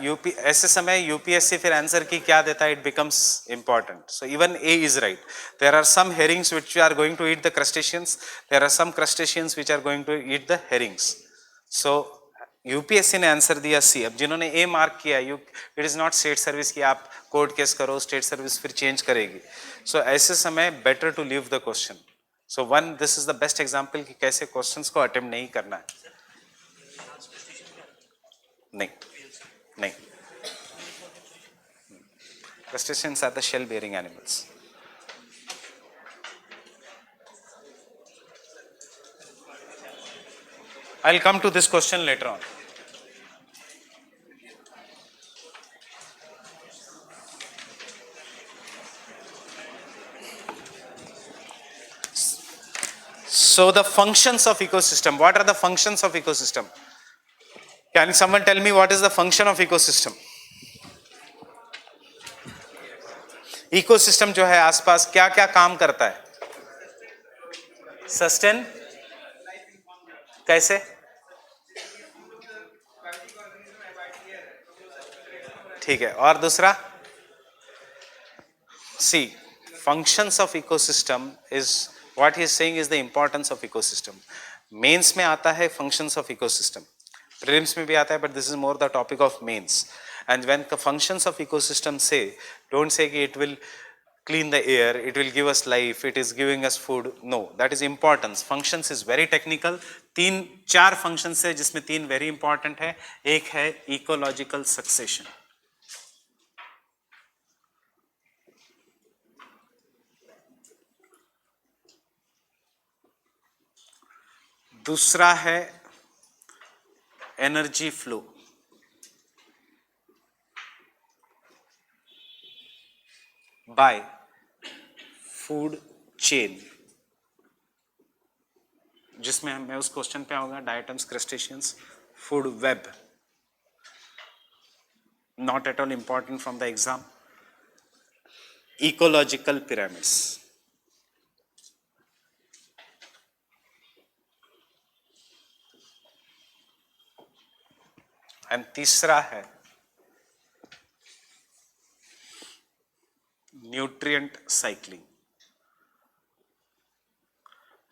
ऐसे समय यूपीएससी फिर आंसर की क्या देता है. It becomes important. So even A is right. There are some herrings which are going to eat the crustaceans. There are some crustaceans which are going to eat the herrings. So UPSC ने answer दिया C. अब जिन्होंने A mark किया it is not state service की आप court case करो. State service फिर change करेगी. सो ऐसे समय better to leave the question. So one this is the best example कि कैसे क्वेश्चंस को अटेम्प्ट नहीं करना है. नहीं नहीं. Crustaceans are the shell-bearing animals. I'll come to this question later on. So the functions of ecosystem. What are the functions of ecosystem? Can someone tell me what is the function of ecosystem? Ecosystem जो है आसपास क्या क्या काम करता है. Sustain कैसे. ठीक है. और दूसरा C functions of ecosystem is what he is saying is the importance of ecosystem. Mains में आता है फंक्शंस ऑफ इकोसिस्टम. प्रीलिम्स में भी आता है but this is more the topic of mains. And when the functions of ecosystem say, don't say it will clean the air, it will give us life, it is giving us food. No, that is importance. Functions is very technical. 3-4 functions है जिसमें 3 very important है. एक है ecological succession. दूसरा है energy flow. By food chain, जिसमें मैं उस क्वेश्चन पे आऊंगा. Diatoms, crustaceans, food web. Not at all important from the exam. Ecological pyramids. And तीसरा है न्यूट्रिएंट साइक्लिंग,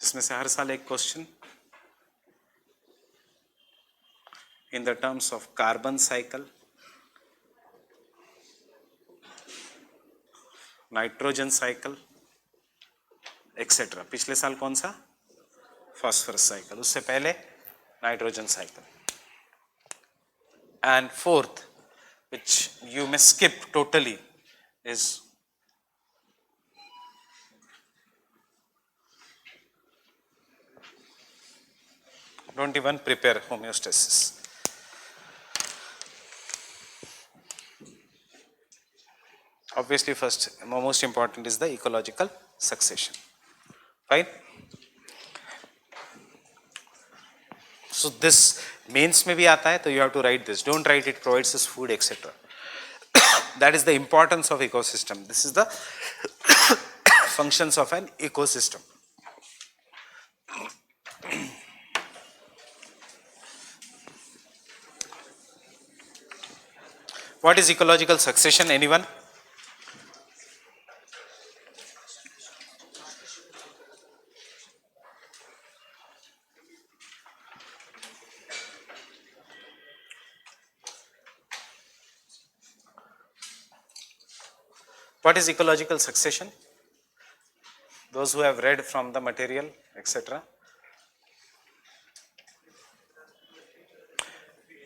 जिसमें से हर साल एक question in the terms of carbon cycle, nitrogen cycle etcetera. पिछले साल कौन सा? फॉस्फोरस साइकिल, उससे पहले nitrogen cycle. And fourth which you may skip totally is don't even prepare homeostasis. Obviously first most important is the ecological succession. Fine. So this mains में भी आता है, तो you have to write this. Don't write it provides us food etc. That is the importance of ecosystem. This is the functions of an ecosystem. What is ecological succession? Anyone? What is ecological succession? Those who have read from the material, etc.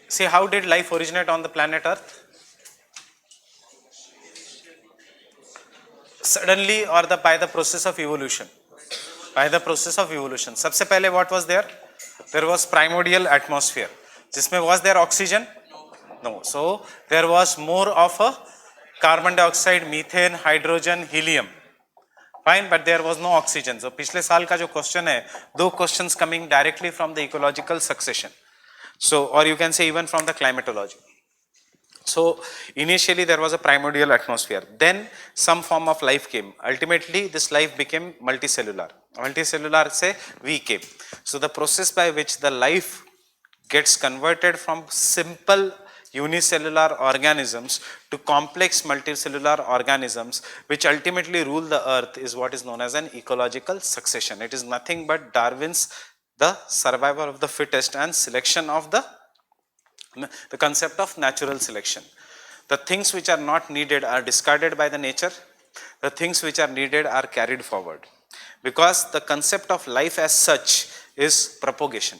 See, how did life originate on the planet Earth? Suddenly or by the process of evolution? By the process of evolution. सबसे पहले what was there? There was primordial atmosphere. जिसमें was there oxygen? No. So there was more of a carbon dioxide, methane, hydrogen, helium. Fine, but there was no oxygen. So पिछले साल का जो question है, दो questions coming directly from the ecological succession. So, or you can say even from the climatology. So initially there was a primordial atmosphere. Then some form of life came. Ultimately this life became multicellular. Multicellular से we came. So the process by which the life gets converted from simple unicellular organisms to complex multicellular organisms which ultimately rule the earth is what is known as an ecological succession. It is nothing but Darwin's the survival of the fittest and selection of the concept of natural selection. The things which are not needed are discarded by the nature. The things which are needed are carried forward. Because the concept of life as such is propagation.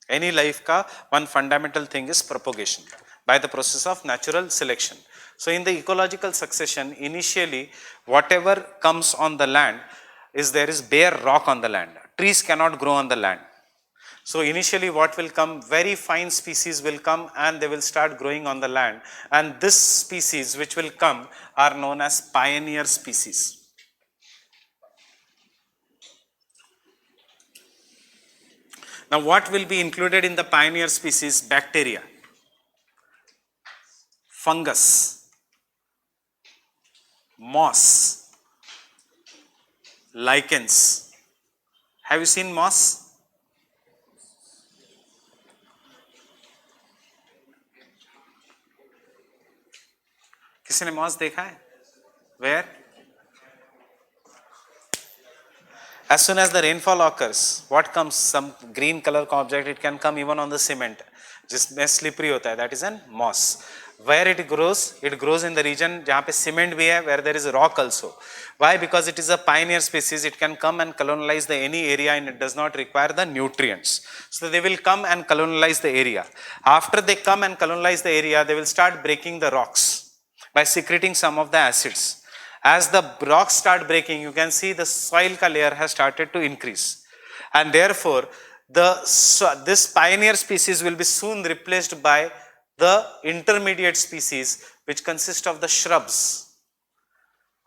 Any life ka one fundamental thing is propagation by the process of natural selection. So in the ecological succession, initially whatever comes on the land is there is bare rock on the land. Trees cannot grow on the land. So initially what will come, very fine species will come and they will start growing on the land, and this species which will come are known as pioneer species. Now what will be included in the pioneer species? Bacteria, fungus, moss, lichens. Have you seen moss? किसी ने moss देखा है? Where? As soon as the rainfall occurs, what comes? Some green color object. It can come even on the cement, जिसमें slippery होता है. That is an moss. Where it grows? It grows in the region जहाँ पे cement भी है, where there is rock also. Why? Because it is a pioneer species. It can come and colonize the any area, and it does not require the nutrients. So they will come and colonize the area. After they come and colonize the area, they will start breaking the rocks by secreting some of the acids. As the rocks start breaking, you can see the soil ka layer has started to increase, and therefore this pioneer species will be soon replaced by the intermediate species, which consist of the shrubs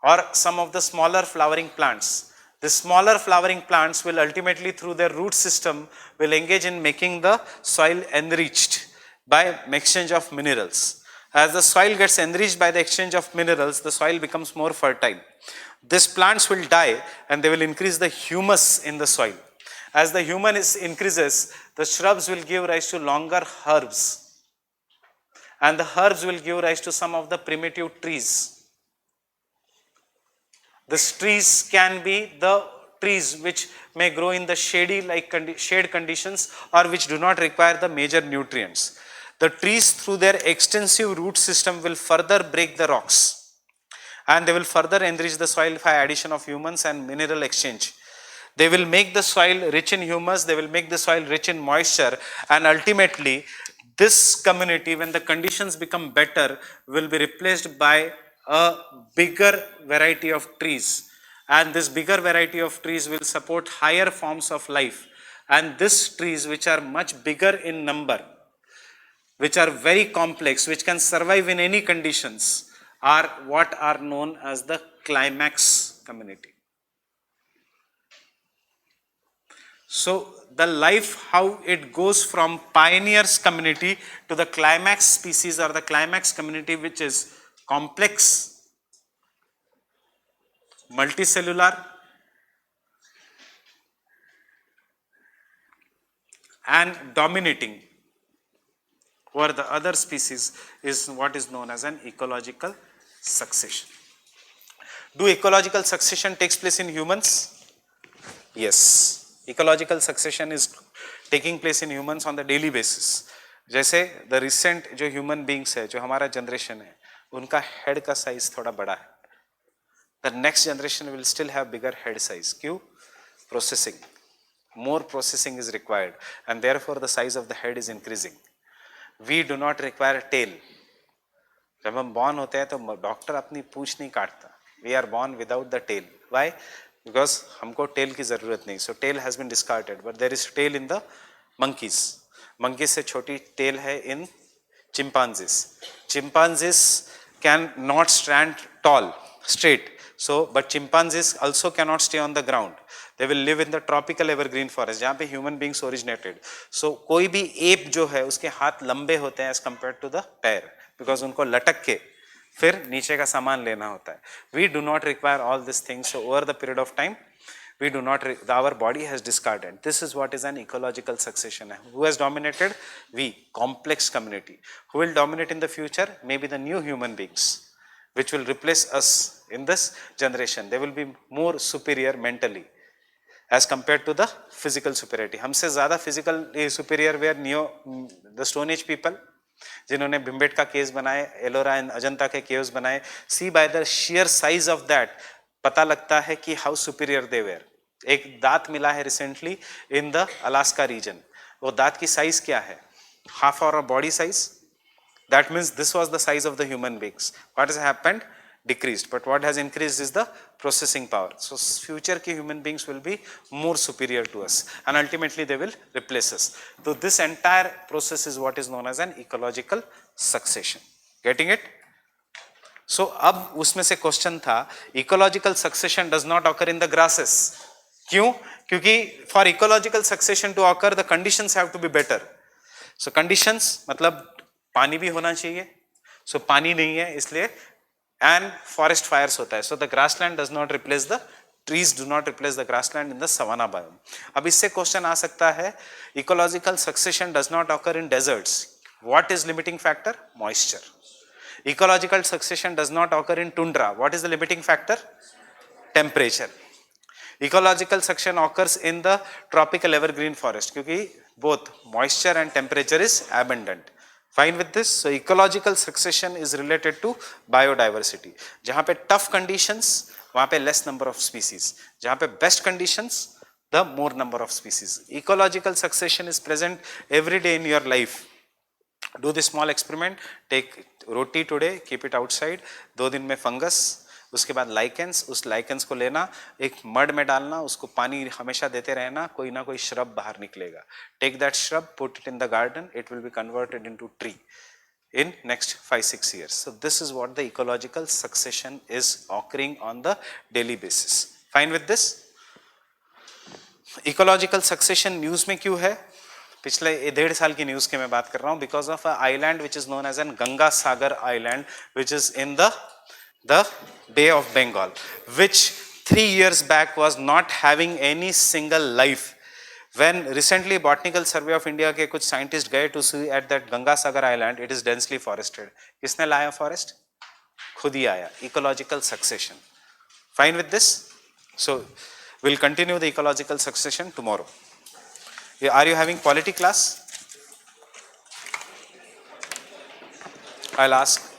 or some of the smaller flowering plants. The smaller flowering plants will ultimately, through their root system, will engage in making the soil enriched by exchange of minerals. As the soil gets enriched by the exchange of minerals, the soil becomes more fertile. These plants will die and they will increase the humus in the soil. As the humus increases, the shrubs will give rise to longer herbs. and the herbs will give rise to some of the primitive trees. These trees can be the trees which may grow in the shade conditions or which do not require the major nutrients. The trees through their extensive root system will further break the rocks, and they will further enrich the soil by addition of humans and mineral exchange. They will make the soil rich in humus, they will make the soil rich in moisture, and ultimately this community, when the conditions become better, will be replaced by a bigger variety of trees, and this bigger variety of trees will support higher forms of life. And these trees, which are much bigger in number, which are very complex, which can survive in any conditions, are what are known as the climax community. So the life, how it goes from pioneers community to the climax species or the climax community, which is complex, multicellular, and dominating over the other species, is what is known as an ecological succession. Do ecological succession takes place in humans? Yes, ecological succession is taking place in humans on the daily basis. जैसे the recent जो human beings है, जो हमारा generation है, उनका head का size थोड़ा बड़ा है. The next generation will still have bigger head size. क्यों? Processing. More processing is required, and therefore the size of the head is increasing. We do not require tail. जब हम born होते हैं तो डॉक्टर अपनी पूंछ नहीं काटता. We are born without the tail. Why? Because हमको tail की ज़रूरत नहीं. So tail has been discarded, but there is tail in the monkeys. Monkeys से छोटी tail है in chimpanzees. Chimpanzees can not stand tall, straight. So, but chimpanzees also cannot stay on the ground. They will live in the tropical evergreen forest, जहाँ पे human beings originated. So, कोई भी ape जो है, उसके हाथ लंबे होते हैं as compared to the pair, because उनको लटक के फिर नीचे का सामान लेना होता है. We do not require all these things. So, over the period of time, we do not, our body has discarded. This is what is an ecological succession. Who has dominated? We, complex community. Who will dominate in the future? Maybe the new human beings, which will replace us in this generation. They will be more superior mentally as compared to the physical superiority. हमसे ज़्यादा physical superior were the Stone Age people, जिन्होंने Bhimbetka caves बनाए, Ellora and Ajanta के caves बनाए. See by the sheer size of that पता लगता है कि हाउ सुपीरियर दे वेर. एक दांत मिला है recently in the Alaska region. वो दांत की साइज क्या है? Half our body size. That means this was the size of the human beings. What has happened? Decreased. But what has increased is the processing power. So future ke human beings will be more superior to us, and ultimately they will replace us. So this entire process is what is known as an ecological succession. Getting it? So अब उसमें से question था, ecological succession does not occur in the grasses. क्यों? क्योंकि for ecological succession to occur, the conditions have to be better. So conditions मतलब पानी भी होना चाहिए. So पानी नहीं है, इसलिए and forest fires होता है. So the grassland does not replace the trees, do not replace the grassland in the savanna biome. अब इससे क्वेश्चन आ सकता है, ecological succession does not occur in deserts. What is limiting factor? Moisture. Ecological succession does not occur in tundra. What is the limiting factor? Temperature. Ecological succession occurs in the tropical evergreen forest क्योंकि both moisture and temperature is abundant. Fine with this? So ecological succession is related to biodiversity. जहाँ पे tough conditions, वहाँ पे less number of species. जहाँ पे best conditions, the more number of species. Ecological succession is present every day in your life. Do this small experiment. Take roti today, keep it outside. 2 दिन में fungus, उसके बाद lichens, उस lichens को लेना, एक मड में डालना, उसको पानी हमेशा देते रहना, कोई ना कोई श्रब बाहर निकलेगा. Take that shrub, put it in the garden, it will be converted into tree in next 5-6 years. So this is what the ecological succession is occurring on the daily basis. Fine with this? Ecological succession news में क्यों है? पिछले 1.5 साल की news की मैं बात कर रहा हूँ. Because of a island which is known as an Ganga Sagar island, which is in the Bay of Bengal, which 3 years back was not having any single life, When recently Botanical Survey of India के कुछ scientists गए to see at that Ganga Sagar Island, it is densely forested. किसने लाया forest? खुद ही आया. Ecological succession. Fine with this? So we'll continue the ecological succession tomorrow. Are you having polity class? I'll ask.